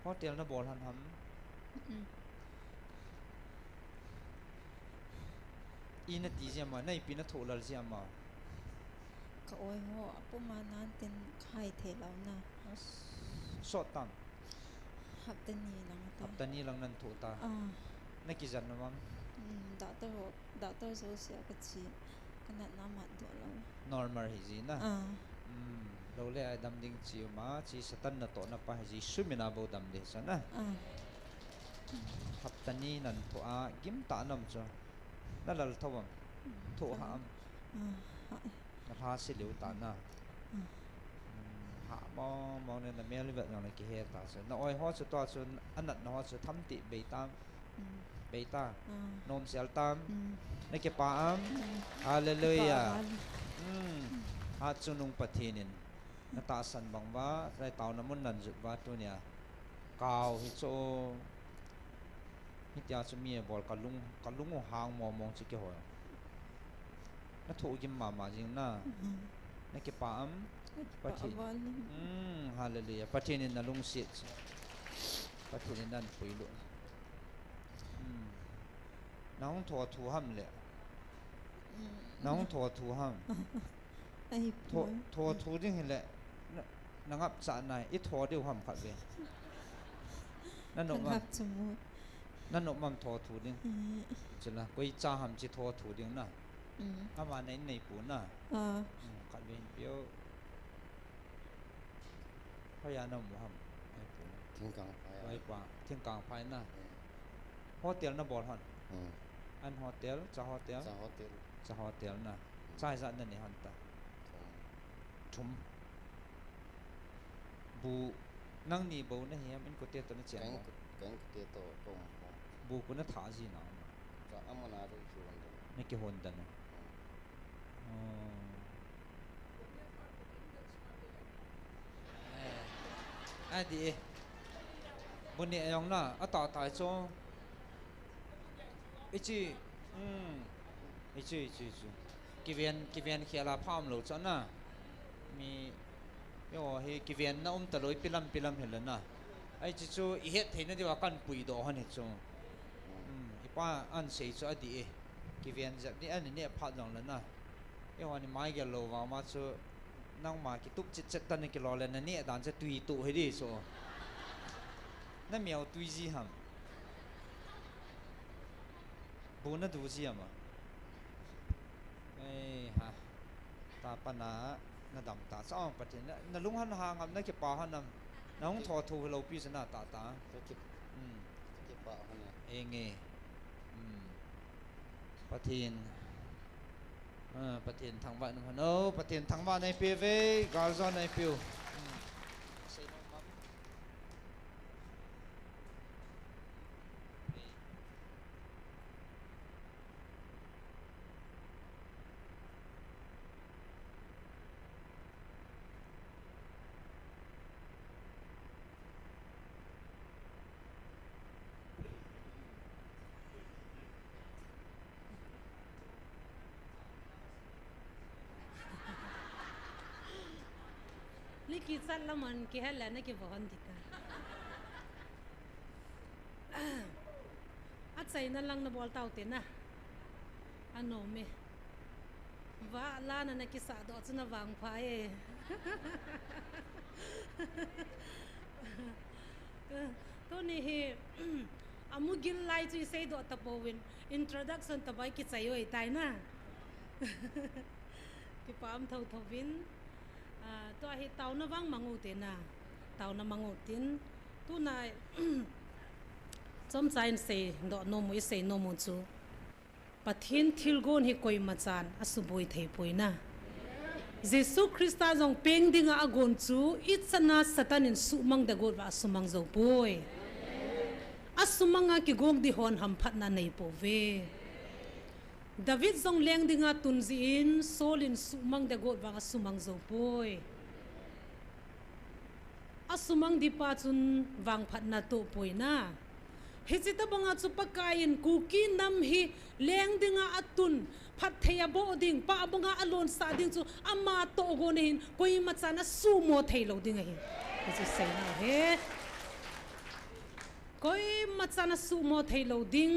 [SPEAKER 8] có tiền nó bỏ hẳn hắm in tí gì mà này pin nó thổ là gì mà
[SPEAKER 10] cái ôi họ bố mà nan tiền khai thế lâu na
[SPEAKER 8] sọt tam
[SPEAKER 10] hấp tên ni lang nan
[SPEAKER 8] thổ ta này cái dân nó
[SPEAKER 10] đã tôi số sẽ cái gì cái này nó mặt độ lâu
[SPEAKER 8] normal hay gì na lâu lẽ đam đinh chiều mà chỉ satan na to na pa hay gì sumina bao đam de sa na hấp tên ni nan thổ a kim ta nam choนั่นเราทว่าโถหามมาพาสิเหลวตาน่ะหามองเนี่ยแต่เมื่อลิเวอร์อย่างไรกี่เหตุตาส่วนน้อยหัวสุดตัวส่วนอันนั้นหัวสุดทำติเบต้านมเสียตามในเก็บปามฮาเลลูยาฮาจุนุงปะทีนินนัตตาสันบังว่าในเตาน้ำมันนันจุดว่าตัวเนี่ยกาวฮิโซฮิตยาจะมีบอกกันลุงหางมองสิเกี่ยวนั่นถูกกินมาจริงนะนั่นเก็บปามปะทีฮาเลลูยาปะทีนินนั่นลุงเสียปะทีนินนั่นปุยลุน้องถั่วถูห้ำเลยน้องถั่วถูห้ำถั่วถูจริงแหละนับสารไหนอีถั่วเดียวห้ำขัดเลยนั่นหนุ่มนั่นหนุ่มมันถั่วถูจริงใช่ไหมกุยจ้าห้ำจีถั่วถูจริงนะอามาในปูน่ะขัดเลยเดียวพยานำห้ำไอ้ปูทิ้งกลางไฟไว้กว่าทิ้งกลางไฟน่ะโฮเทลน่ะบอลหันอันโฮเทลจะโฮเทลนะใช่สันนั่นนี่ฮันตาทุ่มบูนั่งนี่บูนั่นเฮียมันก็เตี้ยตัวนี้เจียงแกงเตี้ยตัวตรงบูก็น่าถ่าจีน่ะจะอามันอะไรชวนนี่กี่คนดันไอ้ดีบุญเนี่ยยังน่ะอ่ะต่อตายโจอีจีกีเวียนเขียลาพามหลุดซะนะมีโย่เฮกีเวียนน่ะตะลอยปิลัมเห็นแล้วนะไอ้จีจูอีเฮ็ดเห็นนั่นที่ว่ากันปุยดอหันจูอีป้าอันเสียจูอดีกีเวียนจากนี้อันนี้พัดลงแล้วนะโย่อันนี้ไม่กี่โลว่ามาจูนั่งมากี่ตุกจิตตันนี่กี่โลแล้วนั่นนี่ด่านจะตุยตุให้ดีจูนั่นมีเอาตุยจีฮัม bố nó đủ gì mà ấy ha ta pana na dam ta sao phát triển na lung han hàng ngam na cái pa han nam na hong thọ thu lâu pi sana ta cái pa han ê nghe phát triển phát triển thằng bạn nó nó phát triển thằng bạn này PV Gaza này phiêu
[SPEAKER 7] Li ki sat la man ki hela na ki von dika at sai na lang na bol tau te na ano me va la na ki sa do chuna wang pha e to ni he amugil lai chu sei do ta powin introduction ta bai ki chai oi tai na ki pam thau thovin to hi tauna wang mangu te na tauna mangu tin tu nai chom chain se do no mu se no mu chu pathin thil gon hi koi machan asuboi thei poina Jesu Christa jong peng dinga agon chu ichana satanin sumang da god wa sumang zo poi asumanga ki gong di hon ham phat na nei po ve David zong leng dinga tunzi in solin sumang da god wa sumang zo poi asumang di pa chun wang phat na to poi na hechita banga chu pakain KUKI nam hi leng dinga atun phat theya bo ding pa banga alon sa ding chu ama to go nehin koi machana sumo theilo ding hi chu sei na he koi machana sumo theilo ding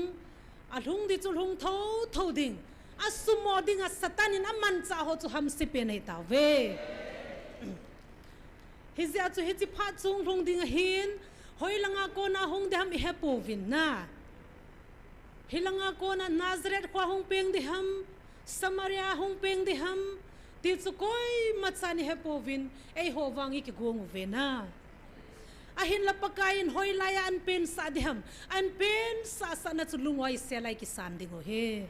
[SPEAKER 7] alhung di chu lung tho ding asumo ding a satanin aman cha ho chu ham sipe nei ta ve hizia chu hichi pha chung lung ding hin hoilanga ko na hong de ham he povin na hilanga ko na Nazareth kwa hong peng de ham Samaria hong peng de ham ti chu koi machani he povin ei ho wangi ki gong ve na ahin la pakain hoilaya an pen sa de ham an pen sa na chu lungoi se lai ki san ding ho he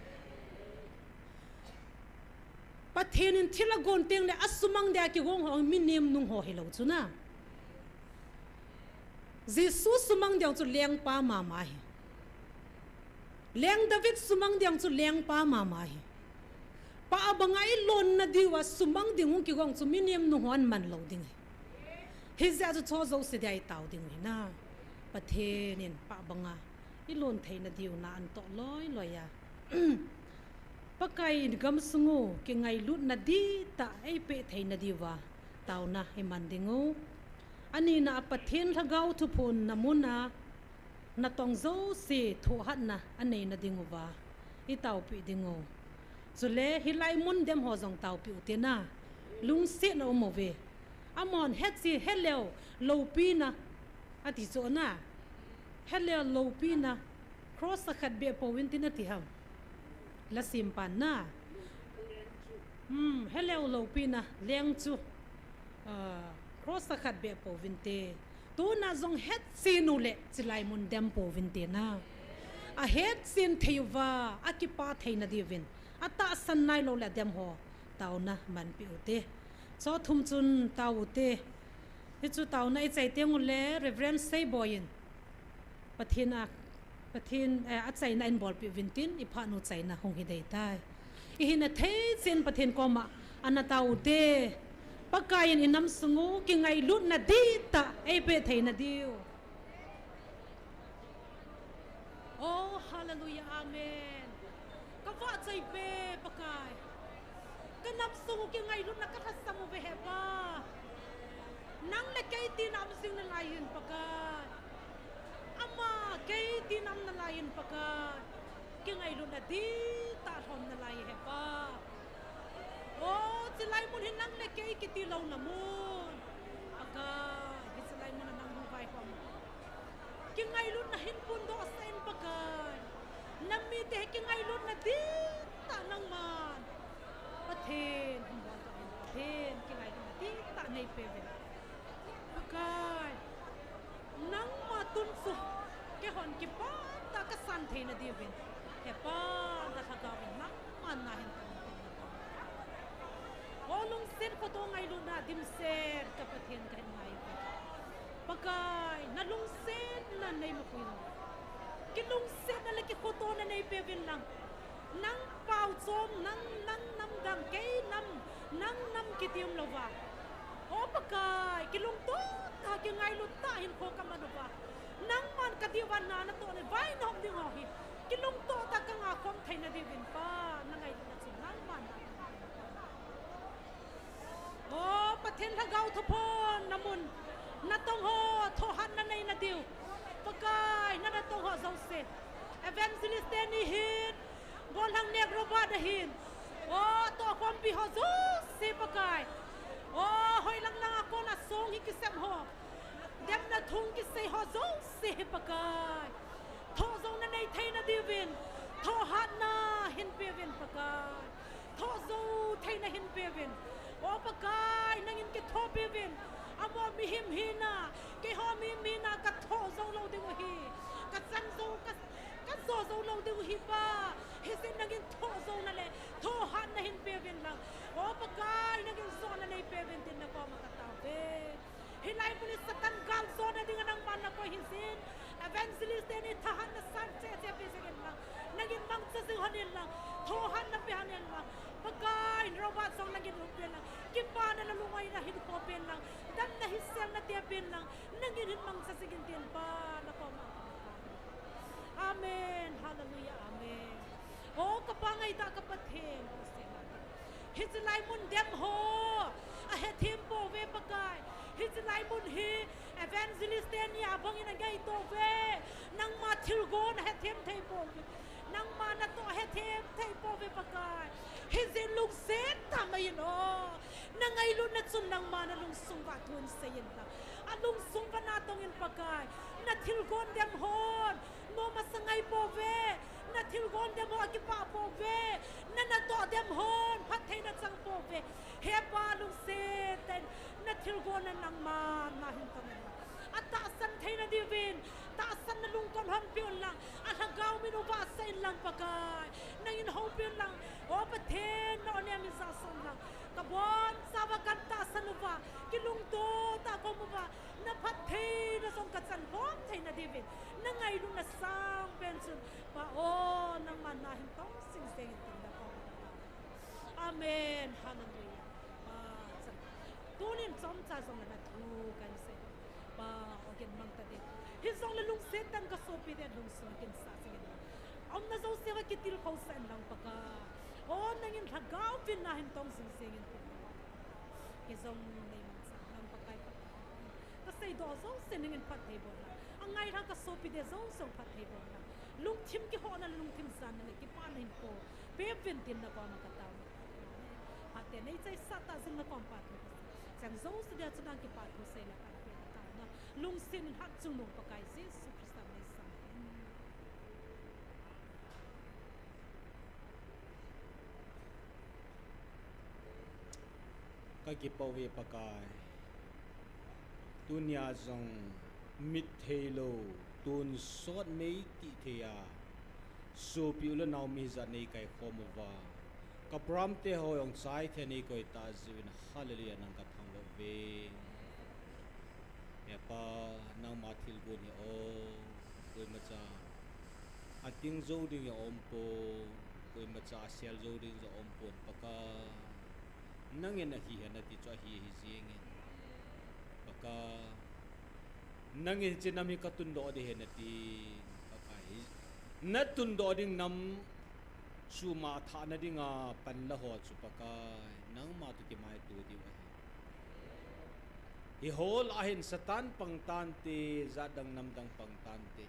[SPEAKER 7] pathenin thila gon teng le asumang de ki gong ho minim nung ho helo chuna Jesus sumang diang chu leng pa mama hi leng David sumang diang chu leng pa mama hi pa abangai lon na diwa sumang ding ki gong chu minim nu hon man lo ding hi za chu cho zo se dai taw ding hi na pathenin pa banga i lon thei na diu na an to loi ya pakai gam sungu ki ngai lut na di ta ai pe thei na diwa taw na hi man dingu ani na pathen thagau thu phun namuna na tong zo se tho hat na anei na dinguwa I taw pi dingo zule hilai mun dem ho jong taw pi te na lung se no mo ve amon het si hello lo pi na ati zo na hello lo pi na cross khat be po win tin ati ham la sim pan na hello lo pi na leng chu cross khat be po win te tu na zong het sinu le chilai mun dem po win te na a het sin theiwa akipa theina divin ata san nai lo la dem ho tauna man pi ute so thum chun taute hi chu tauna I chai teng le reverend sei boyin pathin a chai na in bol pi vintin I pha nu chai na hong hi dei tai I hin a thei chen pathin ko ma ana taute pakayin inam sungu ki ngai lut na di ta ai pe theina diu oh hallelujah amen ka wa chai pe pakai kanap sungu ki ngai lut na ka thasamu ve he pa nang le kai ti nam sing na lain pakai ama kai ti nam na lain pakai ki ngai lut na di ta thon na lai he pa oh silai mun hinang le kai ki ti lo na mun aga silai mun nang hu vai ko ki ngai lut na hin pun do sen pakai Nampi te ki ngai lut na di ta nang man pathen hamba ta pathen ki ngai lut na di ta nei pe ve pakai nang ma tun su ke hon ki pa ta ka san the na di ven he pa ta tha ka nang man na hen Olong sen ko to ngai lut na dim ser ka pathen ka ngai pakai na lung sen na nei ma kuin kilung sen na laki koto na nei pevin lang nang pau chom nang nam dang ke nam kitium lova o pakai kilung to ta ki ngai lu ta hin ko kamanova nang man kadiwan na to ne vai nom ding ho hi kilung to ta ka nga kom thai na divin pa na ngai na chi nang man o pathen lagaw thopon namun na tong ho tho han na nei na diu pakai na tong ho zong se evangelist ni hin bol hang nek roba da hin o to kom bi ho zo se pakai o hoi lang ako na song hi kisem ho dem na thung ki se ho zo se pakai tho zong na nei thai na divin tho han na hin pevin pakai tho zo thai na hin pevin o pakai nangin ki tho pevin amo mi him hina ke ho mi mina ka tho zo lo de hi ka san zo ka zo zo lo de hi pa hi sin nagin tho zo na le tho han na hin pevin lang o pakai nagin zo na le pevin din na ko makataw be hilai pulis satan gal zo na dinga nang man na ko hin sin evangelist ni thahan na san che pe segin lang nagin mang sa hanin lang tho han na pe hanin lang pakai robot song nagin rupen lang kipa na lumay na hin ko pen lang dam na hisem na te pen lang nagin hin mang sa segin din pa na ko amen hallelujah amen o kapangay ta kapathen hitlai mun dem ho a he thim po ve pakai hitlai mun hi evangelist ni abang ina gai to ve nang ma thil go na he thim thai po nang ma na to he thim thai po ve pakai hizin lung set ta mai no nang ai lu na chun nang ma na lung sung wa thun sayin ta alung sung pa na tong in pakai na thil gon dem hon no ma sangai po ve na thil gon dem ho ki pa po ve na to dem hon phat thai na chang po ve he pa lung set na thil gon na nang ma na hin tong ata san thai na divin ta san na lung kon han pion lang at hagaw minu ba sa ilang pakai nang in ho pion lang o pathen no ne mi sa son lang kabon sa wakan ta san ba kilung to ta ko mo ba na pathe na som ka san hom thai na divin na ngai lu na sang pension pa o nang man na hin tong sing sing tin da ko amen hallelujah tunin som cha som na thu kan se ba ogen mang ta de hisong la lung set tan ka sopi de lung so kin sa sing om na zo se wa kitil ko san lang paka o nangin thagaw pin na hin tong sing sing hisong nei man sa lang pakai ka sei do zo se ningin phat thei bon ang ngai ra ka sopi de zo so phat thei bon lung thim ki ho na lung thim san na ki pa nin ko pe vin tin na ko ma ka taw ate nei chai sa ta sing na kom pa sang zo se de chang ki pa tho se la ka lung sin hat chung nong pakai Jesus Christ mai sa
[SPEAKER 11] ka ki pawe pakai dunya zong mit thelo tun sot mei ti thea so piula naw mi za nei kai khomova ka pram te ho yong chai the nei koi ta zin hallelujah nang ka thang lo ve ya pa nang ma thil go ni o koi ma cha ating zo ding ya om po koi ma cha sel zo ding zo om pon paka nang en hi ha na ti cha hi jing paka nang en che nami ka tun do de he na ti paka hi na tun do ding nam su ma tha na ding a pan la ho chu paka nang ma tu ki mai tu di wa hi hol ahin satan pangtan te zadang namdang pangtan te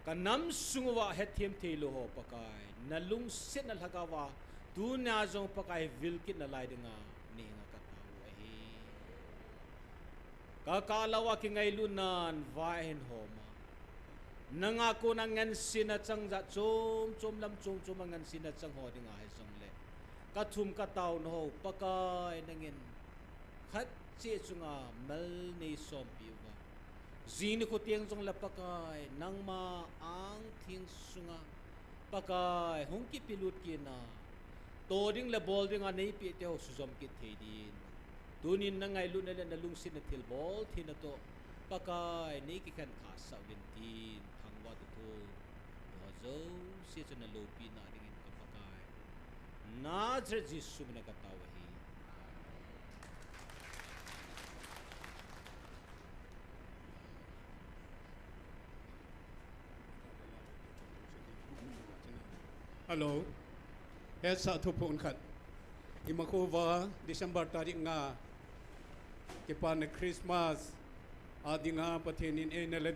[SPEAKER 11] kanam sungwa hethem thelo ho pakai nalung sit na lagawa tu na jong pakai vilkit na lai dinga ni nga kataw hi ka kalawa ki ngai lunan vain homa nangako nang ngan sina chang za chom lam chom ngan sina chang ho dinga hai song le ka thum ka taw no ho pakai nangin khat che chunga mal nei som pi wa zin ko tiang jong la pakai nang ma ang thing sunga pakai hong ki pilut ki na to ding la bol ding a nei pi te ho suzom ki theidin tunin na ngai lu na le na lung sin na thil bol thina to pakai nei ki kan kha sa vintin thangwa tu to ho zo si chana lo pi na ding ka pakai na je jisu na ka taw hi
[SPEAKER 12] Hello, sa thupon khat. Imakova December tarik nga kepan Christmas adinga pathenin enalet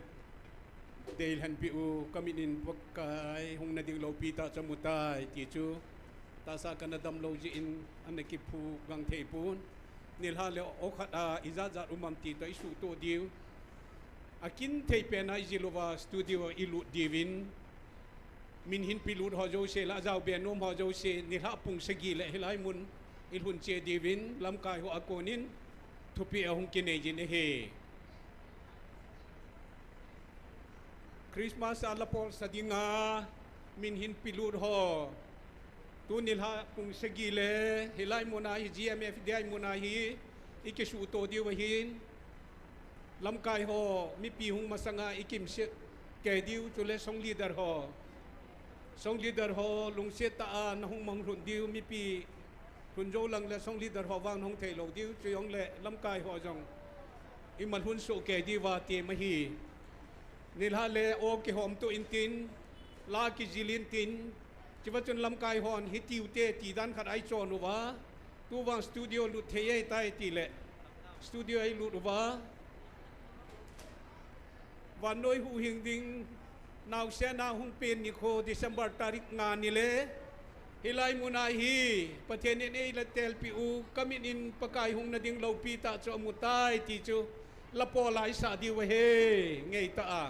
[SPEAKER 12] dale han piu kaminin pakai hong nading lopita chamutai tichu tasa kanadam loji in anakipu gang thepun nilhale okhat izaza umam ti to isu to diu akin thepena izilova studio ilu divin min hin pilut ho jo se la jaw be nom ho jo se ni ha pung segi le hilai mun il hun che divin lam kai ho akonin thupi ahung kine jin he Christmas ala pol sadinga min hin pilut ho tu nil ha pung segi le hilai mona hi GMFDI mona hi ikesu to di wa hin lam kai ho mi pi hung masanga ikim se ke diu chule song leader ho song leader ho lung se ta na hung mang run diu mi pi run jo lang le song leader ho wang hong thei lo diu chuyong le lam kai ho jong i man hun so ke di wa ti ma hi nil ha le o ki hom to in tin la ki jilin tin chiwa chun lam kai hon hi tiu te ti dan khat ai chon wa tu wang studio lu thei tai ti le studio ai lu wa wan noi hu hing ding now se na hung pen NIKHO December tarik nga nile hilai munai hi pathen ne la tel pi u kamin in pakai hung na ding lo pi ta cho mutai ti chu la po lai sa di wa he ngei ta a